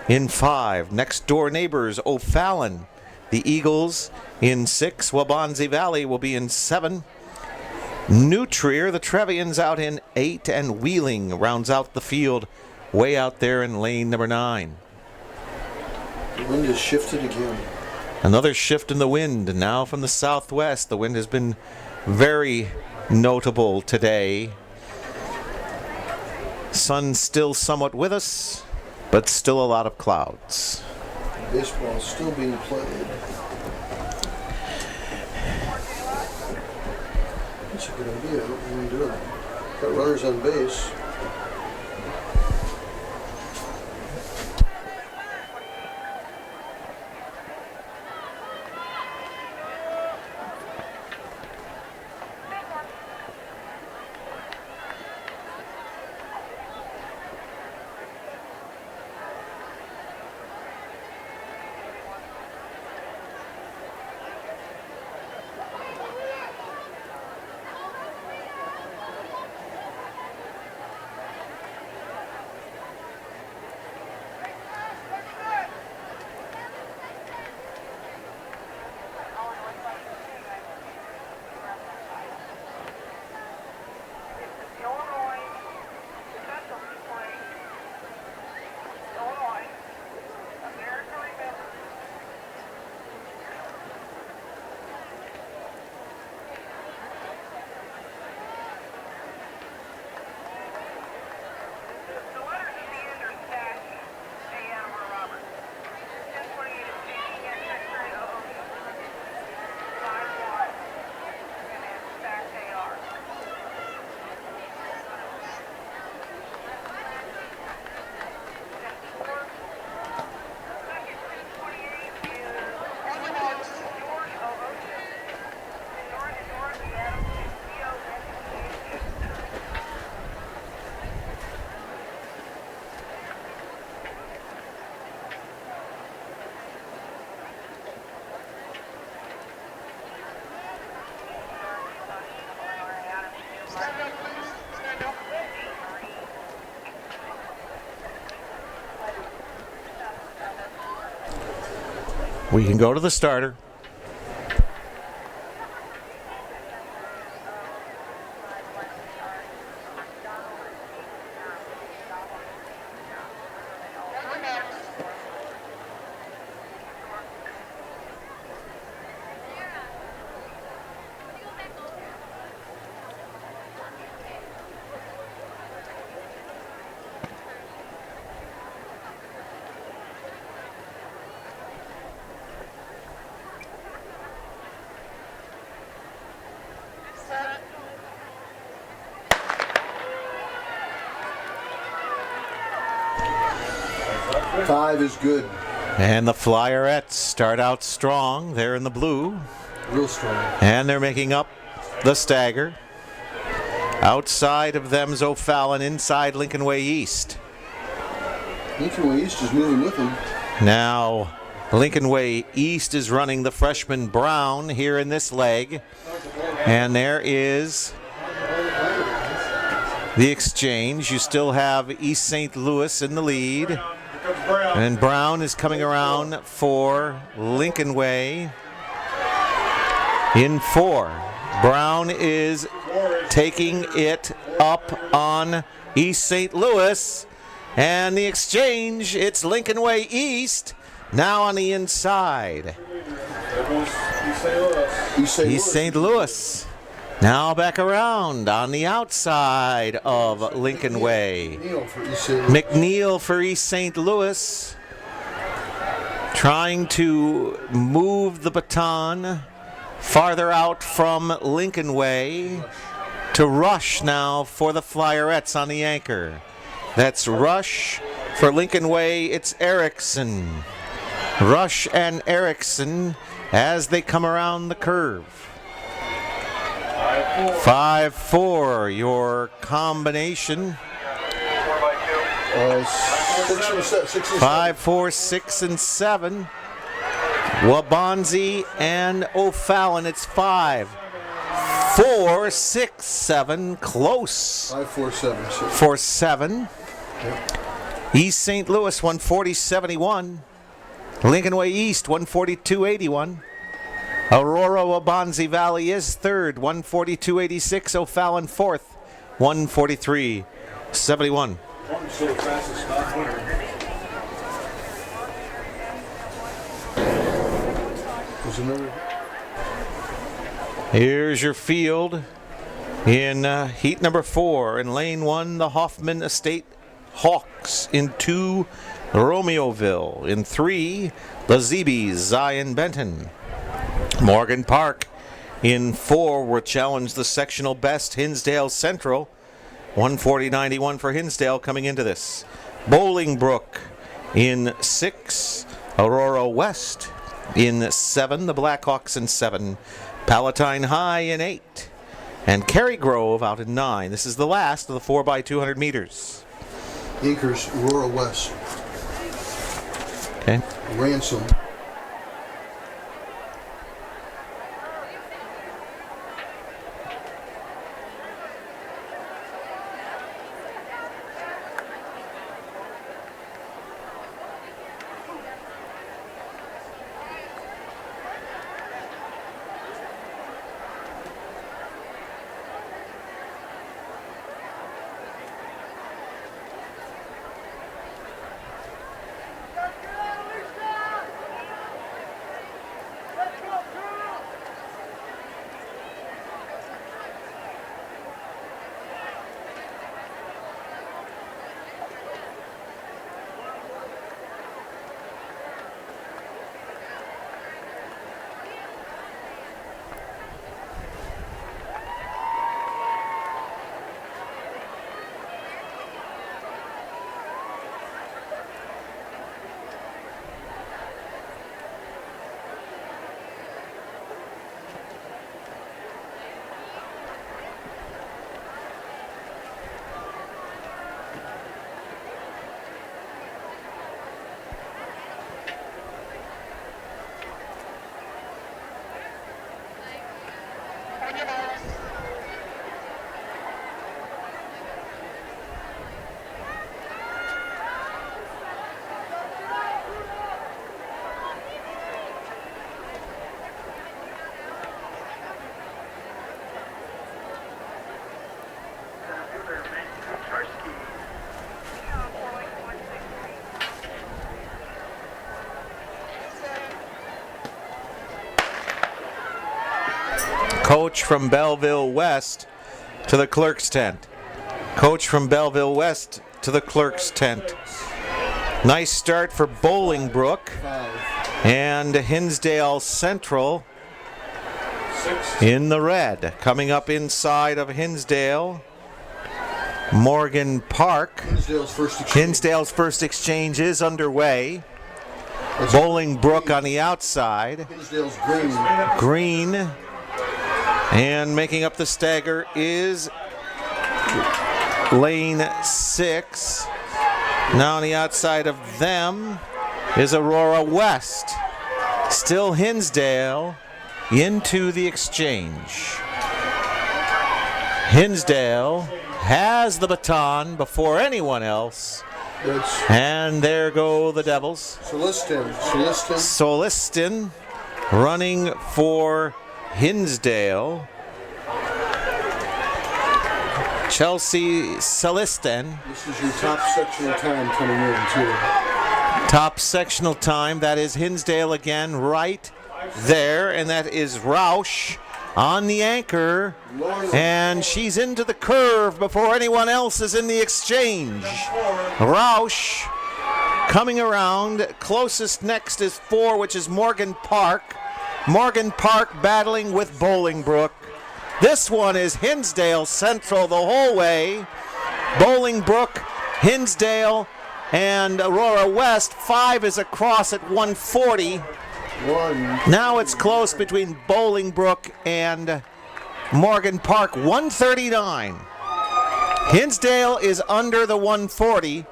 In 5, next door neighbors, O'Fallon. The Eagles in 6, Waubonsie Valley will be in 7. New Trier, the Trevians out in 8, and Wheeling rounds out the field way out there in lane number 9. The wind has shifted again. Another shift in the wind now from the southwest. The wind has been very notable today. Sun still somewhat with us, but still a lot of clouds. Baseball is still being played. That's a good idea. What are we doing? Got runners on base. We can go to the starter. Five is good. And the Flyerettes start out strong. They're in the blue. Real strong. And they're making up the stagger. Outside of them's O'Fallon, inside Lincoln Way East. Lincoln Way East is moving with them. Now, Lincoln Way East is running the freshman Brown here in this leg. And there is the exchange. You still have East St. Louis in the lead. And Brown is coming around for Lincoln Way in 4. Brown is taking it up on East St. Louis. And the exchange, it's Lincoln Way East, now on the inside. East St. Louis. Now back around on the outside of Lincoln Way. McNeil for East St. Louis. Trying to move the baton farther out from Lincoln Way to Rush now for the Flyerettes on the anchor. That's Rush for Lincoln Way. It's Erickson. Rush and Erickson as they come around the curve. 5-4, your combination. 5, 4, 6, and 7. Wabanzi and O'Fallon, it's 5, 4, 6, 7, close. 5, 4, 7, 6. 4, 7. Yep. East St. Louis, 140.71. Lincoln Way East, 142.81. Aurora Wabanzi Valley is third, 142.86. O'Fallon fourth, 143.71. Here's your field in heat number 4. In lane 1, the Hoffman Estate Hawks. In 2, Romeoville. In 3, the Zebes, Zion Benton. Morgan Park in 4 will challenge the sectional best, Hinsdale Central. 140.91 for Hinsdale coming into this. Bolingbrook in 6, Aurora West in 7, the Blackhawks in 7, Palatine High in 8, and Cary Grove out in 9. This is the last of the 4x200 meters. Anchors, Aurora West. Okay. Ransom. Coach from Belleville West to the clerk's tent. Coach from Belleville West to the clerk's tent. Nice start for Bolingbrook and Hinsdale Central in the red. Coming up inside of Hinsdale, Morgan Park. Hinsdale's first exchange is underway. Bolingbrook on the outside. Hinsdale's Green. And making up the stagger is lane 6. Now on the outside of them is Aurora West. Still Hinsdale into the exchange. Hinsdale has the baton before anyone else. And there go the Devils. Solistin running for Hinsdale. Chelsea Solistin. This is your top sectional time coming in, too. Top sectional time. That is Hinsdale again right there. And that is Roush on the anchor. And she's into the curve before anyone else is in the exchange. Roush coming around. Closest next is 4, which is Morgan Park. Morgan Park battling with Bolingbrook. This one is Hinsdale Central the whole way. Bolingbrook, Hinsdale, and Aurora West. 5 is across at 140. Now it's close between Bolingbrook and Morgan Park, 139. Hinsdale is under the 140,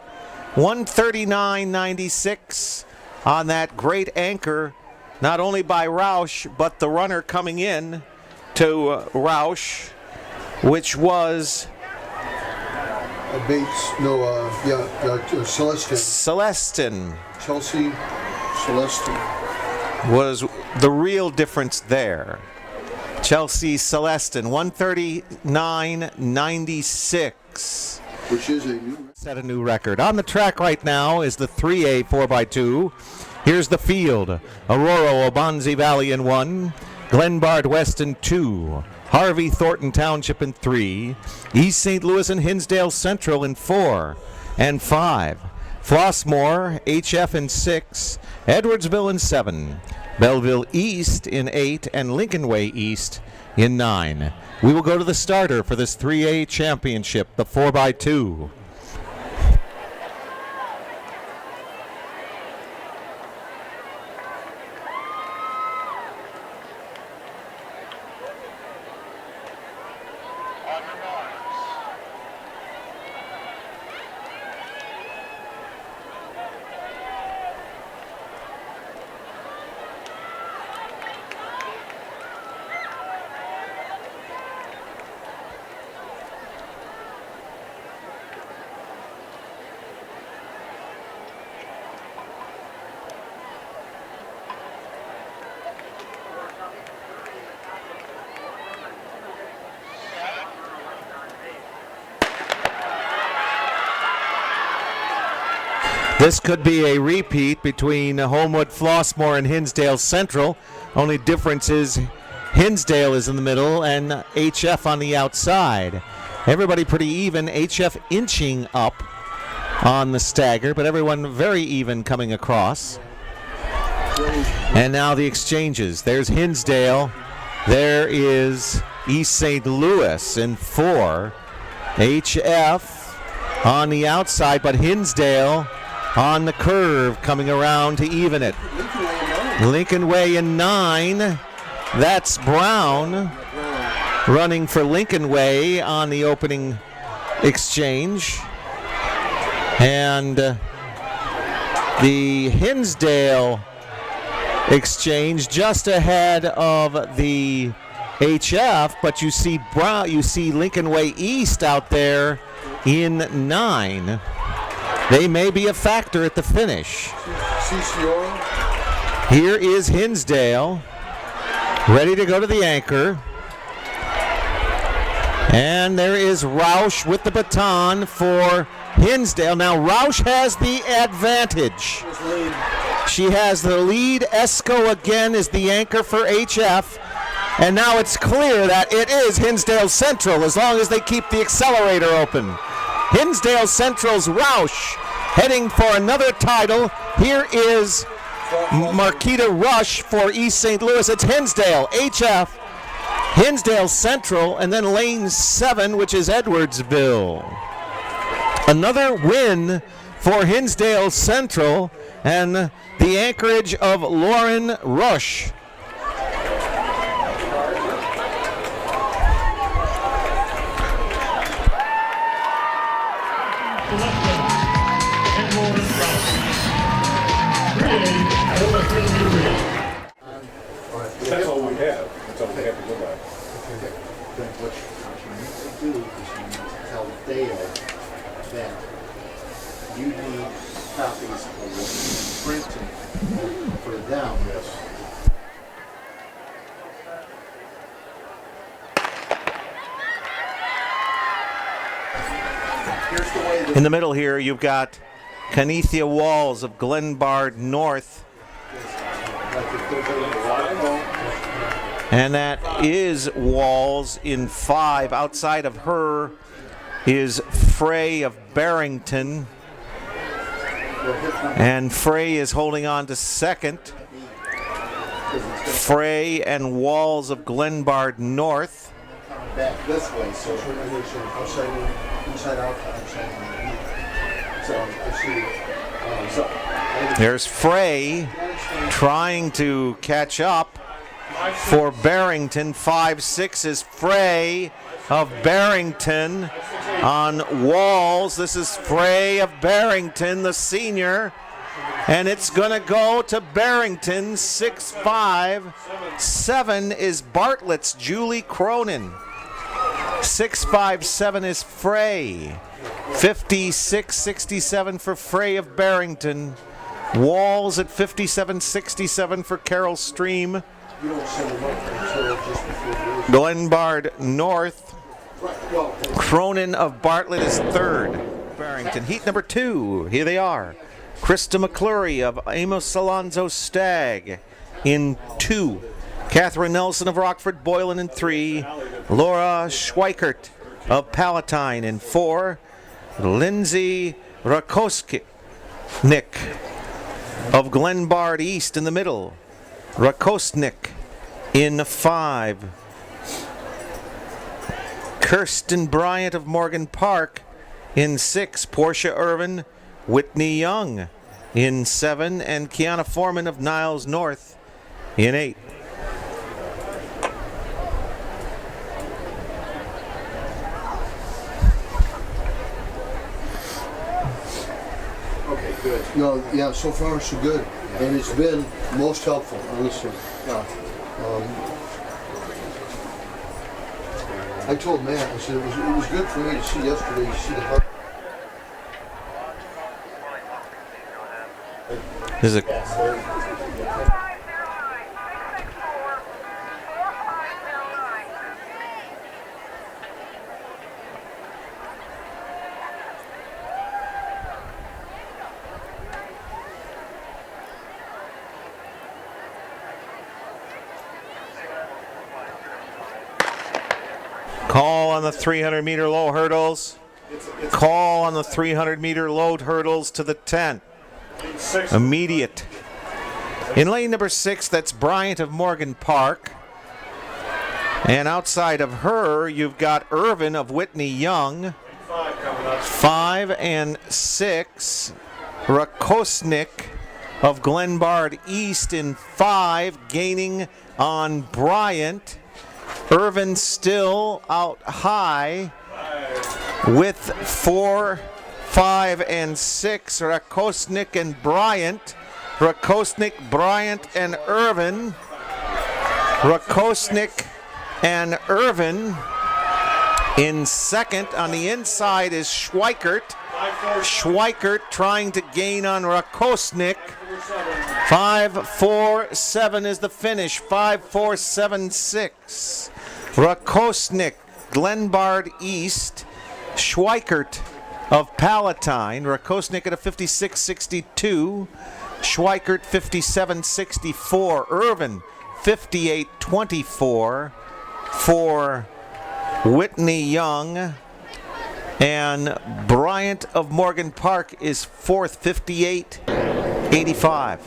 139.96 on that great anchor, not only by Roush, but the runner coming in to Roush, which was Celestin. Chelsea Celestin was the real difference there. Chelsea Celestin, 139.96. Which is set a new record. On the track right now is the 3A 4x2. Here's the field. Aurora Obanzi Valley in 1. Glenbard West in 2. Harvey Thornton Township in 3. East St. Louis and Hinsdale Central in 4 and 5. Flossmoor, HF in 6. Edwardsville in 7. Belleville East in 8 and Lincoln Way East in 9. We will go to the starter for this 3A championship, the 4x2. This could be a repeat between Homewood Flossmoor and Hinsdale Central. Only difference is Hinsdale is in the middle and HF on the outside. Everybody pretty even. HF inching up on the stagger, but everyone very even coming across. And now the exchanges. There's Hinsdale. There is East St. Louis in 4. HF on the outside, but Hinsdale on the curve coming around to even it. Lincoln Way in 9. That's Brown running for Lincoln Way on the opening exchange. And the Hinsdale exchange just ahead of the HF, but you see Brown, you see Lincoln Way East out there in 9. They may be a factor at the finish. Here is Hinsdale, ready to go to the anchor. And there is Roush with the baton for Hinsdale. Now Roush has the advantage. She has the lead. Esco again is the anchor for HF. And now it's clear that it is Hinsdale Central as long as they keep the accelerator open. Hinsdale Central's Roush heading for another title. Here is Marquita Rush for East St. Louis. It's Hinsdale, HF, Hinsdale Central, and then lane 7, which is Edwardsville. Another win for Hinsdale Central and the anchorage of Lauren Rush. have. That's all we have to go by. Then what you need to do is you need to tell Dale that you need copies of what you're printing for them. Yes. Here's the way that In the middle here, you've got Canethia Walls of Glenbard North. And that is Walls in 5. Outside of her is Frey of Barrington. And Frey is holding on to second. Frey and Walls of Glenbard North. back this way, so outside in, inside out, outside in. So I see. There's Frey trying to catch up for Barrington. 5-6 is Frey of Barrington on Walls. This is Frey of Barrington, the senior. And it's going to go to Barrington, 6-5. 7 is Bartlett's Julie Cronin. 6-5-7 is Frey. 56-67 for Frey of Barrington. Walls at 57-67 for Carroll Stream. Glenbard North. Cronin of Bartlett is third. Barrington. Heat number 2. Here they are. Krista McClure of Amos Alonzo Stagg in 2. Catherine Nelson of Rockford Boylan in 3. Laura Schweikert of Palatine in 4. Lindsay Rakosnik of Glenbard East in the middle. Rakosnik in 5. Kirsten Bryant of Morgan Park in 6. Portia Irvin, Whitney Young in 7. And Kiana Foreman of Niles North in 8. Okay, good. No, yeah, so far so good. And it's been most helpful, honestly. I told Matt, I said it was good for me to see yesterday, to see the heart. This is a call on the 300-meter low hurdles. Call on the 300-meter low hurdles to the 10th. Immediate. In lane number 6, that's Bryant of Morgan Park. And outside of her, you've got Irvin of Whitney Young. 5 and 6. Rakosnik of Glenbard East in 5, gaining on Bryant. Irvin still out high with 4, 5, and 6. Rakosnik and Bryant. Rakosnik, Bryant, and Irvin. Rakosnik and Irvin in second. On the inside is Schweikert. Schweikert trying to gain on Rakosnik. 5-4-7 is the finish. 5-4-7-6. Rakosnik, Glenbard East. Schweikert of Palatine. Rakosnik at a 56-62. Schweikert 57-64. Irvin 58-24 for Whitney Young. And Bryant of Morgan Park is fourth, 58-85.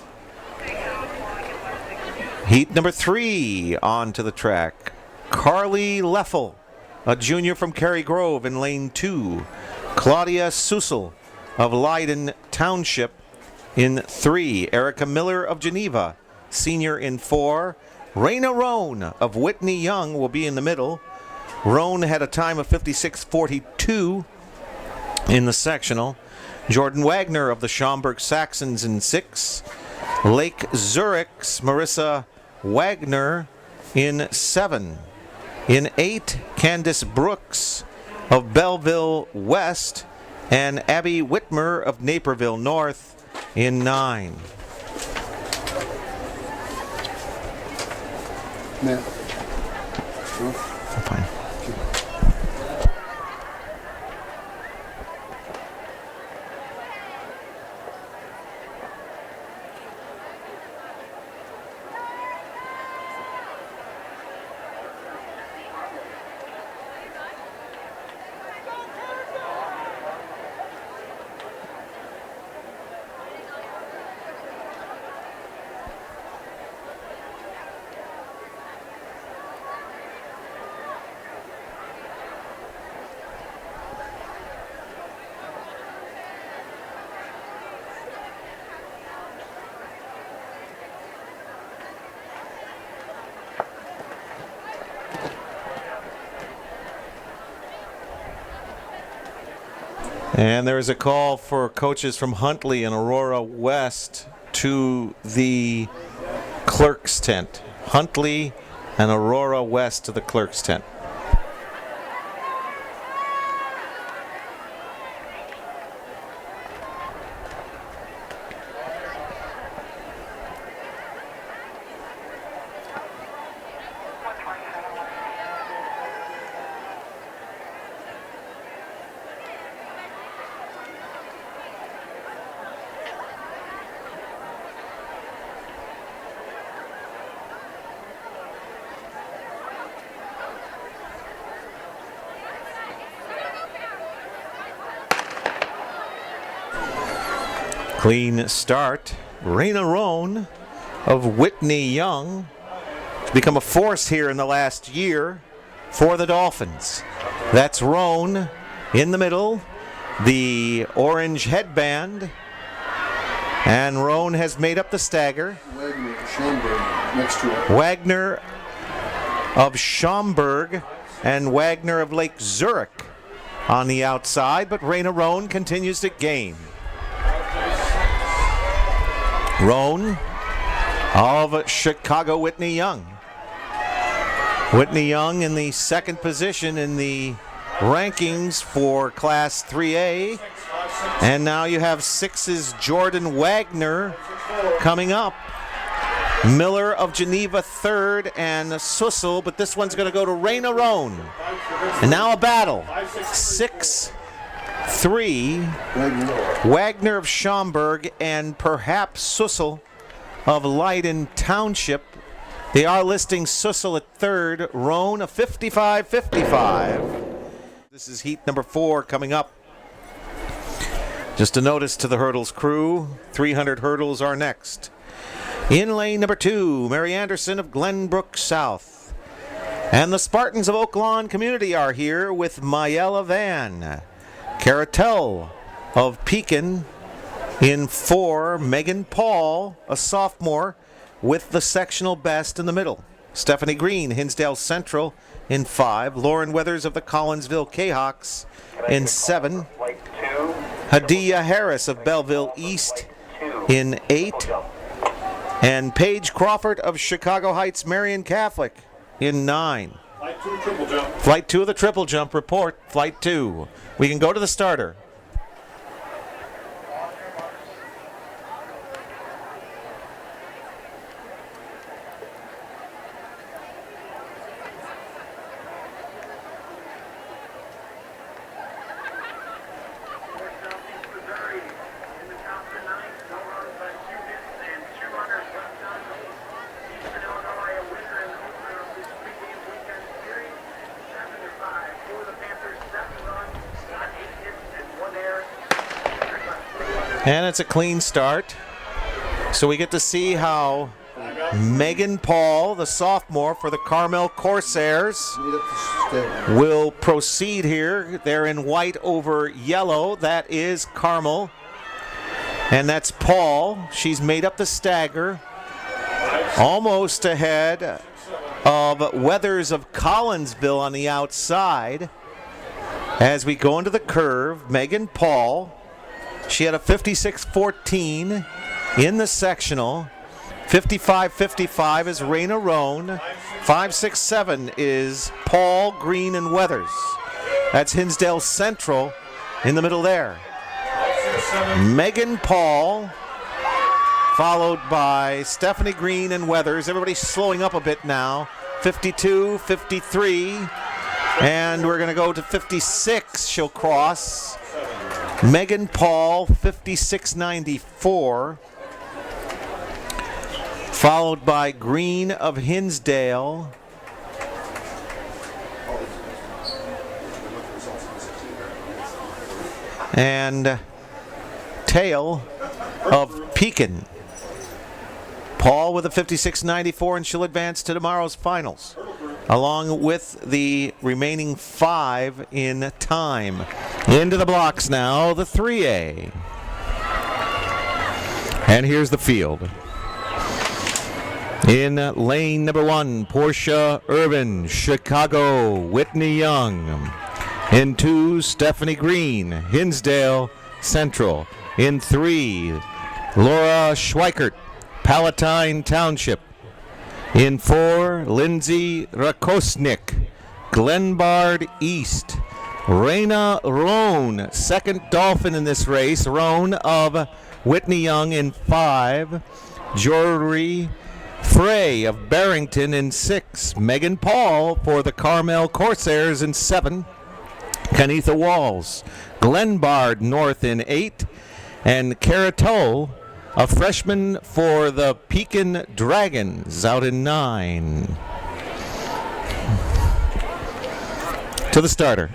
Heat number 3 onto the track. Carly Leffel, a junior from Cary Grove in lane 2. Claudia Susel of Leiden Township in 3. Erica Miller of Geneva, senior in 4. Raina Roan of Whitney Young will be in the middle. Roan had a time of 56.42 in the sectional. Jordan Wagner of the Schaumburg Saxons in 6. Lake Zurich's Marissa Wagner in 7. In 8, Candace Brooks of Belleville West and Abby Whitmer of Naperville North in 9. Matt. Fine. And there is a call for coaches from Huntley and Aurora West to the clerk's tent. Huntley and Aurora West to the clerk's tent. Clean start. Raina Roan of Whitney Young has become a force here in the last year for the Dolphins. That's Roan in the middle, the orange headband, and Roan has made up the stagger. Wagner, Schaumburg, next to it. Wagner of Schaumburg and Wagner of Lake Zurich on the outside, but Raina Roan continues to gain. Roan of Chicago Whitney Young. Whitney Young in the second position in the rankings for Class 3A. And now you have 6's Jordan Wagner coming up. Miller of Geneva third and Sussel, but this one's going to go to Raina Roan. And now a battle. 6-3. Wagner of Schaumburg and perhaps Sussel of Leiden Township. They are listing Sussel at third. Roan a 55-55. This is heat number 4 coming up. Just a notice to the hurdles crew, 300 hurdles are next. In lane number 2, Mary Anderson of Glenbrook South. And the Spartans of Oak Lawn Community are here with Mayella Van. Caratel of Pekin in 4. Megan Paul, a sophomore, with the sectional best in the middle. Stephanie Green, Hinsdale Central, in 5. Lauren Weathers of the Collinsville Jayhawks in 7. Hadiya Harris of Belleville East in 8. And Paige Crawford of Chicago Heights Marian Catholic in 9. Flight 2 triple jump. Flight 2 of the triple jump report. Flight 2. We can go to the starter. And it's a clean start. So we get to see how Megan Paul, the sophomore for the Carmel Corsairs, will proceed here. They're in white over yellow. That is Carmel. And that's Paul. She's made up the stagger. Almost ahead of Weathers of Collinsville on the outside. As we go into the curve, Megan Paul, she had a 56-14 in the sectional, 55-55 is Raina Roan. 5-6-7 is Paul, Green, and Weathers. That's Hinsdale Central in the middle there. Megan Paul, followed by Stephanie Green and Weathers. Everybody's slowing up a bit now. 52, 53, and we're going to go to 56. She'll cross. Megan Paul, 56.94, followed by Green of Hinsdale. And Tail of Pekin. Paul with a 56.94, and she'll advance to tomorrow's finals, along with the remaining 5 in time. Into the blocks now, the 3A. And here's the field. In lane number 1, Portia Urban, Chicago, Whitney Young. In 2, Stephanie Green, Hinsdale Central. In 3, Laura Schweikert, Palatine Township. In 4, Lindsay Rakosnik, Glenbard East. Raina Roan, second Dolphin in this race. Roan of Whitney Young in 5. Jory Frey of Barrington in 6. Megan Paul for the Carmel Corsairs in 7. Kenitha Walls, Glenbard North in 8. And Caratoll, a freshman for the Pekin Dragons, out in 9. To the starter.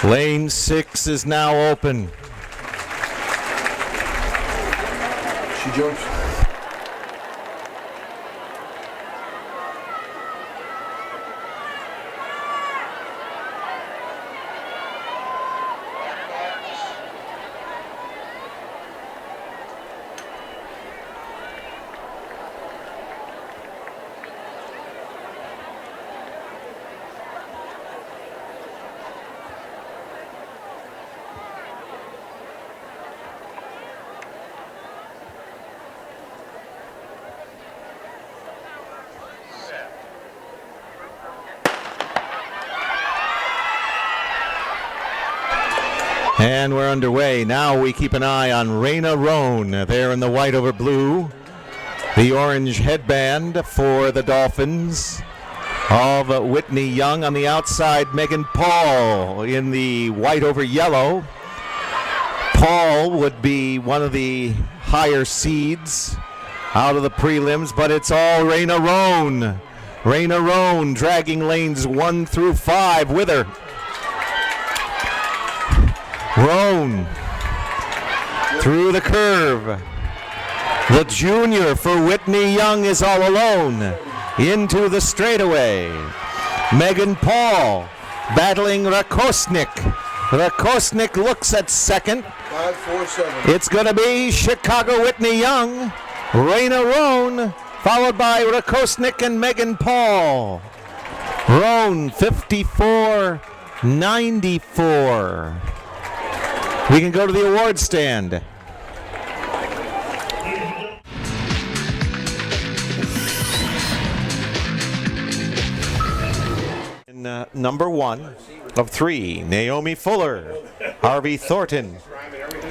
Lane 6 is now open. She jumps. And we're underway. Now we keep an eye on Raina Roan there in the white over blue. The orange headband for the Dolphins of Whitney Young. On the outside, Megan Paul in the white over yellow. Paul would be one of the higher seeds out of the prelims, but it's all Raina Roan. Raina Roan dragging lanes 1 through 5 with her. Roan through the curve. The junior for Whitney Young is all alone into the straightaway. Megan Paul battling Rakosnik Rakosnik looks at second. 5-4-7. It's going to be Chicago Whitney Young, Raina Roan, followed by Rakosnik and Megan Paul. Roan 54-94. We can go to the award stand. Number 1 of 3, Naomi Fuller, Harvey Thornton.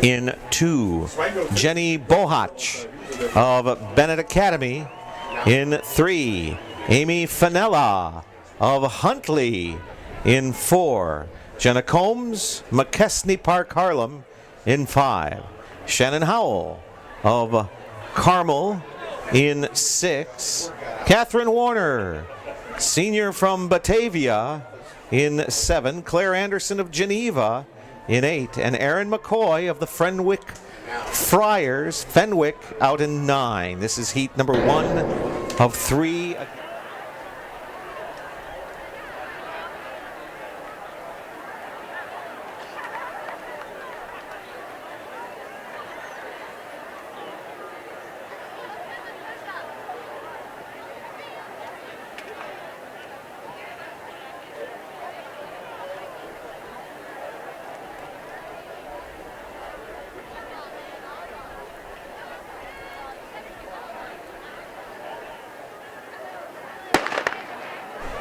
In 2, Jenny Bohach of Bennett Academy. In 3, Amy Fenella of Huntley. In 4, Jenna Combs, McKesney Park, Harlem. In 5, Shannon Howell of Carmel. In 6, Catherine Warner, senior from Batavia. In 7, Claire Anderson of Geneva. In 8, and Aaron McCoy of the Fenwick Friars, Fenwick, out in 9. This is heat number 1 of 3.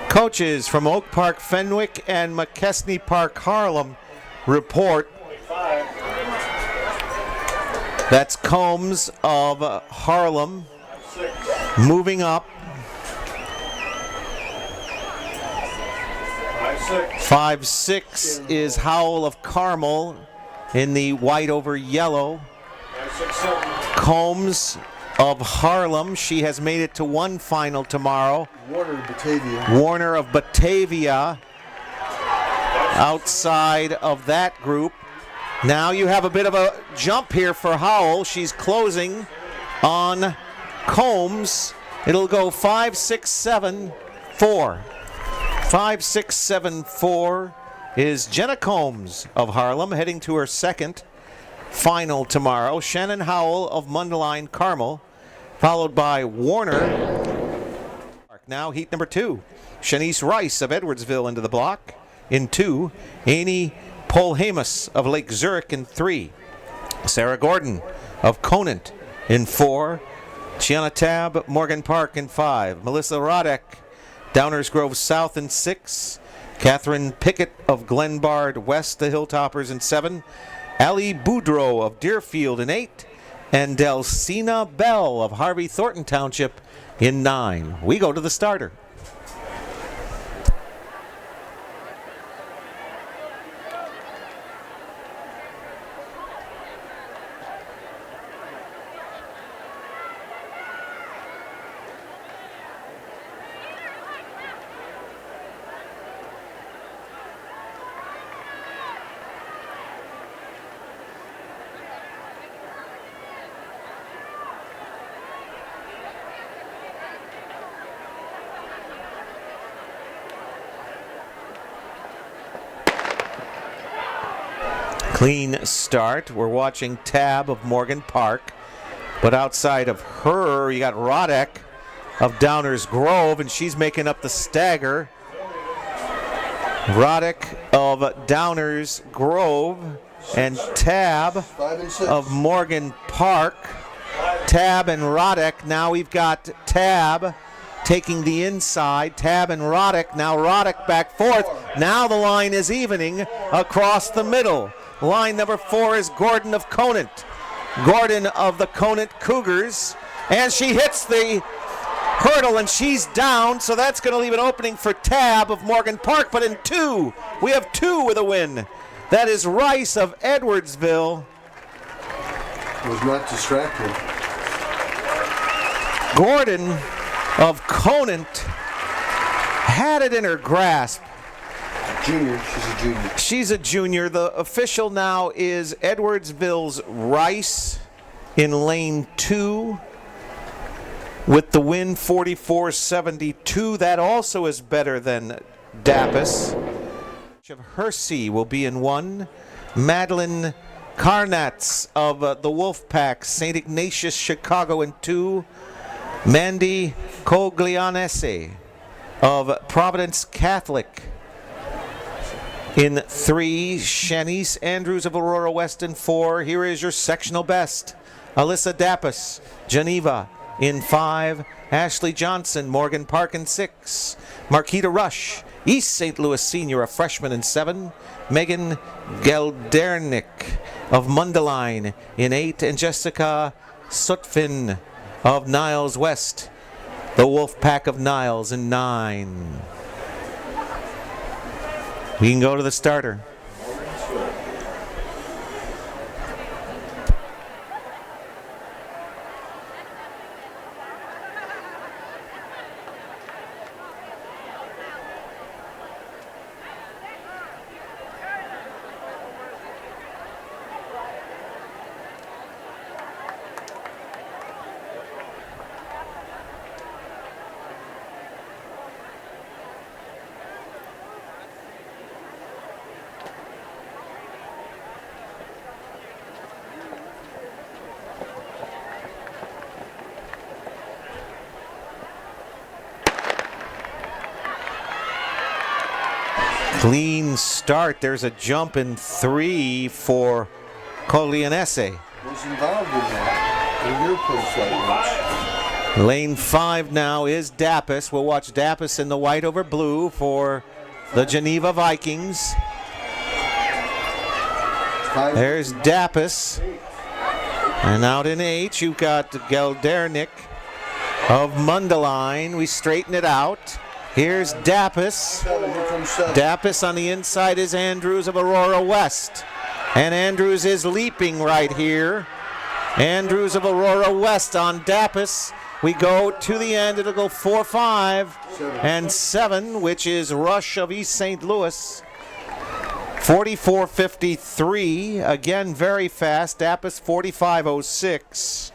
Coaches from Oak Park, Fenwick, and McKesney Park, Harlem report. That's Combs of Harlem moving up. 5-6 is Howell of Carmel in the white over yellow. Combs of Harlem, she has made it to one final tomorrow. Warner of Batavia outside of that group. Now you have a bit of a jump here for Howell. She's closing on Combs. It'll go 5-6-7-4. 5-6-7-4 is Jenna Combs of Harlem heading to her second final tomorrow. Shannon Howell of Mundelein Carmel, followed by Warner. Now heat number 2. Shanice Rice of Edwardsville into the block. In 2, Amy Polhamus of Lake Zurich in 3. Sarah Gordon of Conant in 4. Gianna Tabb, Morgan Park in 5. Melissa Rodek, Downers Grove South in 6. Catherine Pickett of Glenbard West, the Hilltoppers in 7. Ali Boudreau of Deerfield in 8. And Delsina Bell of Harvey Thornton Township in 9. We go to the starter. Clean start. We're watching Tabb of Morgan Park, but outside of her, you got Rodek of Downers Grove, and she's making up the stagger. Rodek of Downers Grove and Tabb of Morgan Park. Tabb and Rodek. Now we've got Tabb taking the inside. Tabb and Rodek. Now Rodek back fourth. Now the line is evening across the middle. Line number 4 is Gordon of Conant. Gordon of the Conant Cougars. And she hits the hurdle and she's down, so that's going to leave an opening for Tabb of Morgan Park. But in 2, we have 2 with a win. That is Rice of Edwardsville. Was not distracted. Gordon of Conant had it in her grasp. Junior, she's a junior. She's a junior. The official now is Edwardsville's Rice in lane 2 with the win 44-72. That also is better than Dappas. of Hersey will be in 1. Madeline Karnatz of the Wolfpack, St. Ignatius, Chicago in 2. Mandy Coglianese of Providence Catholic in 3. Shanice Andrews of Aurora West in 4. Here is your sectional best. Alyssa Dappas, Geneva in 5. Ashley Johnson, Morgan Park in 6. Marquita Rush, East St. Louis Senior, a freshman in 7. Megan Geldernick of Mundelein in 8. And Jessica Sutphin of Niles West, the Wolfpack of Niles in 9. We can go to the starter. Clean start. There's a jump in 3 for Coglianese. Was involved in that in your pro flight match. Lane 5 now is Dappas. We'll watch Dappas in the white over blue for the Geneva Vikings. There's Dappas. And out in 8, you've got Geldernick of Mundelein. We straighten it out. Here's Dappas. Dappas on the inside is Andrews of Aurora West. And Andrews is leaping right here. Andrews of Aurora West on Dappas. We go to the end. It'll go 4, 5, and 7, which is Rush of East St. Louis. 44.53. Again, very fast. Dappas 45.06.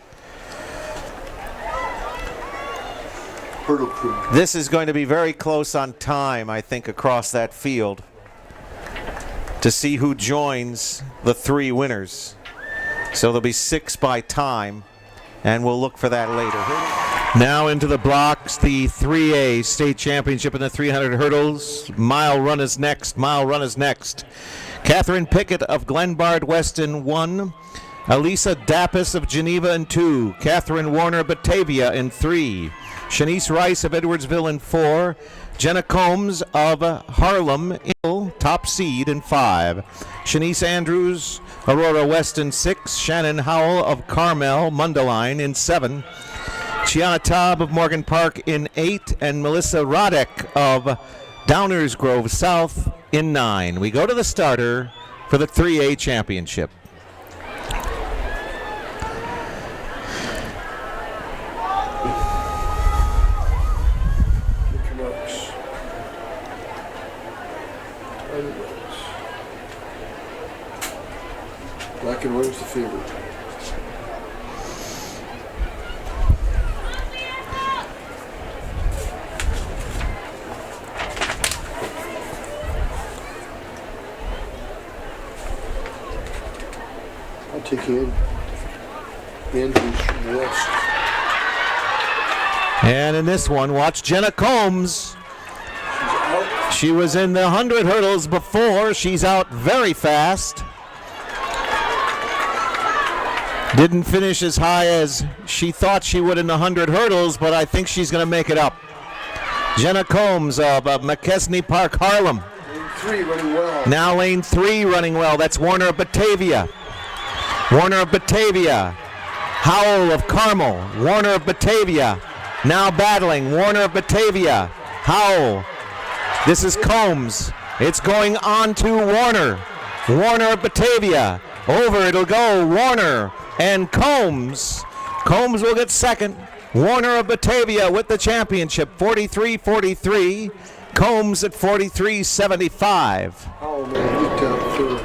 This is going to be very close on time, I think, across that field to see who joins the 3 winners. So there'll be 6 by time, and we'll look for that later. Now into the blocks, the 3A state championship in the 300 hurdles. Mile run is next. Catherine Pickett of Glenbard West in 1. Elisa Dappas of Geneva in 2. Catherine Warner Batavia in 3. Shanice Rice of Edwardsville in 4. Jenna Combs of Harlem, top seed in 5. Shanice Andrews, Aurora West in 6. Shannon Howell of Carmel, Mundelein in 7. Chiana Taub of Morgan Park in 8. And Melissa Rodek of Downers Grove South in 9. We go to the starter for the 3A championship. Black and white's the favorite. I'll take Andrews West. And in this one, watch Jenna Combs. She was in the 100 hurdles before. She's out very fast. Didn't finish as high as she thought she would in the 100 hurdles, but I think she's going to make it up. Jenna Combs of McKesney Park, Harlem. Lane 3 running well. Now lane 3 running well. That's Warner of Batavia. Howell of Carmel. Warner of Batavia. Now battling. Warner of Batavia. Howell. This is Combs. It's going on to Warner. Warner of Batavia. Over it'll go. Warner and Combs. Combs will get second. Warner of Batavia with the championship, 43.43. Combs at 43.75. Oh, man, looked out third.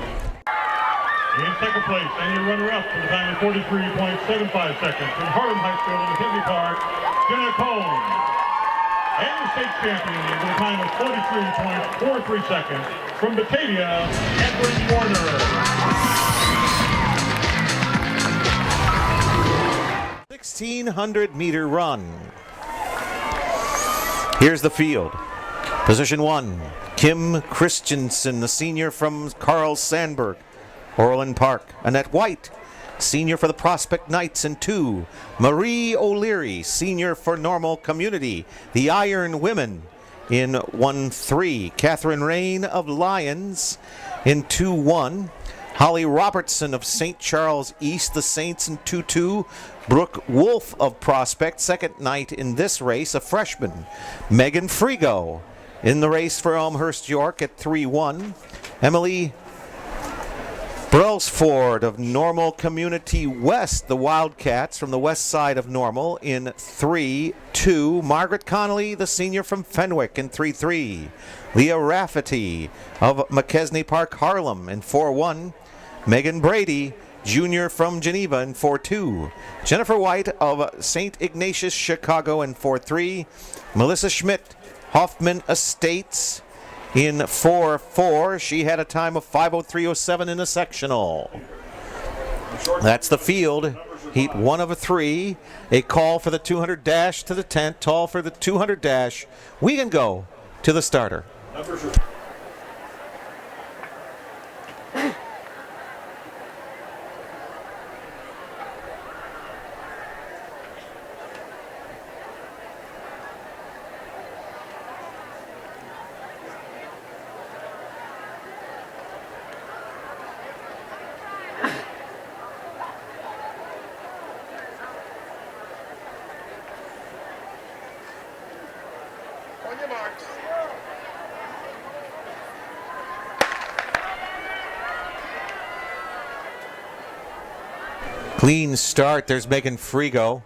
In second place, and your runner-up for the time of 43.75 seconds from Harlem High School in Henry Park, Jenna Combs. and your state champion with a time of 43.43 seconds from Batavia, Edwin Warner. 1,600-meter run. Here's the field. Position 1, Kim Christensen, the senior from Carl Sandburg, Orland Park. Annette White, senior for the Prospect Knights in 2. Marie O'Leary, senior for Normal Community, the Iron Women in 1-3. Catherine Rain of Lions in 2-1. Holly Robertson of St. Charles East, the Saints in 2-2. Brooke Wolf of Prospect, second night in this race, a freshman. Megan Frigo in the race for Elmhurst York at 3-1. Emily Brailsford of Normal Community West, the Wildcats from the west side of Normal in 3-2. Margaret Connolly, the senior from Fenwick in 3-3. Leah Rafferty of McKesney Park Harlem in 4-1. Megan Brady, junior from Geneva in 4-2. Jennifer White of St. Ignatius Chicago in 4-3. Melissa Schmidt, Hoffman Estates in 4-4. She had a time of 5:03:07 in the sectional. That's the field. Heat 1 of 3. A call for the 200 dash to the tent. Tall for the 200 dash. We can go to the starter. Clean start. There's Megan Frigo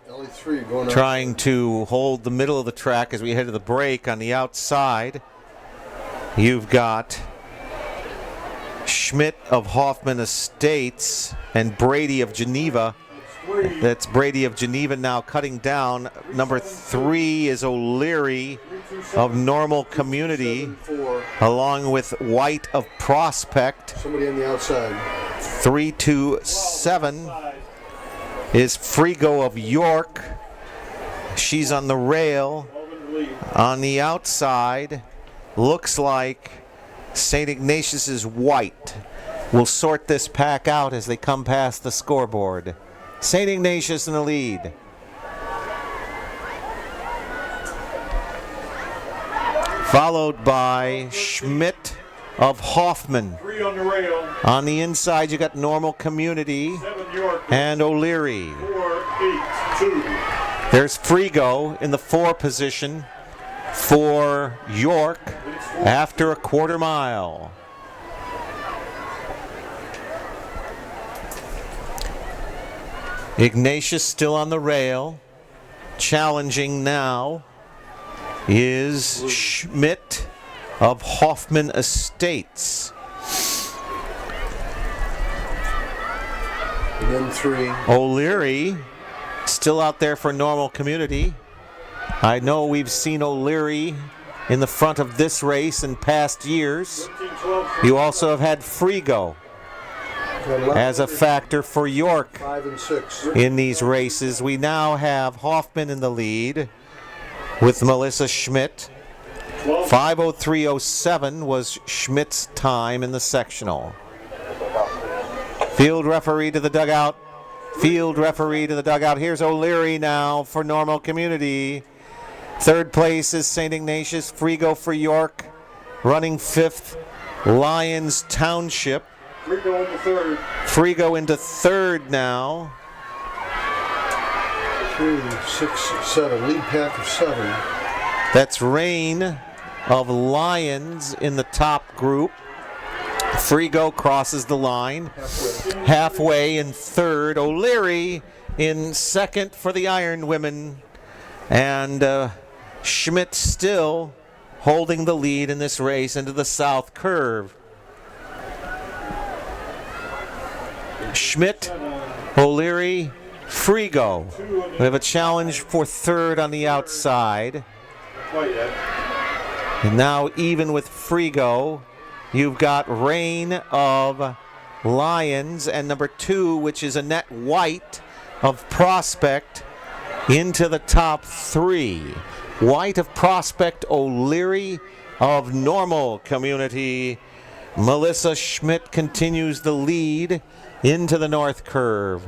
trying to hold the middle of the track as we head to the break. On the outside, you've got Schmidt of Hoffman Estates and Brady of Geneva. That's Brady of Geneva now cutting down. Number 3 is O'Leary of Normal Community, along with White of Prospect. Somebody on the outside. 3-2-7 is Frigo of York. She's on the rail. On the outside, looks like St. Ignatius is White. We'll sort this pack out as they come past the scoreboard. St. Ignatius in the lead. Followed by Schmidt of Hoffman. 3 on the rail. On the inside, you got Normal Community 7 York. and O'Leary. 4-8-2. There's Frigo in the 4 position for York after a quarter mile. Ignatius still on the rail. Challenging now is Schmidt of Hoffman Estates. And then 3. O'Leary still out there for Normal Community. I know we've seen O'Leary in the front of this race in past years. You also have had Frigo as a factor for York 5 and 6. in these races. We now have Hoffman in the lead with Melissa Schmidt. 5:03:07 was Schmidt's time in the sectional. Field referee to the dugout. Field referee to the dugout. Here's O'Leary now for Normal Community. Third place is St. Ignatius. Frigo for York. Running 5th, Lyons Township. Frigo into 3rd. Frigo into 3rd now. 3, 6, 7. Lead pack of 7. That's Rain of Lions in the top group. Frigo crosses the line. Halfway in 3rd. O'Leary in 2nd for the Iron Women. And Schmidt still holding the lead in this race into the south curve. Schmidt, O'Leary, Frigo. We have a challenge for 3rd on the outside. quite yet. And now even with Frigo, you've got Rain of Lions and number 2, which is Annette White of Prospect, into the top 3. White of Prospect, O'Leary of Normal Community. Melissa Schmidt continues the lead into the North Curve.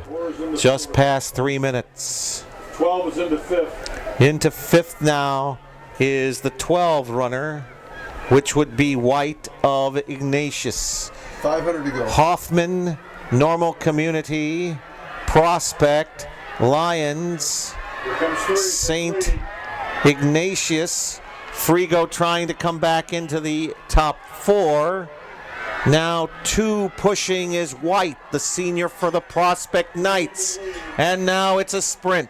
Just past 3 minutes. 12 is into 5th. Into 5th now is the 12 runner, which would be White of Ignatius. 500 to go. Hoffman, Normal Community, Prospect, Lions, St. Ignatius, Frigo trying to come back into the top 4. Now 2 pushing is White, the senior for the Prospect Knights. And now it's a sprint.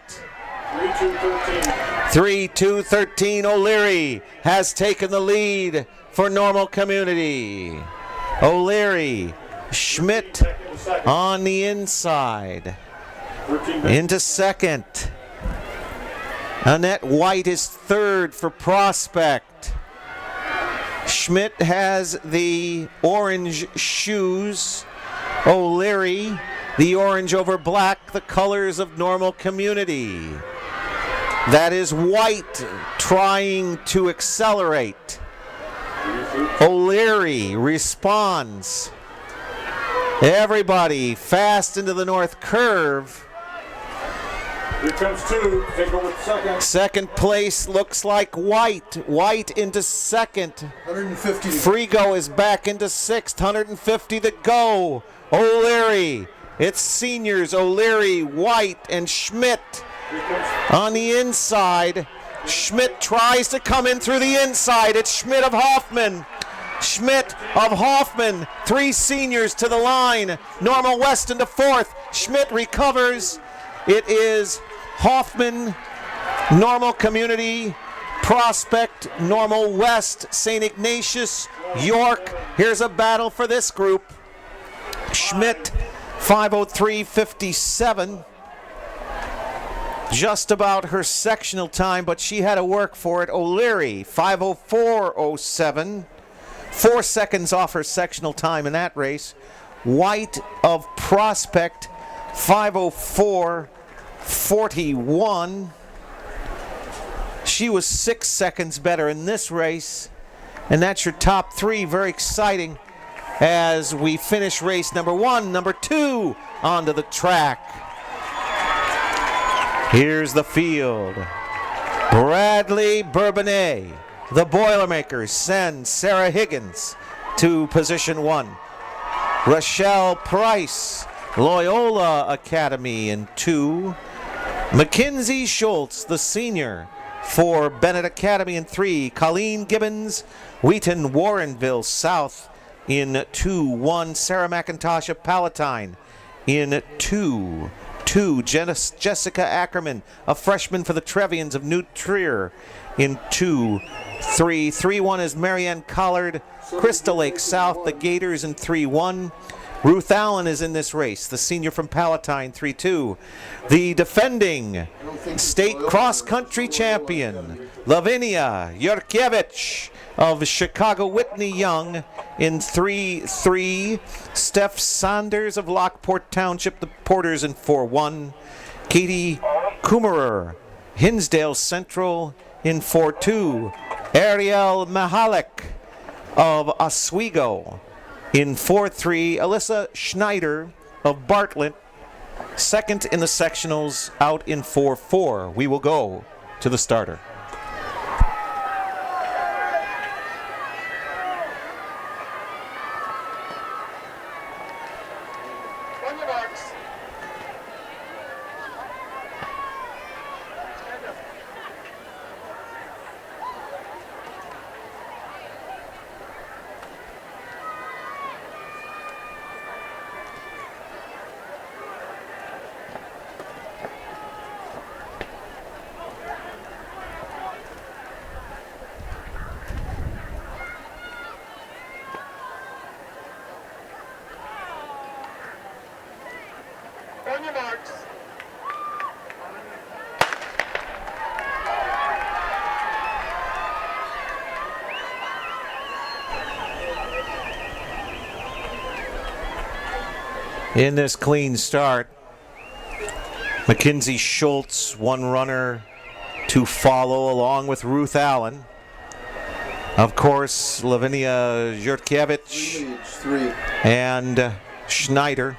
3-2-13. O'Leary has taken the lead for Normal Community. O'Leary, Schmidt on the inside. Into second. Annette White is third for Prospect. Schmidt has the orange shoes. O'Leary, the orange over black, the colors of Normal Community. That is White trying to accelerate. O'Leary responds. Everybody fast into the North Curve. Here comes 2. Take over second. Second place looks like White. White into second. 150. Frigo is back into 6th. 150 to go. O'Leary. It's seniors. O'Leary, White, and Schmidt on the inside. Schmidt tries to come in through the inside. It's Schmidt of Hoffman. Schmidt of Hoffman. 3 seniors to the line. Normal West into 4th. Schmidt recovers. It is Hoffman, Normal Community, Prospect, Normal West, St. Ignatius, York. Here's a battle for this group. Schmidt, 5:03.57. Just about her sectional time, but she had to work for it. O'Leary, 5:04.07. 4 seconds off her sectional time in that race. White of Prospect, 5:04.41. She was 6 seconds better in this race. And that's your top 3. Very exciting as we finish race number 1, number 2 onto the track. Here's the field. Bradley Bourbonnais, the Boilermakers, send Sarah Higgins to position 1. Rochelle Price, Loyola Academy in 2. Mackenzie Schultz, the senior for Bennett Academy in 3. Colleen Gibbons, Wheaton Warrenville South in 2-1. Sarah McIntosh of Palatine in 2. Jessica Ackerman, a freshman for the Trevians of New Trier in 2-3. 3-1 is Marianne Collard, Crystal Lake South, the Gators in 3-1. Ruth Allen is in this race, the senior from Palatine, 3-2. The defending state cross-country champion, Lavinia Yurkiewicz of Chicago Whitney Young in 3-3. Steph Saunders of Lockport Township, the Porters in 4-1. Katie Kummerer, Hinsdale Central in 4-2. Ariel Mahalik of Oswego in 4-3. Alyssa Schneider of Bartlett, second in the sectionals, out in 4-4. We will go to the starter. On your marks. in this clean start. Mackenzie Schultz, one runner to follow along with Ruth Allen. Of course, Lavinia Jurkiewicz and Schneider.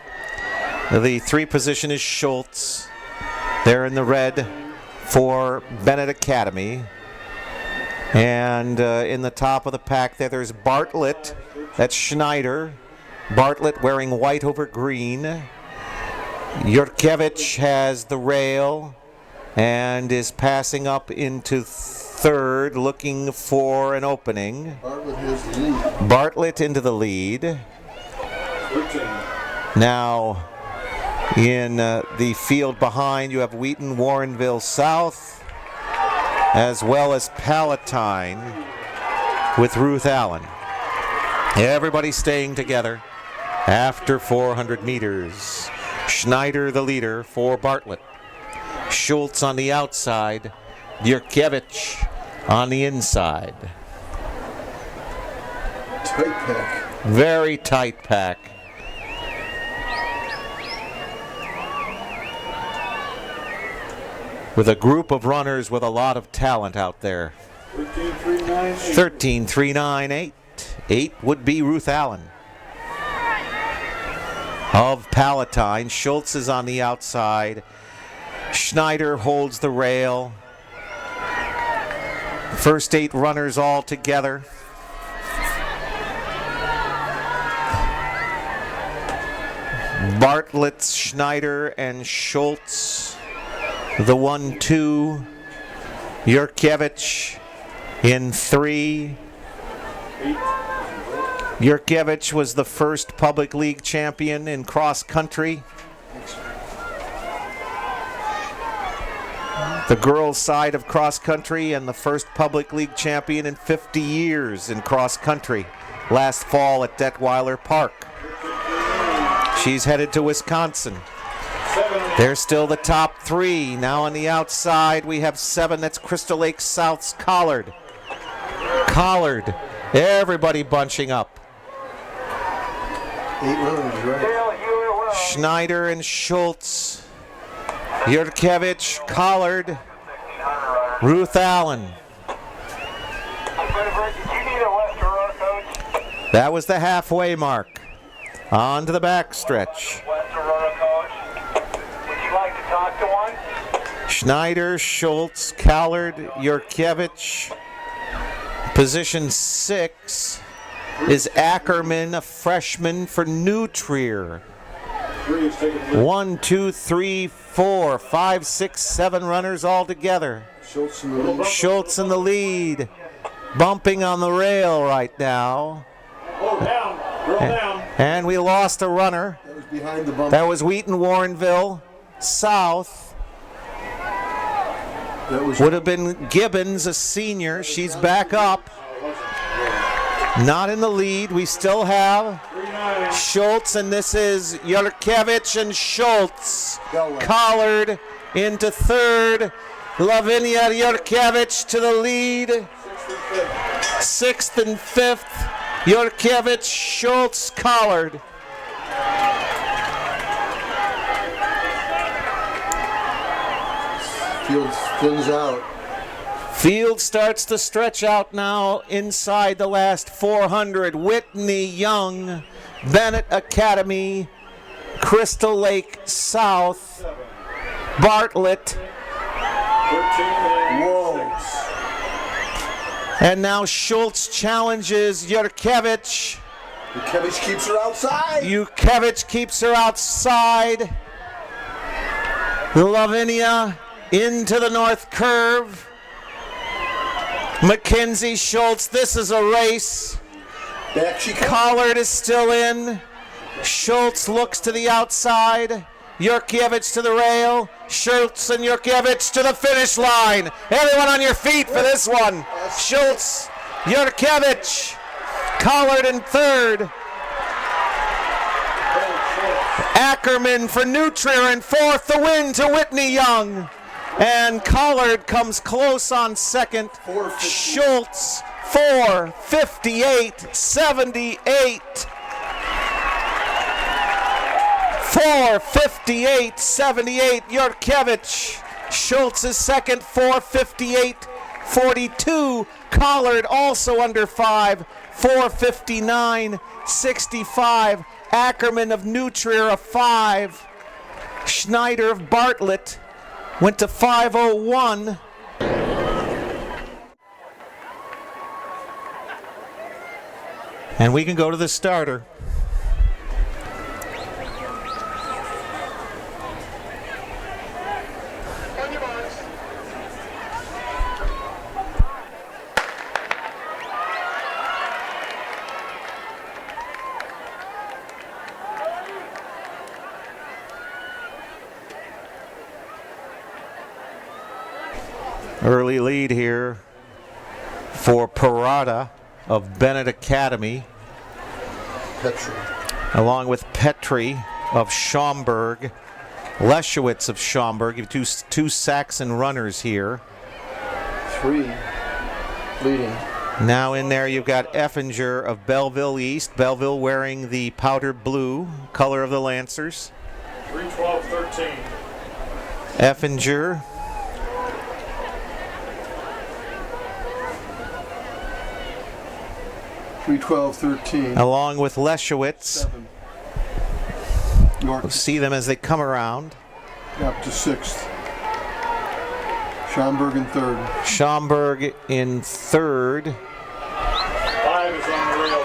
The 3 position is Schultz. They're in the red for Bennett Academy. And in the top of the pack there's Bartlett. That's Schneider. Bartlett wearing white over green. Jurkiewicz has the rail and is passing up into third, looking for an opening. Bartlett into the lead. Now, in the field behind, you have Wheaton Warrenville South, as well as Palatine with Ruth Allen. Everybody staying together after 400 meters. Schneider the leader for Bartlett. Schultz on the outside. Jurkiewicz on the inside. Tight pack. Very tight pack. With a group of runners with a lot of talent out there. 13.398. 8 would be Ruth Allen of Palatine. Schultz is on the outside. Schneider holds the rail. First 8 runners all together. Bartlett, Schneider, and Schultz, the 1-2. Jurkiewicz in 3. Jurkiewicz was the first public league champion in cross country. The girls' side of cross country, and the first public league champion in 50 years in cross country last fall at Detweiler Park. She's headed to Wisconsin. They're still the top 3. Now on the outside we have 7. That's Crystal Lake South's Collard. Collard. Everybody bunching up. 8 runners, right? Schneider and Schultz. Jurkiewicz, Collard, Ruth Allen. That was the halfway mark. On to the backstretch. Schneider, Schultz, Collard, Jurkiewicz. Position 6 is Ackerman, a freshman for New Trier. 1, 2, 3, 4, 5, 6, 7 runners all together. Schultz in the lead. Bumping on the rail right now. And we lost a runner. That was behind the bump. That was Wheaton Warrenville South. Would have been Gibbons, a senior. She's back up. Not in the lead. We still have Schultz, and this is Jurkiewicz and Schultz. Collard into third. Lavinia Jurkiewicz to the lead. 6th and 5th. Jurkiewicz, Schultz, Collard. Field thins out. Field starts to stretch out now inside the last 400. Whitney Young, Bennett Academy, Crystal Lake South, Bartlett. Whoa. And now Schultz challenges Jurkiewicz. Jurkiewicz keeps her outside. Jurkiewicz keeps her outside. Lavinia into the north curve. Mackenzie Schultz, this is a race. Back she comes. Collard is still in. Schultz looks to the outside. Jurkiewicz to the rail. Schultz and Jurkiewicz to the finish line. Everyone on your feet for this one. Schultz, Jurkiewicz, Collard in third. Ackerman for New Trier in fourth. The win to Whitney Young. And Collard comes close on second. Schultz, 4:58.78. 4:58.78, Yurkevich. Schultz is second, 4:58.42. Collard also under 5, 4:59.65. Ackerman of New Trier a 5. Schneider of Bartlett went to 5:01. And we can go to the starter. Early lead here for Parada of Bennett Academy, Petri. along with Petri of Schaumburg, Leschewitz of Schaumburg. You have two Saxon runners here. 3 leading. Now in there you've got Effinger of Belleville East. Belleville wearing the powder blue, color of the Lancers. 3:12.13. Effinger. Along with Leschewitz. 7. York. We'll see them as they come around. Up to 6th. Schaumburg in 3rd. Schaumburg in 3rd. 5 is on the rail.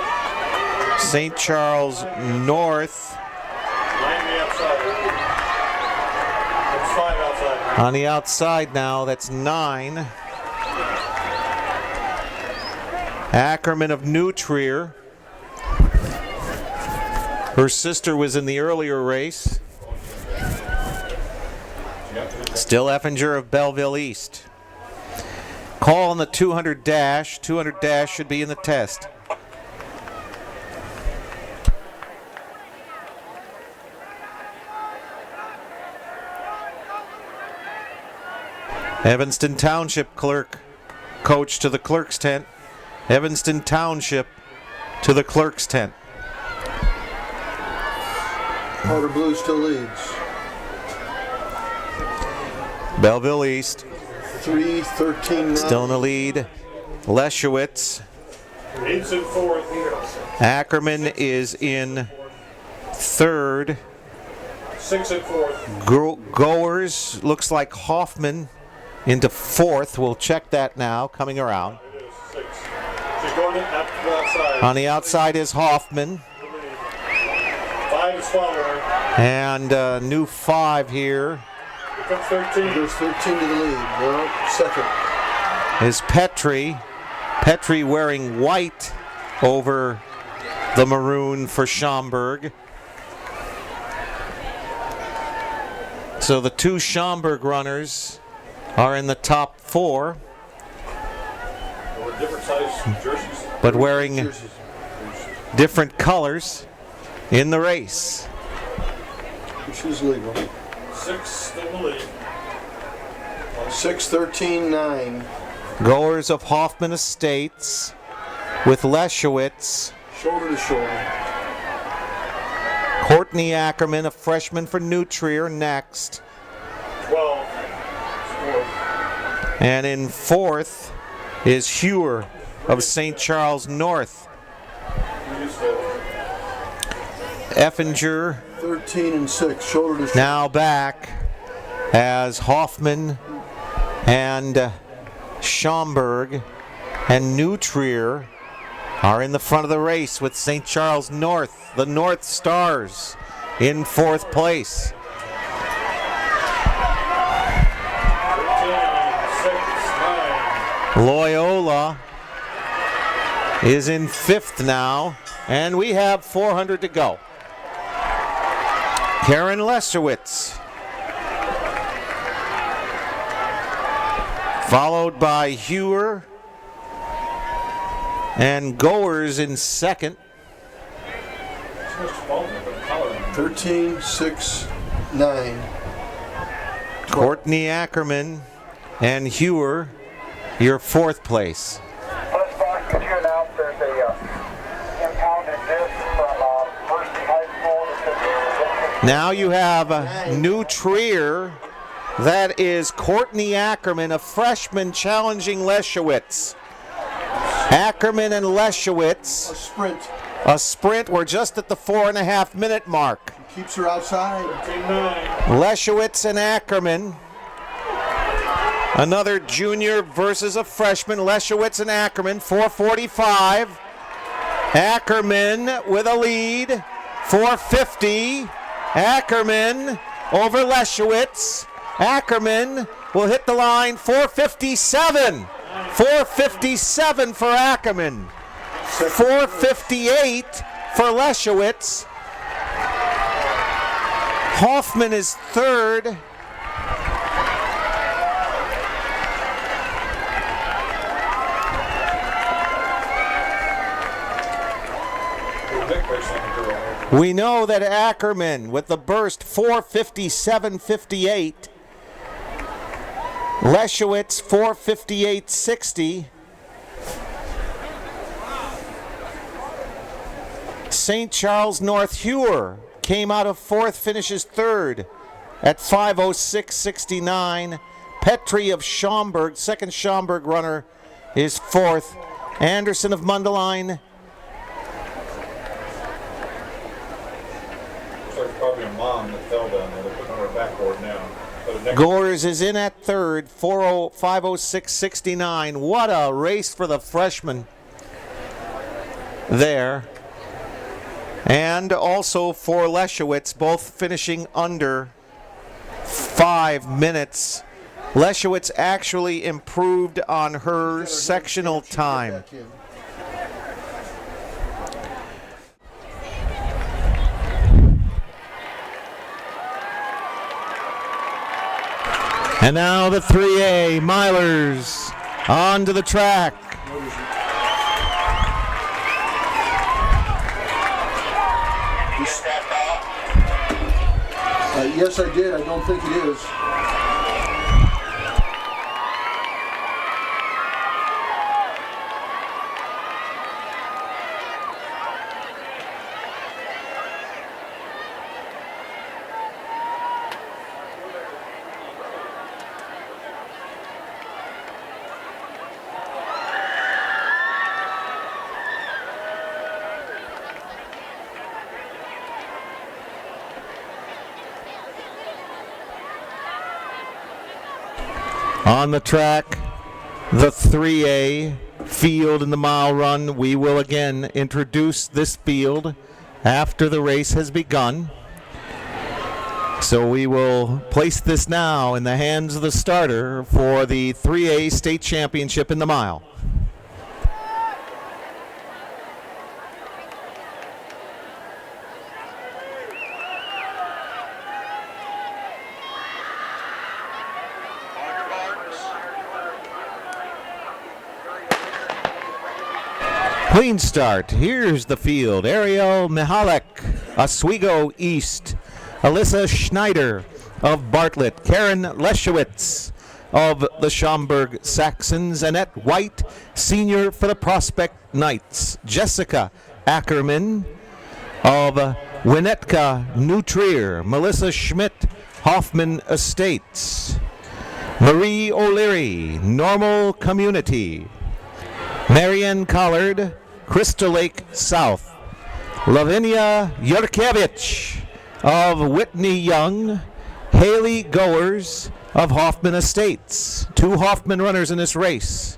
St. Charles North. 9 the outside. There's 5 outside. On the outside now, that's 9. Ackerman of New Trier. Her sister was in the earlier race. Still Effinger of Belleville East. Call on the 200 dash. 200 dash should be in the test. Evanston Township clerk, coach to the clerk's tent. Evanston Township to the clerk's tent. Powder Blue still leads. Belleville East 3:13. still in the lead. Leschewitz. 8's in 4th. Ackerman is in 3rd. 6 in 4th. Goers looks like Hoffman into 4th. We'll check that now, coming around. It is 6. She's going up to the outside. On the outside is Hoffman. 5 is following her. And new 5 here Here comes 13. There's 13 to the lead. Well, 2nd. is Petri. Petri wearing white over the maroon for Schaumburg. So the 2 Schaumburg runners are in the top 4, We're different size jerseys. but wearing different colors in the race. Which is legal. 6 still in the lead. 6:13.9. Goers of Hoffman Estates with Leschewitz. Shoulder to shoulder. Courtney Ackerman, a freshman for New Trier, next. 12. Score. And in 4th is Hewer of St. Charles North. Effinger 13 and 6. Shoulder to shoulder. now back as Hoffman and Schaumburg and New Trier are in the front of the race with St. Charles North, the North Stars, in 4th place. 13, 6, 9. Loyola is in 5th now, and we have 400 to go. Karen Leschewitz, followed by Hewer and Goers in 2nd. 13, 6, 9. Courtney Ackerman and Hewer, your 4th place. Let's back to you now. There's a impounded disc from Mercy High School that says Now you have New Trier. That is Courtney Ackerman, a freshman, challenging Leschewitz. Ackerman and Leschewitz. A sprint. A sprint. We're just at the 4.5 minute mark. Keeps her outside. Leschewitz and Ackerman. Another junior versus a freshman. Leschewitz and Ackerman, 4:45. Ackerman with a lead, 4:50. Ackerman over Leschewitz. Ackerman will hit the line, 4:57. 4:57 for Ackerman. 4:58 for Leschewitz. Hoffman is third. We know that Ackerman with the burst 4:57.58. Leschewitz 4:58.60. St. Charles North Hewer came out of fourth, finishes third at 5:06.69. Petrie of Schaumburg, second Schaumburg runner, is fourth. Anderson of Mundelein. Probably a mom that fell down there. They're putting on her backboard now. Gores is in at third, 5:06.69. What a race for the freshman there. And also for Leschewitz, both finishing under 5 minutes. Leschewitz actually improved on her sectional time. And now the 3A Milers onto the track. Yes, I did. I don't think it is. On the track, the 3A field in the mile run. We will again introduce this field after the race has begun. So we will place this now in the hands of the starter for the 3A state championship in the mile. Clean start. Here's the field. Ariel Mihalek, Oswego East. Alyssa Schneider of Bartlett. Karen Leschewitz of the Schaumburg Saxons. Annette White, senior for the Prospect Knights. Jessica Ackerman of Winnetka New Trier. Melissa Schmidt, Hoffman Estates. Marie O'Leary, Normal Community. Marianne Collard, Crystal Lake South. Lavinia Yurkevich of Whitney Young. Haley Goers of Hoffman Estates. 2 Hoffman runners in this race.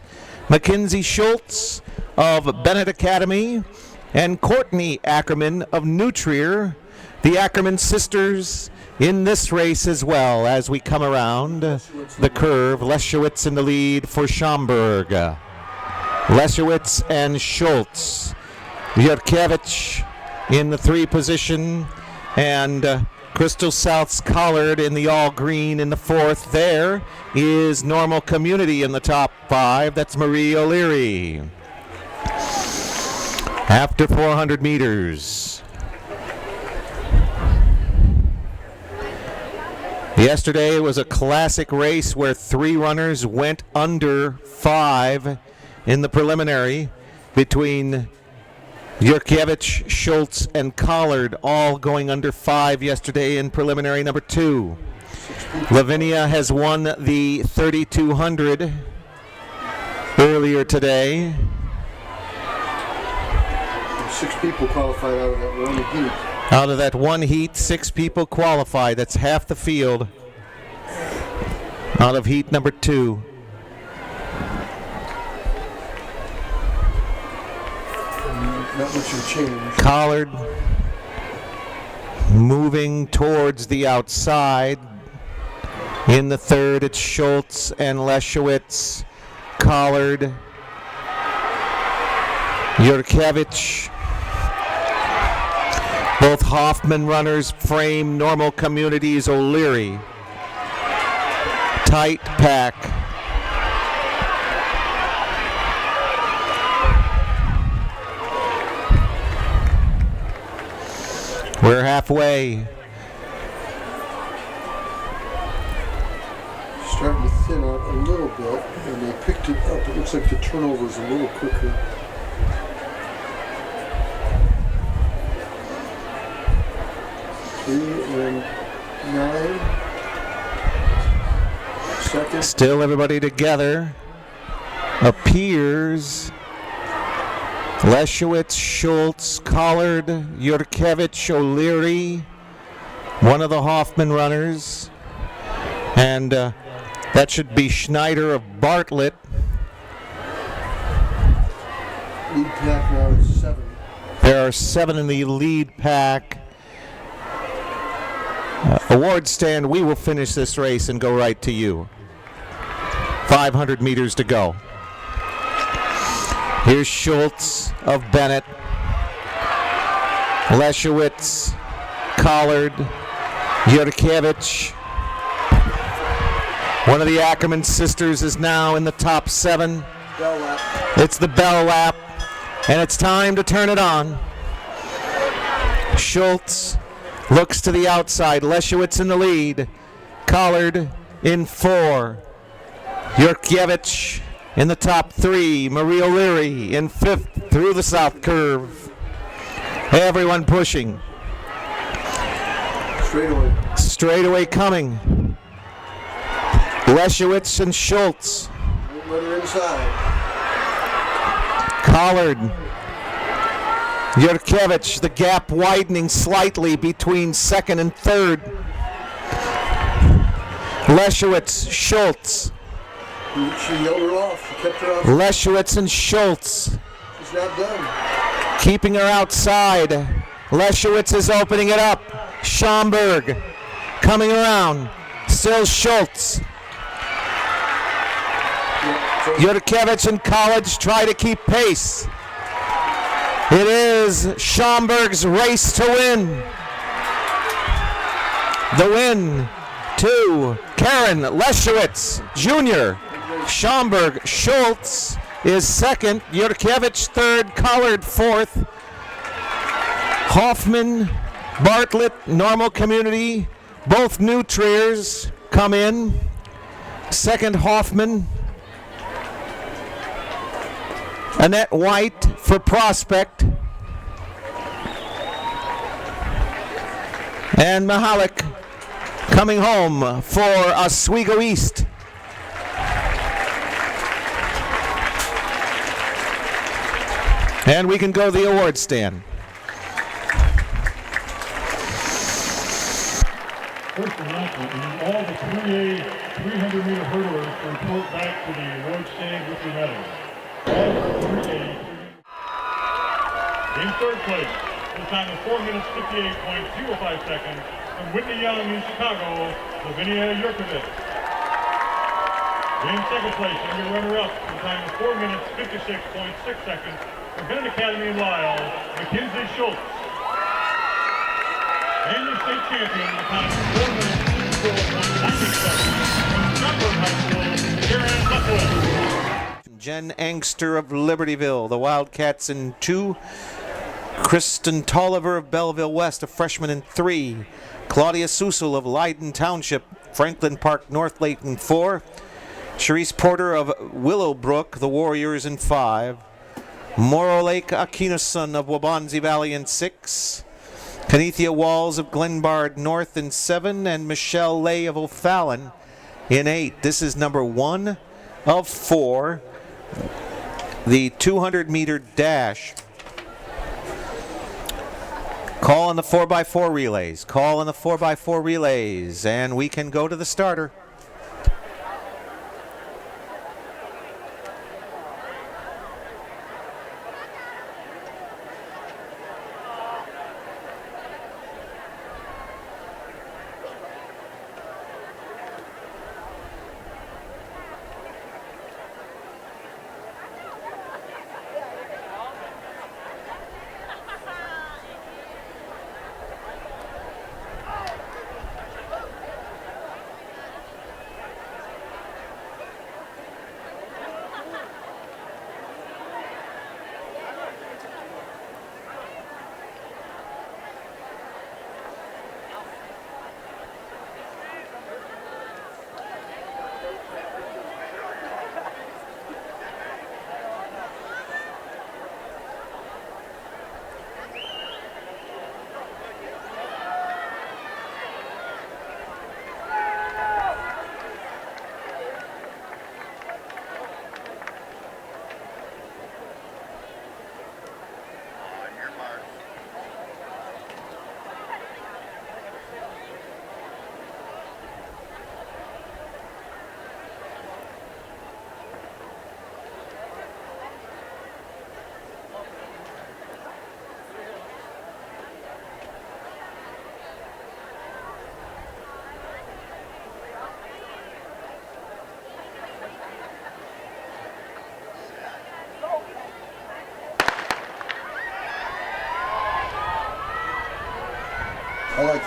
Mackenzie Schultz of Bennett Academy and Courtney Ackerman of New Trier. The Ackerman sisters in this race as well as we come around the curve. Leschewitz in the lead for Schaumburg. Leschewitz and Schultz. Yurkevich in the 3 position, and Crystal South's Collard in the all green in the 4th. There is Normal Community in the top 5. That's Marie O'Leary. After 400 meters. Yesterday was a classic race where 3 runners went under 5 in the preliminary between Yurkiewicz, Schultz, and Collard all going under 5 yesterday in preliminary number 2. Lavinia has won the 3200 earlier today. 6 people qualified out of that one heat. Out of that one heat, 6 people qualified. That's half the field out of heat number 2. Not much of a change. Collard moving towards the outside. In the third, it's Schultz and Leschewitz. Collard, Yurkiewicz. Both Hoffman runners frame normal communities O'Leary. Tight pack. We're halfway. Starting to thin out a little bit, and they picked it up. It looks like the turnover's a little quicker. Three and 9. Second. Still everybody together. Appears Leschewitz, Schultz, Collard, Yurkiewicz, O'Leary, one of the Hoffman runners. And that should be Schneider of Bartlett. Lead pack now is 7. There are 7 in the lead pack. Award stand, we will finish this race and go right to you. 500 meters to go. Here's Schultz of Bennett. Leschewitz, Collard, Yurkiewicz. One of the Ackerman sisters is now in the top 7. Bell lap. It's the bell lap, and it's time to turn it on. Schultz looks to the outside. Leschewitz in the lead. Collard in 4. Yurkiewicz in the top 3. Marie O'Leary in 5th through the south curve. Everyone pushing. Straightaway coming. Leschewitz and Schultz. Runner inside. Collard. Yurkiewicz, the gap widening slightly between 2nd and 3rd. Leschewitz, Schultz. She yelled her off. She kept her off. Leschewitz and Schultz. She's not done. Keeping her outside. Leschewitz is opening it up. Schomburg coming around. Still Schultz. Yurkiewicz and College try to keep pace. It is Schomburg's race to win. The win to Karen Leschewitz Jr. Schomburg. Schultz is 2nd. Yurkiewicz 3rd. Collard 4th. Hoffman, Bartlett, Normal Community, both new Triers come in. 2nd Hoffman. Annette White for Prospect. And Mahalik coming home for Oswego East. And we can go to the award stand. First announcement, all the 3A 300-meter hurdlers to report back to the award stand with their medals. In 3rd place, the time of 4 minutes 58.05 seconds from Whitney Young in Chicago, Lavinia Yurkiewicz. In 2nd place, and your runner-up, the time of 4 minutes 56.6 seconds from Bennett Academy in Lisle, Mackenzie Schultz. And your state champion, the time of 4 minutes 54.90 seconds from Schaumburg High School, Karen Leschewitz. Jen Angster of Libertyville, the Wildcats in 2. Kristen Tolliver of Belleville West, a freshman in 3. Claudia Susel of Leiden Township, Franklin Park North Lake in 4. Cherise Porter of Willowbrook, the Warriors in 5. Morrow Lake Akinason of Wabanzi Valley in 6. Canethia Walls of Glenbard North in 7. And Michelle Lay of O'Fallon in 8. This is number 1 of 4. The 200-meter dash. Call on the 4x4 relays. Call on the 4x4 relays. And we can go to the starter.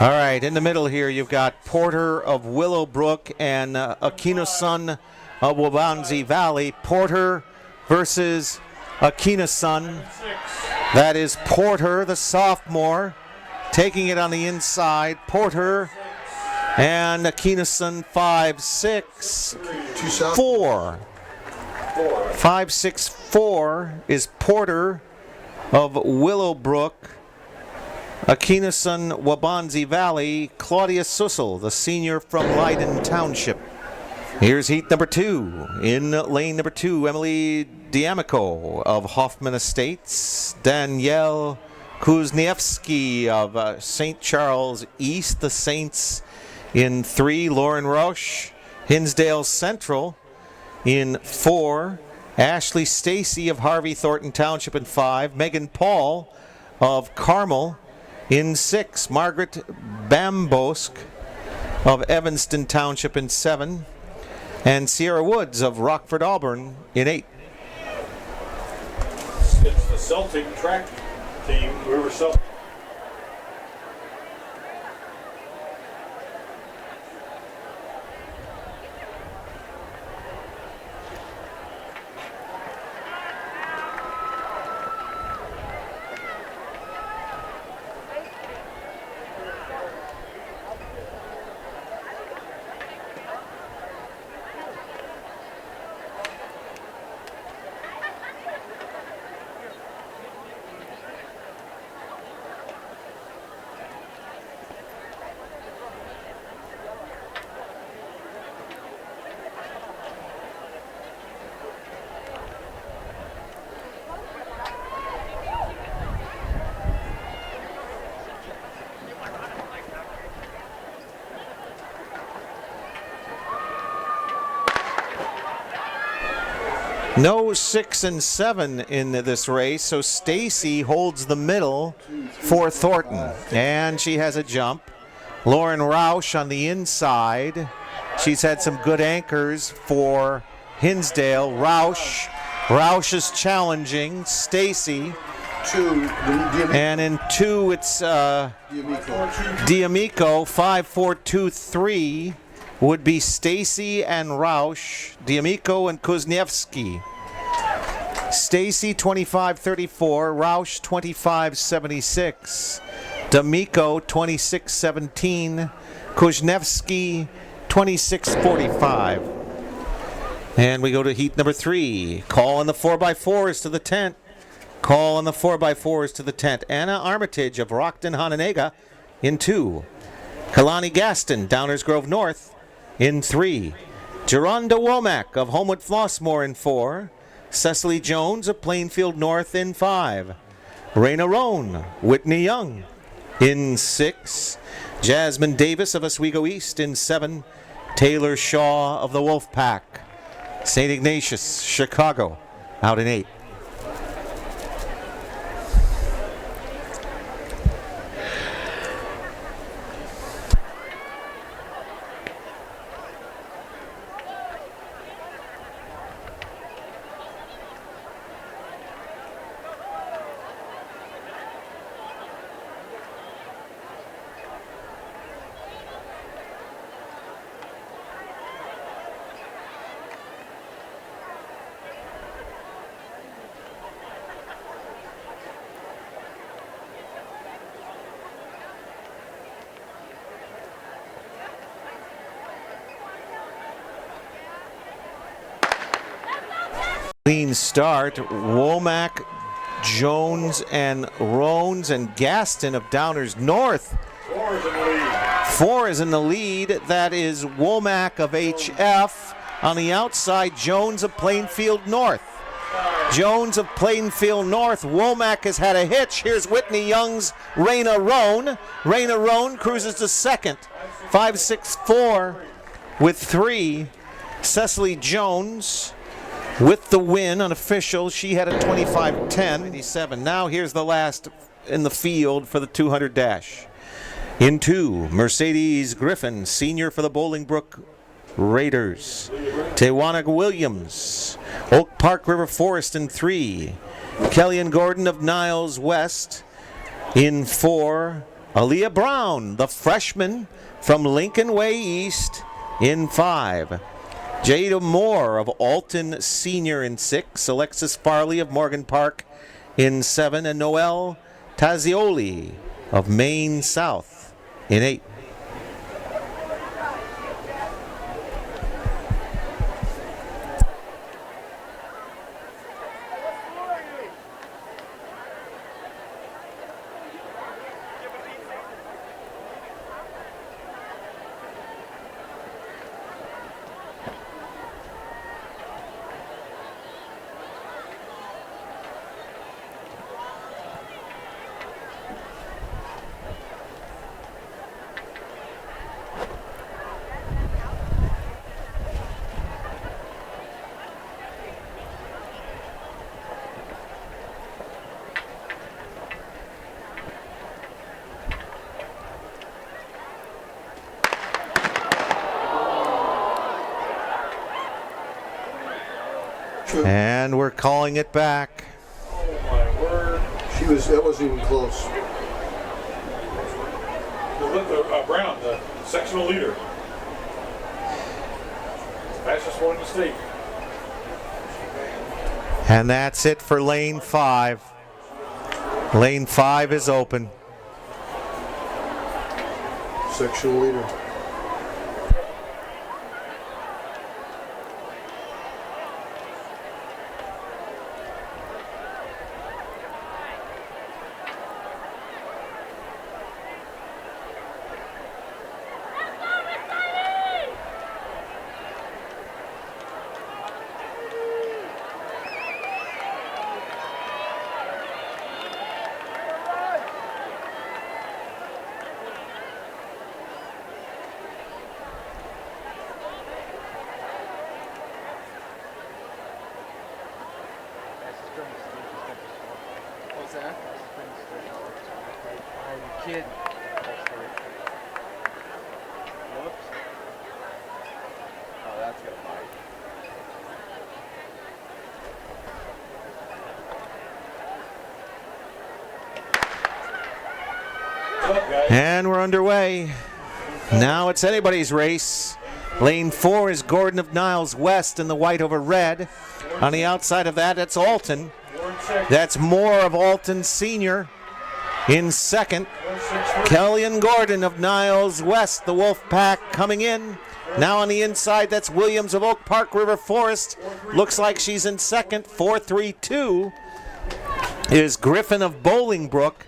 All right, in the middle here, you've got Porter of Willowbrook and Akinason of Wabanzi Valley. Porter versus Akinason. That is Porter, the sophomore, taking it on the inside. Porter and Akinason 5-6, 4. 5-6-4 is Porter of Willowbrook. Akinason, Wabanzi Valley, Claudia Sussel, the senior from Leiden Township. Here's heat number 2. In lane number 2, Emily D'Amico of Hoffman Estates. Danielle Kuzniewski of St. Charles East, the Saints in 3. Lauren Roush, Hinsdale Central in 4. Ashley Stacy of Harvey Thornton Township in 5. Megan Paul of Carmel in 6. Margaret Bambosk of Evanston Township in 7. And Sierra Woods of Rockford Auburn in 8. It's the Celtic track team, River Celtic. No 6 and 7 in this race, so Stacy holds the middle for Thornton, and she has a jump. Lauren Roush on the inside. She's had some good anchors for Hinsdale. Roush is challenging Stacy. 2. And in 2, it's D'Amico. 5-4-2-3 would be Stacy and Roush, D'Amico and Kuzniewski. Stacy 25-34, Roush 25-76, D'Amico 26-17, Kuzniewski 26-45. And we go to heat number 3. Call on the 4x4s to the tent. Call on the 4x4s to the tent. Anna Armitage of Rockton Hononegah in 2. Kalani Gaston, Downers Grove North in 3. Geronda Womack of Homewood Flossmoor in 4. Cecily Jones of Plainfield North in 5. Raina Roan, Whitney Young in 6. Jasmine Davis of Oswego East in 7. Taylor Shaw of the Wolf Pack. St. Ignatius, Chicago, out in 8. Clean start. Womack, Jones, and Roans and Gaston of Downers North. 4 is in the lead. That is Womack of HF. On the outside, Jones of Plainfield North. Jones of Plainfield North. Womack has had a hitch. Here's Whitney Young's Raina Roan. Raina Roan cruises to second. 5-6-4 with 3. Cecily Jones with the win unofficial. She had a 25-10. 97. Now here's the last in the field for the 200 dash. In 2, Mercedes Griffin, senior for the Bolingbrook Raiders. Tewanag Williams, Oak Park River Forest in 3. Kellyanne Gordon of Niles West in 4. Aaliyah Brown, the freshman from Lincoln Way East in 5. Jada Moore of Alton Senior in 6. Alexis Farley of Morgan Park in 7. And Noel Tazioli of Maine South in 8. And we're calling it back. Oh my word. That wasn't even close. Brown, the sectional leader. Fastest one in the state. And that's it for lane 5. Lane 5 is open. Sectional leader. What's that? Oh, you kidding. Whoops. Oh, that's gonna bite. And we're underway. Now it's anybody's race. Lane 4 is Gordon of Niles West in the white over red. On the outside of that, it's Alton. That's Moore of Alton Senior in second. Kellyanne Gordon of Niles West, the Wolf Pack, coming in. Now on the inside, that's Williams of Oak Park River Forest. Looks like she's in second, 4-3-2. is Griffin of Bolingbrook,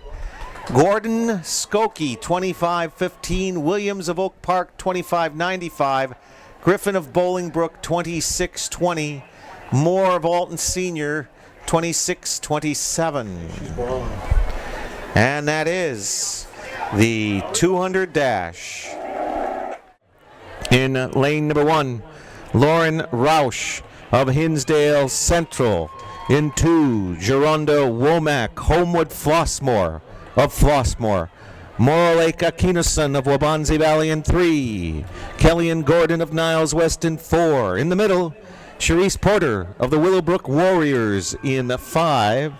Gordon Skokie, 25-15. Williams of Oak Park, 25-95. Griffin of Bolingbrook, 26-20. Moore of Alton Senior, 26-27. And that is the 200 dash. In lane number 1, Lauren Roush of Hinsdale Central. In 2, Geronda Womack, Homewood Flossmoor of Flossmoor. Moraleka Keeneson of Wabanzi Valley in 3. Kellyanne Gordon of Niles West in 4. In the middle, Cherise Porter of the Willowbrook Warriors in 5.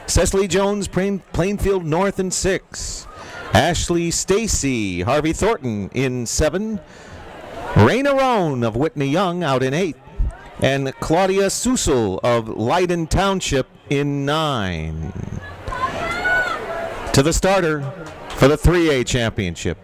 Cecily Jones, Plainfield North in 6. Ashley Stacy, Harvey Thornton in 7. Raina Roan of Whitney Young out in 8. And Claudia Susel of Leiden Township in 9. To the starter for the 3A championship.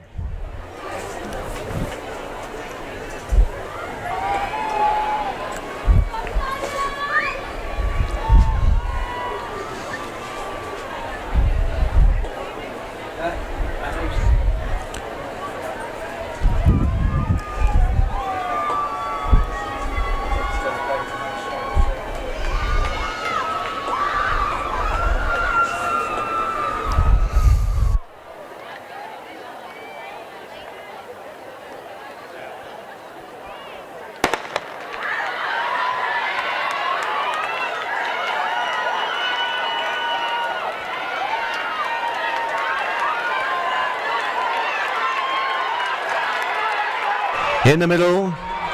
In the middle,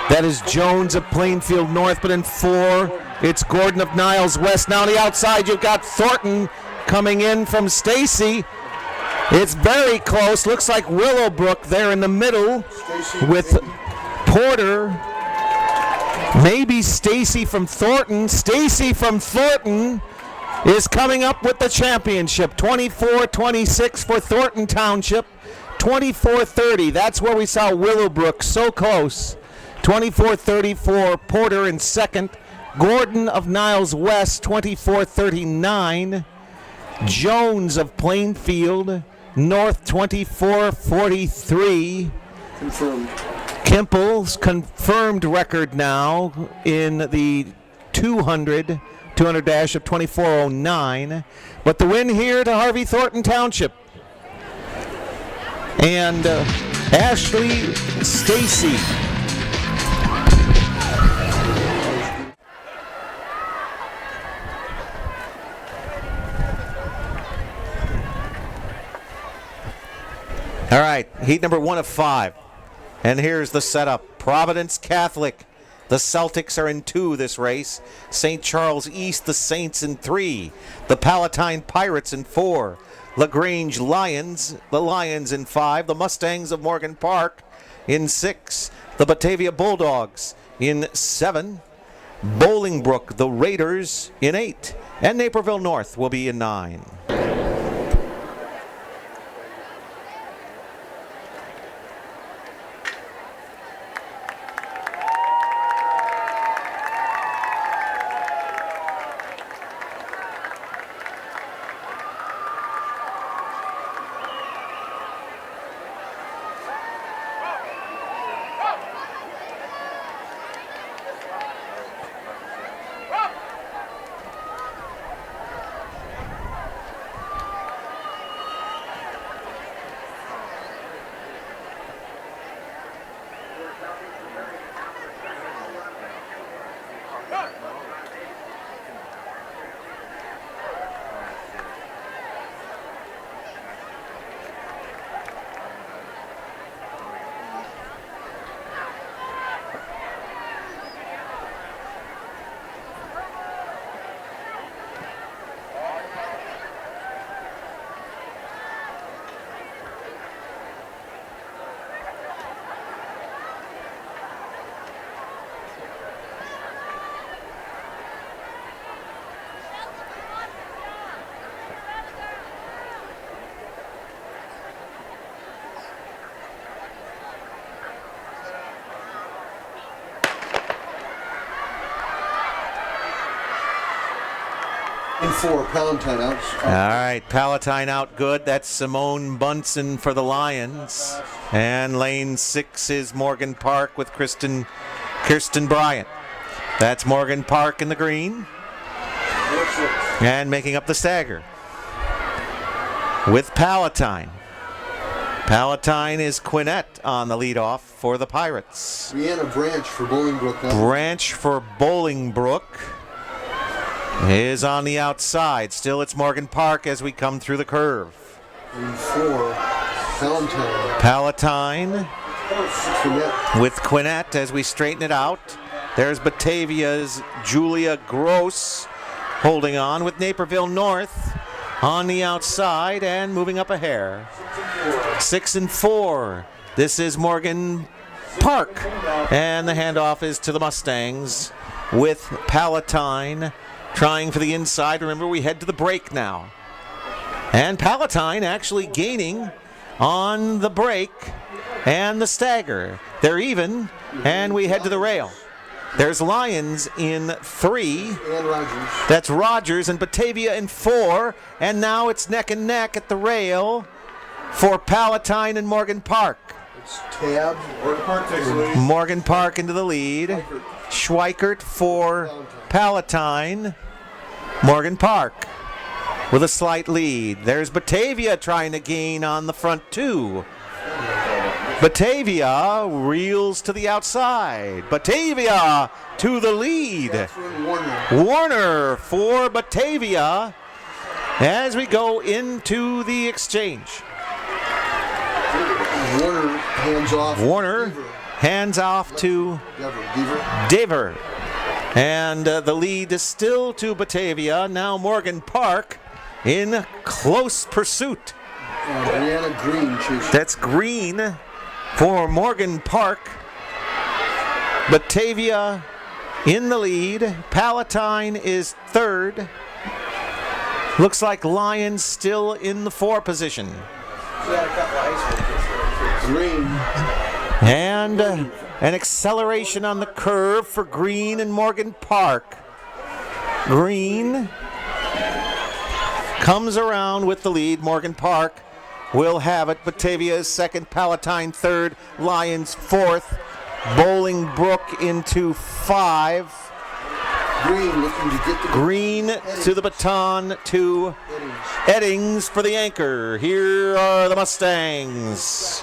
that is Jones of Plainfield North, but in 4, it's Gordon of Niles West. Now on the outside, you've got Thornton coming in from Stacy. It's very close. Looks like Willowbrook there in the middle with Porter. Maybe Stacy from Thornton. Stacy from Thornton is coming up with the championship. 24-26 for Thornton Township. 24-30, that's where we saw Willowbrook so close. 24-30 for Porter in second. Gordon of Niles West, 24-39. Jones of Plainfield North, 24-43. Confirmed. Kimple's confirmed record now in the 200 dash of 24-09. But the win here to Harvey Thornton Township. And Ashley Stacy. All right, heat number 1 of 5. And here's the setup. Providence Catholic. The Celtics are in 2 this race. St. Charles East, the Saints in 3. The Palatine Pirates in 4. LaGrange Lions, the Lions in 5. The Mustangs of Morgan Park in 6. The Batavia Bulldogs in 7. Bolingbrook, the Raiders in 8. And Naperville North will be in 9. 4, Palatine out. All right, Palatine out good. That's Simone Bunsen for the Lions. And lane 6 is Morgan Park with Kirsten Bryant. That's Morgan Park in the green. And making up the stagger with Palatine. Palatine is Quinnett on the leadoff for the Pirates. Brianna Branch for Bolingbrook now. Branch for Bolingbrook is on the outside. Still, it's Morgan Park as we come through the curve. Lane 4, Palatine. Palatine Quinnett. with Quinnett as we straighten it out. There's Batavia's Julia Gross holding on with Naperville North on the outside and moving up a hair. 6 and 4. This is Morgan Park. And the handoff is to the Mustangs with Palatine trying for the inside. Remember, we head to the break now. And Palatine actually gaining on the break and the stagger. They're even, and we head to the rail. There's Lions in 3. And Rogers. That's Rogers and Batavia in 4. And now it's neck and neck at the rail for Palatine and Morgan Park. It's Tab. Morgan Park into the lead. Schweikert for Palatine. Morgan Park with a slight lead. There's Batavia trying to gain on the front 2. Batavia reels to the outside. Batavia to the lead. Warner for Batavia as we go into the exchange. Warner hands off. Warner hands off to Dever. And the lead is still to Batavia. Now Morgan Park in close pursuit. Brianna Green chasing. That's Green for Morgan Park. Batavia in the lead. Palatine is 3rd. Looks like Lions still in the 4 position. Green. And an acceleration on the curve for Green and Morgan Park. Green comes around with the lead. Morgan Park will have it. Batavia is 2nd, Palatine 3rd, Lions 4th, Bolingbrook into 5. Green looking to get the Green to the baton to Eddings for the anchor. Here are the Mustangs.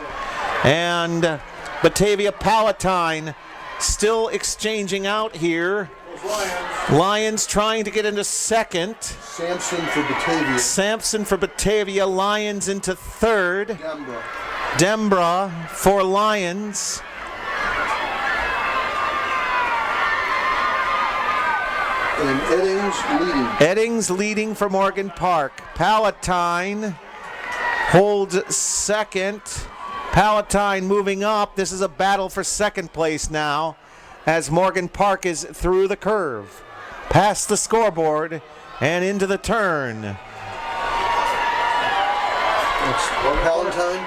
And Batavia Palatine still exchanging out here. Lions trying to get into 2nd. Sampson for Batavia. Sampson for Batavia. Lions into 3rd. Dembra. Dembra for Lions. And Eddings leading. Eddings leading for Morgan Park. Palatine holds 2nd. Palatine moving up. This is a battle for 2nd place now as Morgan Park is through the curve, past the scoreboard, and into the turn. It's Palatine.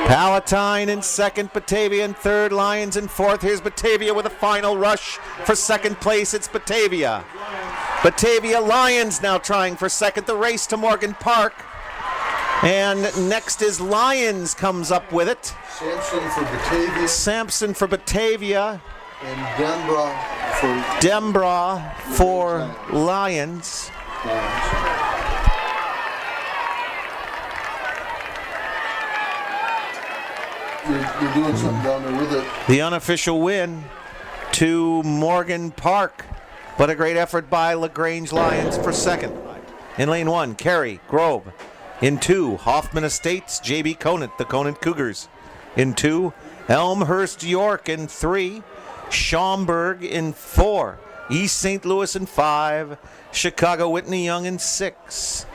Palatine in 2nd, Batavia in 3rd, Lions in 4th. Here's Batavia with a final rush for 2nd place. It's Batavia. Batavia Lions now trying for 2nd. The race to Morgan Park. And next is Lions comes up with it. Sampson for Batavia. Sampson for Batavia. And Dembra for Lions. You're doing something down there with it. The unofficial win to Morgan Park, but a great effort by LaGrange Lions for 2nd. In lane 1, Carey Grove. In 2, Hoffman Estates, J.B. Conant, the Conant Cougars. In 2, Elmhurst York. In 3, Schaumburg. In 4, East St. Louis. In 5, Chicago Whitney Young. In 6,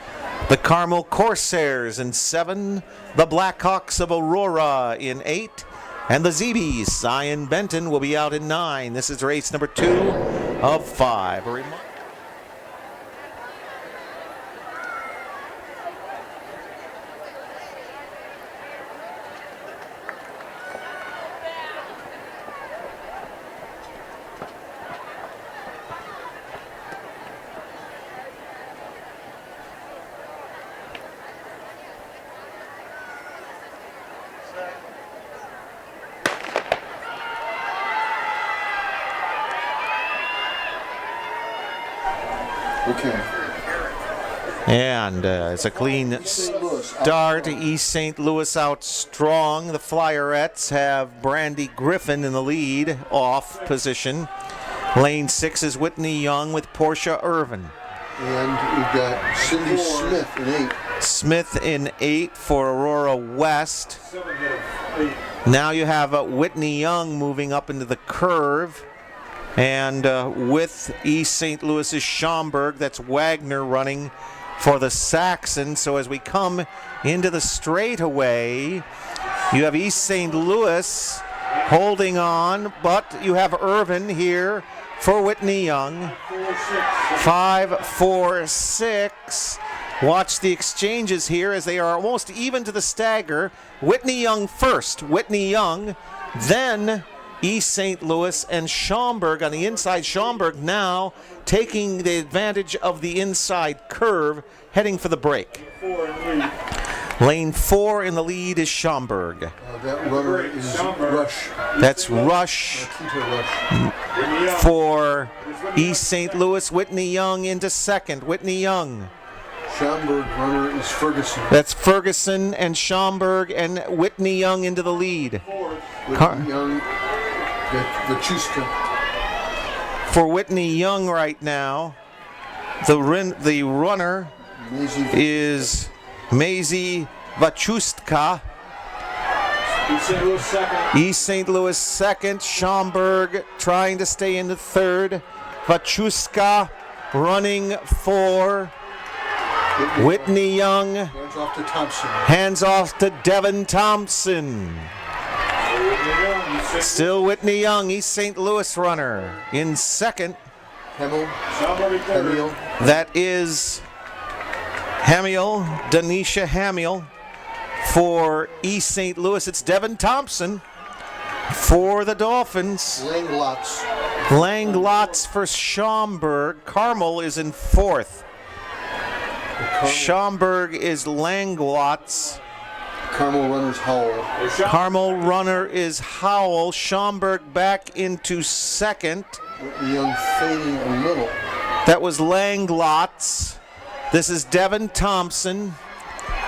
the Carmel Corsairs. In 7, the Blackhawks of Aurora. In 8, and the ZBs, Zion Benton, will be out in 9. This is race number 2 of 5. Okay. And it's a clean start. East St. Louis out strong. The Flyerettes have Brandy Griffin in the lead, off position. Lane 6 is Whitney Young with Portia Irvin. And we've got Cindy Smith in 8. Smith in 8 for Aurora West. Now you have Whitney Young moving up into the curve. And with East St. Louis's Schaumburg, that's Wagner running for the Saxons. So as we come into the straightaway, you have East St. Louis holding on, but you have Irvin here for Whitney Young. 5, 4, 6. Watch the exchanges here as they are almost even to the stagger. Whitney Young first. Whitney Young, then East St. Louis and Schaumburg on the inside. Schaumburg now taking the advantage of the inside curve, heading for the break. Lane 4 in the lead is Schaumburg. That runner is Rush. That's Rush Rush. for East St. Louis. Whitney Young into second. Whitney Young. Schaumburg runner is Ferguson. That's Ferguson and Schaumburg and Whitney Young into the lead. Whitney Young, Vachuska. For Whitney Young right now, the runner is Maisie Vachustka. East St. Louis second. Schaumburg trying to stay in the third. Vachuska running for Whitney Young. Hands off to Thompson. Hands off to Devin Thompson. Still Whitney Young, East St. Louis runner in second. Hamill. That is Hamill, Denisha Hamill. For East St. Louis, it's Devin Thompson. For the Dolphins, Langlotz for Schaumburg. Carmel is in fourth. Schaumburg is Langlotz. Carmel runner's Howell. Carmel runner is Howell. Schaumburg back into second. Whitney Young fading a little. That was Langlotz. This is Devin Thompson.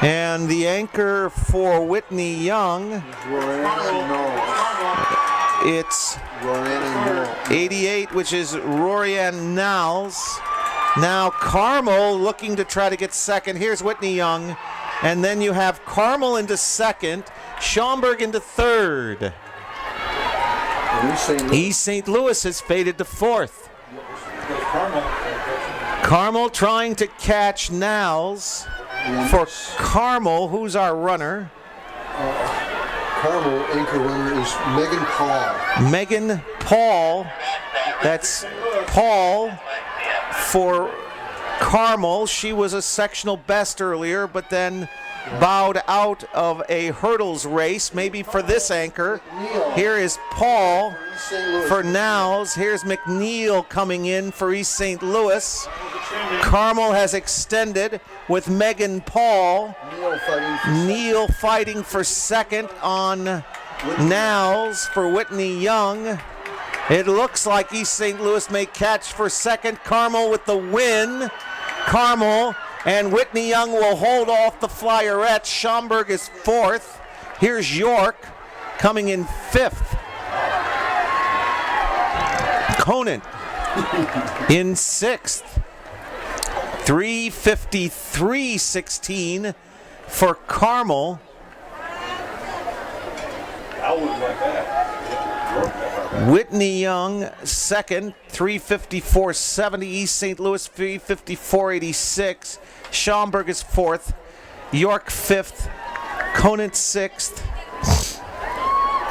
And the anchor for Whitney Young, it's 88, which is Rorianne Niles. Now Carmel looking to try to get second. Here's Whitney Young. And then you have Carmel into second, Schaumburg into third. East St. Louis has faded to fourth. Carmel trying to catch Niles. For Carmel, who's our runner? Carmel anchor runner is Megan Paul. Megan Paul. That's Paul for Carmel. She was a sectional best earlier, but then bowed out of a hurdles race, maybe for this anchor. Here is Paul for Niles. Here's McNeil coming in for East St. Louis. Carmel has extended with Megan Paul. Neal fighting for second on Niles for Whitney Young. It looks like East St. Louis may catch for second. Carmel with the win. Carmel and Whitney Young will hold off the Flyerette. Schaumburg is fourth. Here's York coming in fifth. Conant in sixth. 3:53.16 for Carmel. Whitney Young second, 3:54.70. East St. Louis 3:54.86. Schaumburg is fourth. York fifth. Conant sixth.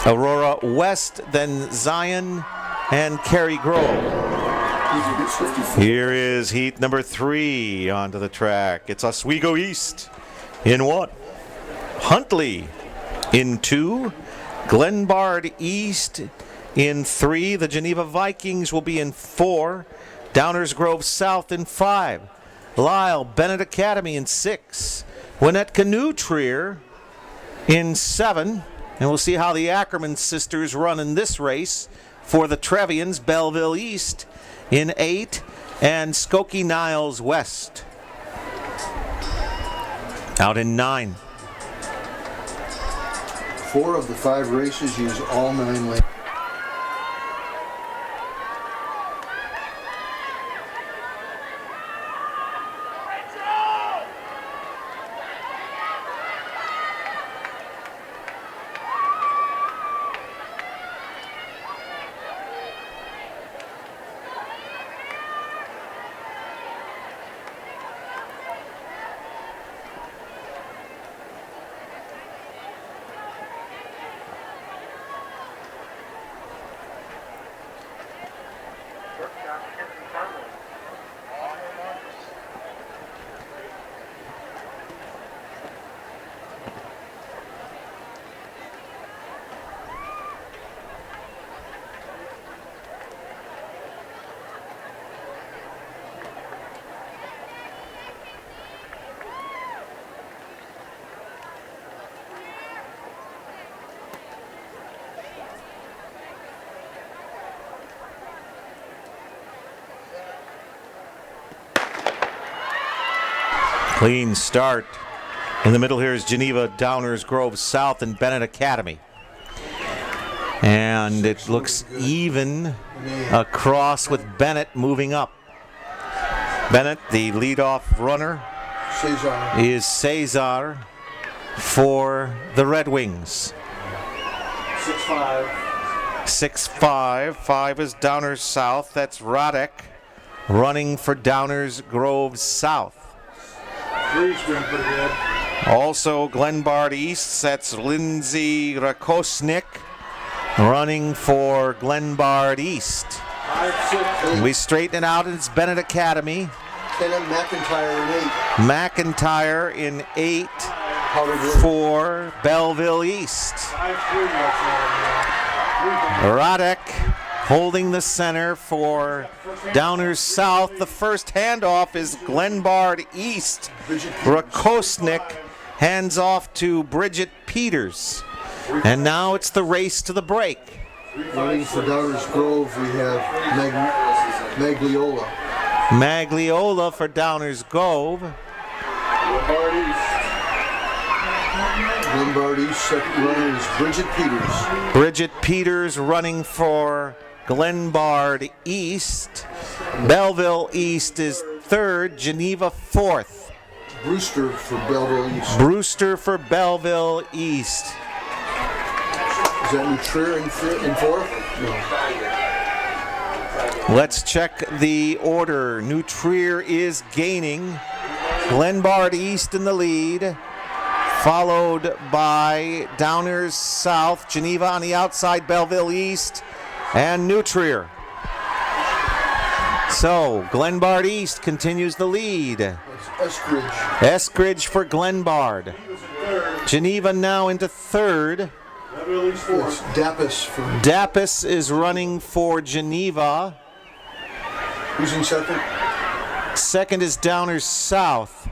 Aurora West, then Zion and Cary Grove. Here is heat number 3 onto the track. It's Oswego East in 1. Huntley in 2. Glenbard East in 3. The Geneva Vikings will be in 4. Downers Grove South in 5. Lisle Bennett Academy in 6. Gwinnett Canoe Trier in 7. And we'll see how the Ackerman sisters run in this race for the Trevians. Belleville East in 8. and Skokie Niles West. Out in 9. 4 of the 5 races use all 9 lanes. Clean start. In the middle here is Geneva, Downers Grove South, and Bennett Academy. And it looks even across with Bennett moving up. Bennett, the leadoff runner, is Cesar for the Red Wings. 6'5". 6'5". 5 is Downers South. That's Rodek running for Downers Grove South. 3's doing pretty good. Also Glenbard East, that's Lindsay Rakosnik running for Glenbard East. 5, 6. We straighten it out, and it's Bennett Academy. Kenna McIntyre in 8. McIntyre in 8 for Belleville East. 5, 3. Rodek holding the center for Downers South. The first handoff is Glenbard East. Rakosnik hands off to Bridget Peters. And now it's the race to the break. Running for Downers Grove, we have Magliola. Magliola for Downers Grove. Glenbard East, second runner is Bridget Peters. Bridget Peters running for Glenbard East. Belleville East is third. Geneva fourth. Brewster for Belleville East. Brewster for Belleville East. Is that Nutrier in fourth? No. Let's check the order. Nutrier is gaining. Glenbard East in the lead, followed by Downers South, Geneva on the outside, Belleville East, and Nutrier. So Glenbard East continues the lead. Eskridge. Eskridge for Glenbard. Geneva now into third. It's Dapis for. Dapis is running for Geneva. Who's in second? Second is Downers South.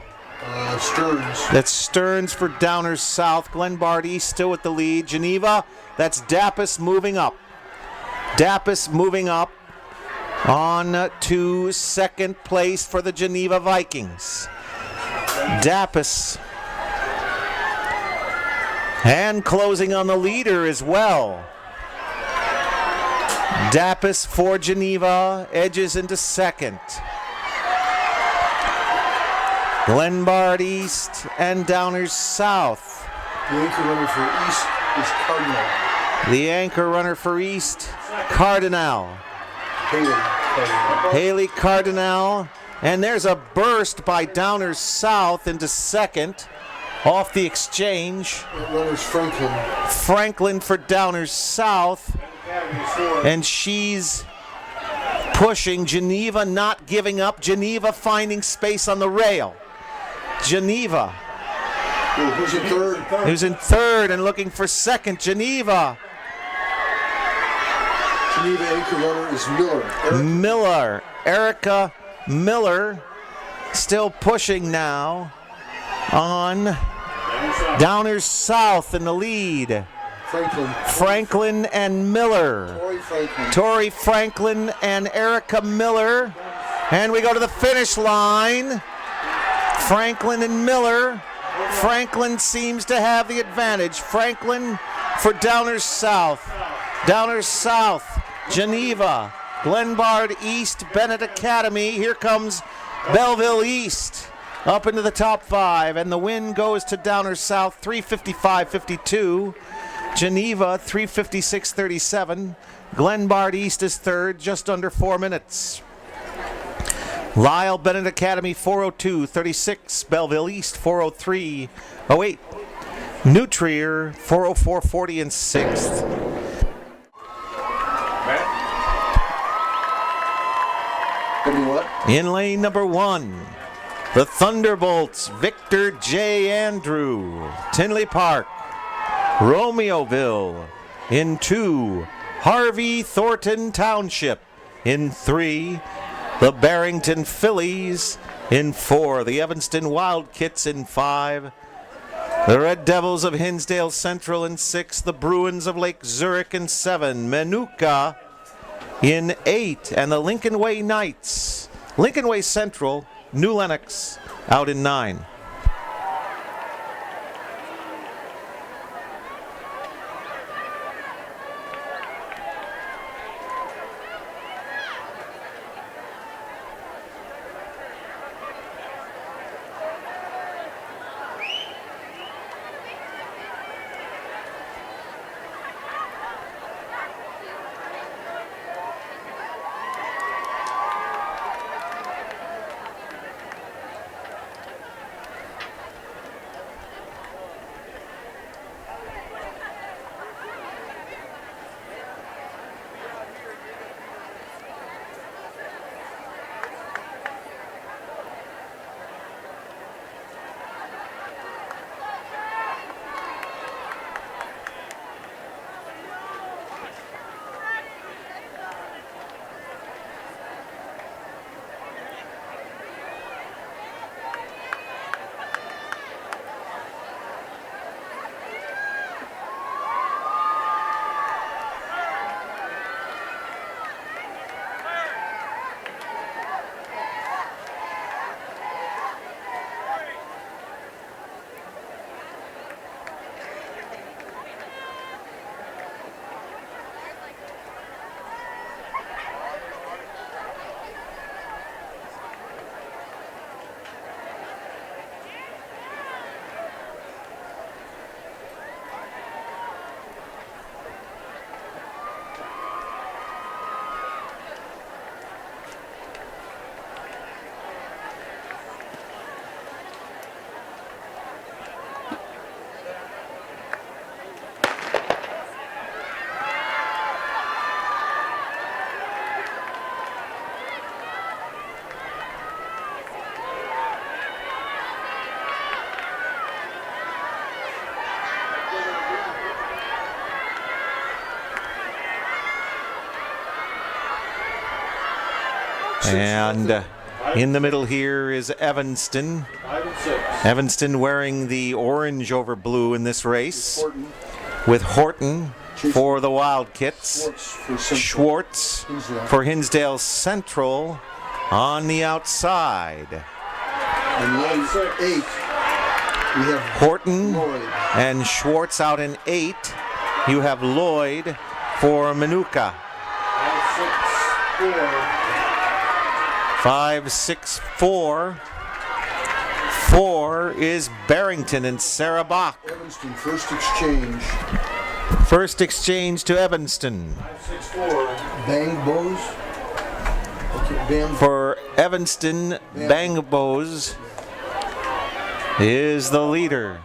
Stearns. That's Stearns for Downers South. Glenbard East still with the lead. Geneva, that's Dapis moving up. Dapis moving up on to second place for the Geneva Vikings. Dapis. And closing on the leader as well. Dapis for Geneva edges into second. Glenbard East and Downers South. The anchor runner for East is Cardinal. The anchor runner for East, Cardinal. Haley Cardinal. And there's a burst by Downers South into second off the exchange. That runner's Franklin. Franklin for Downers South. And she's pushing. Geneva not giving up. Geneva finding space on the rail. Geneva. Who's in third? Who's in third and looking for second. Geneva. Geneva anchor runner is Miller. Miller. Erica Miller still pushing now on Downers South in the lead. Franklin and Miller. Tori Franklin. Tori Franklin and Erica Miller And we go to the finish line. Franklin and Miller. Franklin seems to have the advantage. Franklin for Downers South. Downers South, Geneva, Glenbard East, Bennett Academy. Here comes Belleville East up into the top 5, and the win goes to Downers South, 355-52. Geneva, 356-37. Glenbard East is third, just under 4 minutes. Lyle Bennett Academy, 402-36. Belleville East, 403-08. New Trier, 404-40 in 6th. In lane number 1, the Thunderbolts, Victor J. Andrew, Tinley Park, Romeoville. In 2, Harvey Thornton Township. In 3, the Barrington Phillies. In 4, the Evanston Wildcats. In 5, the Red Devils of Hinsdale Central. In 6, the Bruins of Lake Zurich. In 7, Manuka. In 8, and the Lincoln Way Knights. Lincoln Way Central, New Lenox, out in 9. And in the middle here is Evanston. Evanston wearing the orange over blue in this race, with Horton for the Wildcats, Schwartz for Hinsdale Central on the outside. In lane 8, we have Horton Lloyd and Schwartz out in 8. You have Lloyd for Manuka. 5-6-4. 4 is Barrington and Sarah Bach. Evanston, first exchange. First exchange to Evanston. 5-6-4. Bang Bows. Okay, for Evanston, Bang Bows is the leader.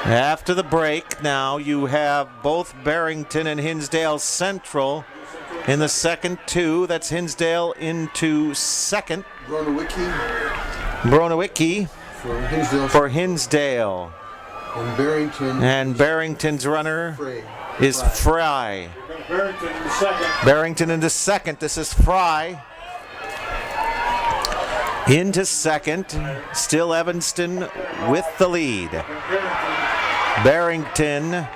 After the break, now you have both Barrington and Hinsdale Central in the second 2. That's Hinsdale into second. Bronowicki for Hinsdale. And Barrington's runner is Fry. Barrington into second. This is Fry. Into second. Still Evanston with the lead. Barrington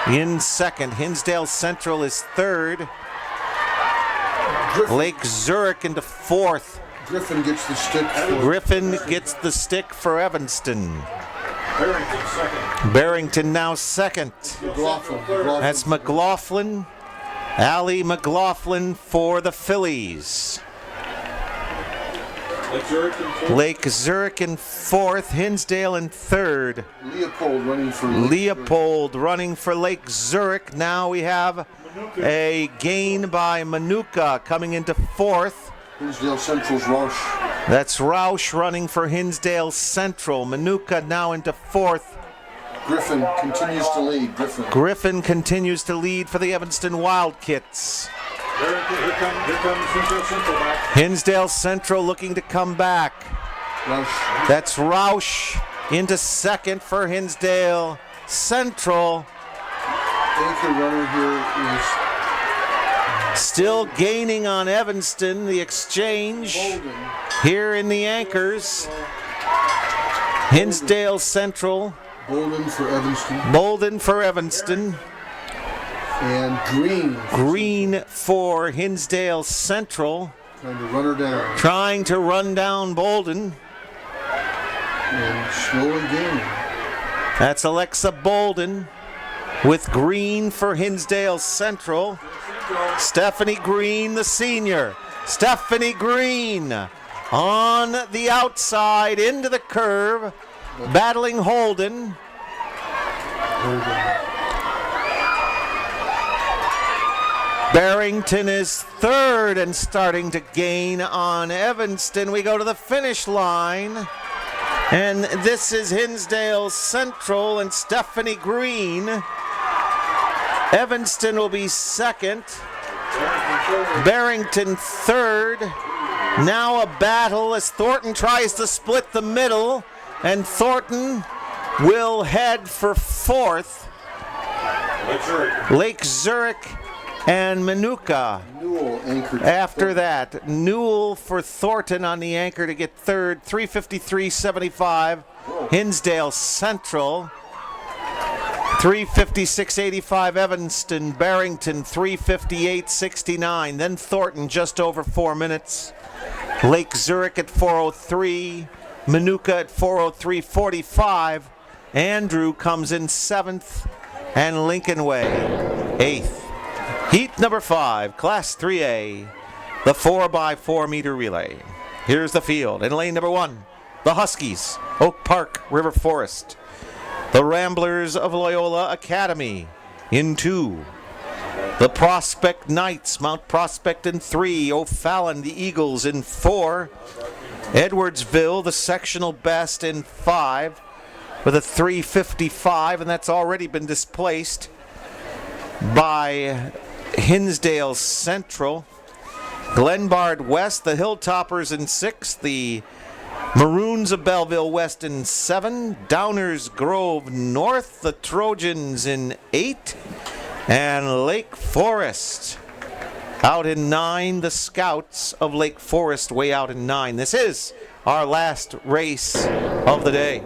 in second. Hinsdale Central is third. Lake Zurich into fourth. Griffin gets the stick. Griffin gets the stick for Evanston. Barrington second. Barrington now second. McLaughlin. That's McLaughlin. Allie McLaughlin for the Phillies. Lake Zurich in fourth. Lake Zurich in fourth. Hinsdale in third. Leopold running for Leopold running for Lake Zurich. Now we have a gain by Manuka coming into fourth. Hinsdale Central's Roush. That's Roush running for Hinsdale Central. Manuka now into fourth. Griffin continues to lead. Griffin continues to lead for the Evanston Wildcats. Here comes Hinsdale Central back. Hinsdale Central looking to come back. Roush. That's Roush into second for Hinsdale Central. Anchor runner here is Still gaining on Evanston, the exchange Bolden. here in the anchors. Hinsdale Central. Bolden for Evanston. Bolden for Evanston. And Green. Green for Hinsdale Central. Trying to run her down. Trying to run down Bolden. And slowly gaining. That's Alexa Bolden with Green for Hinsdale Central. Stephanie Green, the senior. Stephanie Green on the outside into the curve, battling Holden. Barrington is third and starting to gain on Evanston. We go to the finish line. And this is Hinsdale Central and Stephanie Green. Evanston will be second. Barrington third. Now a battle as Thornton tries to split the middle. And Thornton will head for fourth. Lake Zurich and Manuka. Newell anchored. After that, Newell for Thornton on the anchor to get third. 3:53.75. Hinsdale Central. 3:56.85 Evanston. Barrington 3:58.69. Then Thornton just over 4 minutes. Lake Zurich at 4:03. Manuka at 4:03.45. Andrew comes in seventh. And Lincoln Way eighth. Heat number 5, Class 3A, the 4x4 meter relay. Here's the field. In lane number 1, the Huskies, Oak Park, River Forest. The Ramblers of Loyola Academy in 2. The Prospect Knights, Mount Prospect in 3. O'Fallon, the Eagles in 4. Edwardsville, the sectional best in 5 with a 3:55, and that's already been displaced by Hinsdale Central. Glenbard West, the Hilltoppers in 6. The Maroons of Belleville West in 7. Downers Grove North, the Trojans in 8. And Lake Forest out in 9. The Scouts of Lake Forest way out in 9. This is our last race of the day.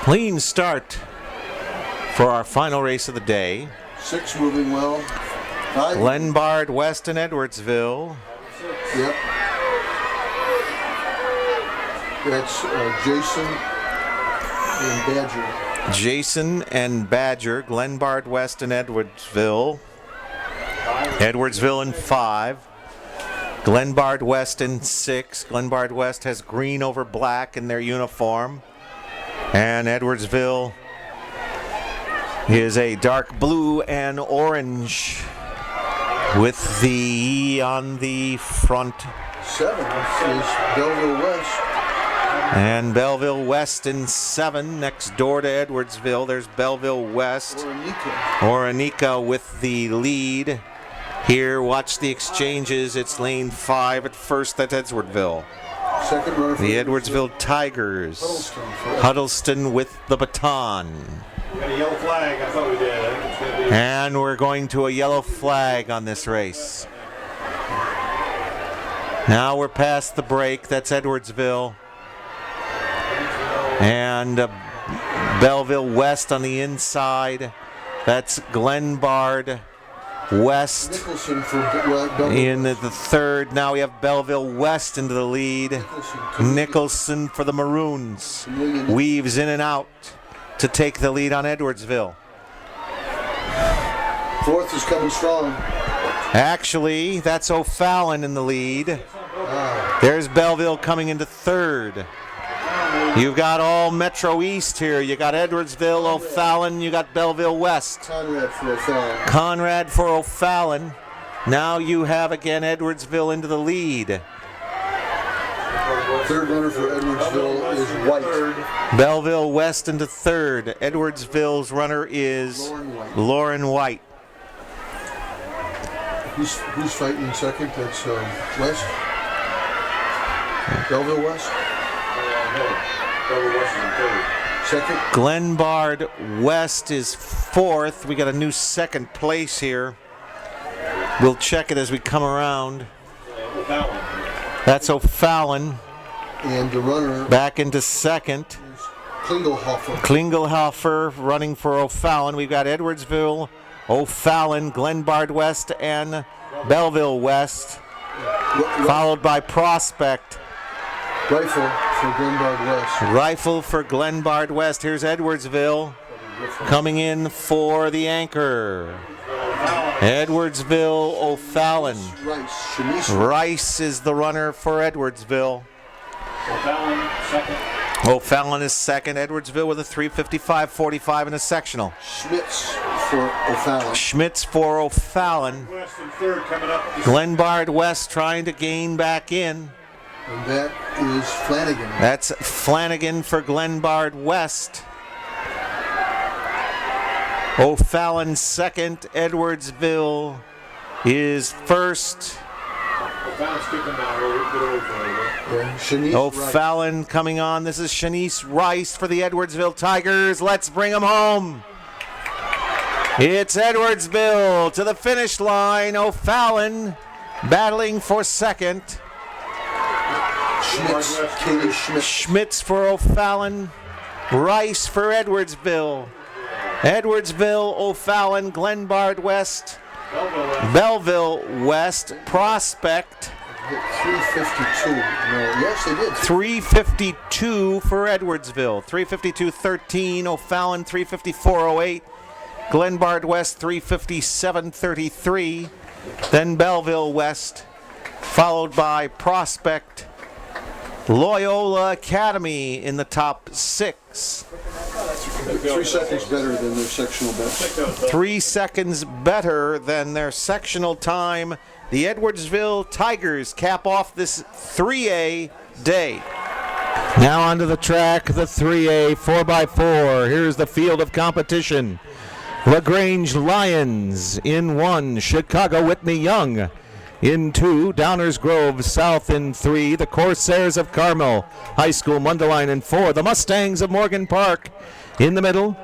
Clean start for our final race of the day. 6 moving well. 5. Glenbard West and Edwardsville. Yep. That's Jason and Badger. Jason and Badger, Glenbard West and Edwardsville. Edwardsville in 5. Glenbard West in 6. Glenbard West has green over black in their uniform. And Edwardsville is a dark blue and orange with the E on the front. 7 is Belleville West. And Belleville West in 7, next door to Edwardsville. There's Belleville West. Oranica with the lead. Here, watch the exchanges. It's lane 5 at first. That's Edwardsville. Second runner for the Edwardsville Tigers. Huddleston with the baton. We got a yellow flag. I thought we did. I think it's going to be. And we're going to a yellow flag on this race. Now we're past the break. That's Edwardsville. And Belleville West on the inside. That's Glenbard West Nicholson for Belleville. in the third. Now we have Belleville West into the lead. Nicholson for the Maroons. Weaves in and out to take the lead on Edwardsville. Fourth is coming strong. Actually, that's O'Fallon in the lead. There's Belleville coming into third. You've got all Metro East here. You got Edwardsville, O'Fallon, you got Belleville West. Conrad for O'Fallon. Conrad for O'Fallon. Now you have again Edwardsville into the lead. Third runner for Edwardsville is White. Belleville West into third. Edwardsville's runner is Lauren White. Who's fighting in second? That's West. Belleville West. Belleville West is in third. Second. Glenbard West is fourth. We got a new second place here. We'll check it as we come around. That's O'Fallon. And the runner back into second. Klingelhofer. Klingelhofer running for O'Fallon. We've got Edwardsville, O'Fallon, Glenbard West, and Belleville West, followed by Prospect. Rifle for Glenbard West. Rifle for Glenbard West. Here's Edwardsville coming in for the anchor. Edwardsville, O'Fallon. Rice is the runner for Edwardsville. O'Fallon second. O'Fallon is second. Edwardsville with a 3:55.45 in a sectional. Schmitz for O'Fallon. Schmitz for O'Fallon. West in third coming up. Glenbard West trying to gain back in. And that is Flanagan. That's Flanagan for Glenbard West. O'Fallon second. Edwardsville is first. O'Fallon's kicking down. O'Fallon coming on. This is Shanice Rice for the Edwardsville Tigers. Let's bring them home. It's Edwardsville to the finish line. O'Fallon battling for second. Schmitz, Katie Schmitz. Schmitz for O'Fallon. Rice for Edwardsville. Edwardsville, O'Fallon, Glenbard West, Belleville West, Prospect. 352. No, yes, they did. 352 for Edwardsville. 352.13. O'Fallon 354.08. Glenbard West 357.33. Then Belleville West, followed by Prospect. Loyola Academy in the top 6. 3 seconds better than their sectional best. 3 seconds better than their sectional time. The Edwardsville Tigers cap off this 3A day. Now onto the track, the 3A 4x4. Here's the field of competition. LaGrange Lions in 1, Chicago Whitney Young in 2, Downers Grove South in 3, the Corsairs of Carmel High School Mundelein in 4, the Mustangs of Morgan Park in the middle,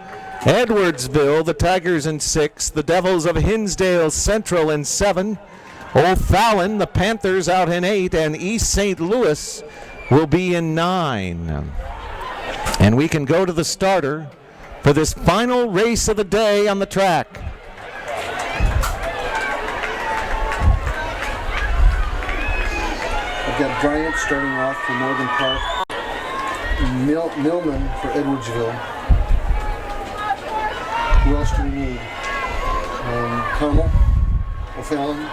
Edwardsville, the Tigers in 6, the Devils of Hinsdale Central in 7, O'Fallon, the Panthers out in 8, and East St. Louis will be in 9. And we can go to the starter for this final race of the day on the track. We've got Bryant starting off for Morgan Park. Millman for Edwardsville. Who else do we need? Carmel, O'Fallon.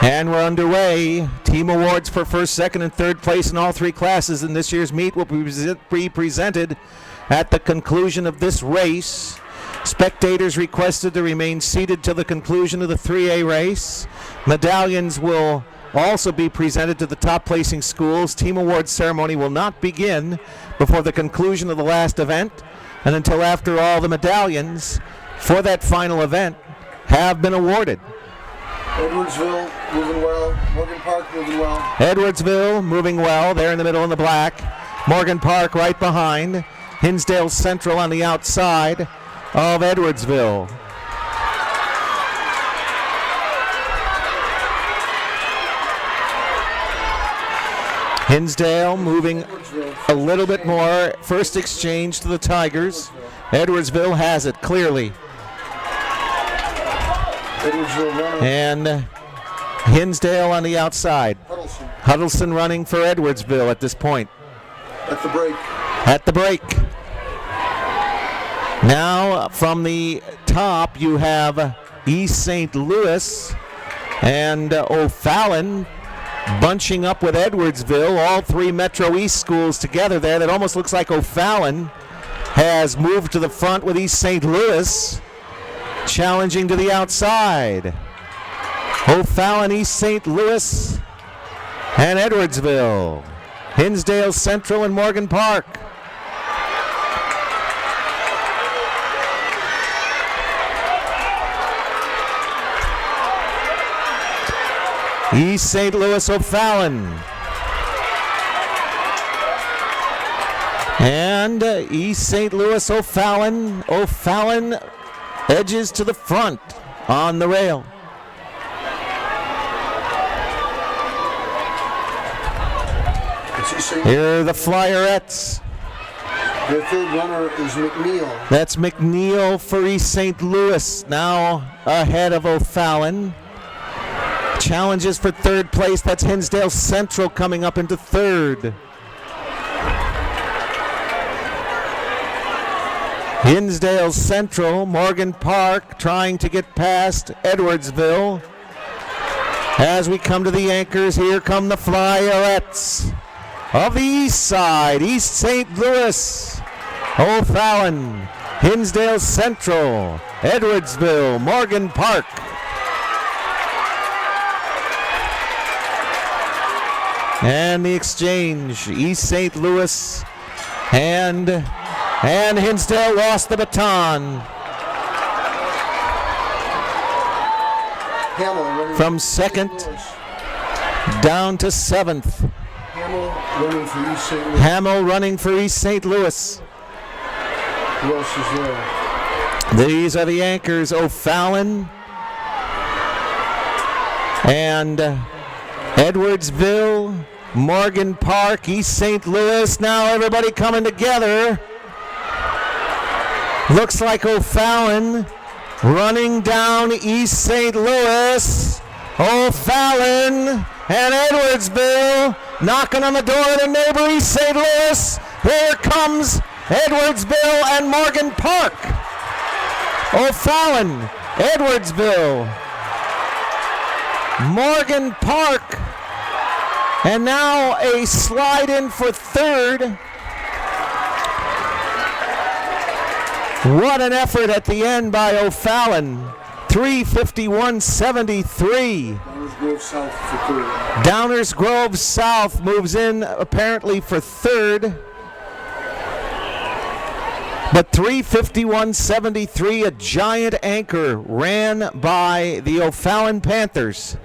And we're underway. Team awards for first, second, and third place in all three classes in this year's meet will be presented at the conclusion of this race. Spectators requested to remain seated till the conclusion of the 3A race. Medallions will also be presented to the top placing schools. Team awards ceremony will not begin before the conclusion of the last event and until after all the medallions for that final event have been awarded. Edwardsville moving well. Morgan Park moving well. Edwardsville moving well. They're in the middle in the black. Morgan Park right behind. Hinsdale Central on the outside of Edwardsville. Hinsdale moving a little bit more. First exchange to the Tigers. Edwardsville has it clearly. And Hinsdale on the outside. Huddleston running for Edwardsville at this point. At the break. At the break. Now from the top you have East St. Louis and O'Fallon bunching up with Edwardsville. All three Metro East schools together there. That almost looks like O'Fallon has moved to the front with East St. Louis challenging to the outside. O'Fallon, East St. Louis, and Edwardsville. Hinsdale Central and Morgan Park. East St. Louis, O'Fallon. And East St. Louis, O'Fallon. O'Fallon edges to the front on the rail. Here are the Flyerettes. Their third runner is McNeil. That's McNeil for East St. Louis, now ahead of O'Fallon. Challenges for third place, that's Hinsdale Central coming up into third. Hinsdale Central, Morgan Park trying to get past Edwardsville. As we come to the anchors, here come the Flyerettes of the east side, East St. Louis, O'Fallon, Hinsdale Central, Edwardsville, Morgan Park. And the exchange, East St. Louis and Hinsdale lost the baton. From second down to seventh. Hamill running for East St. Louis. Who else is there? These are the anchors, O'Fallon and Edwardsville, Morgan Park, East St. Louis. Now everybody coming together. Looks like O'Fallon running down East St. Louis. O'Fallon and Edwardsville knocking on the door of the neighbor East St. Louis. Here comes Edwardsville and Morgan Park. O'Fallon, Edwardsville, Morgan Park, and now a slide in for third. What an effort at the end by O'Fallon. 3:51.73. Downers Grove South moves in apparently for third. But 3:51.73, a giant anchor ran by the O'Fallon Panthers.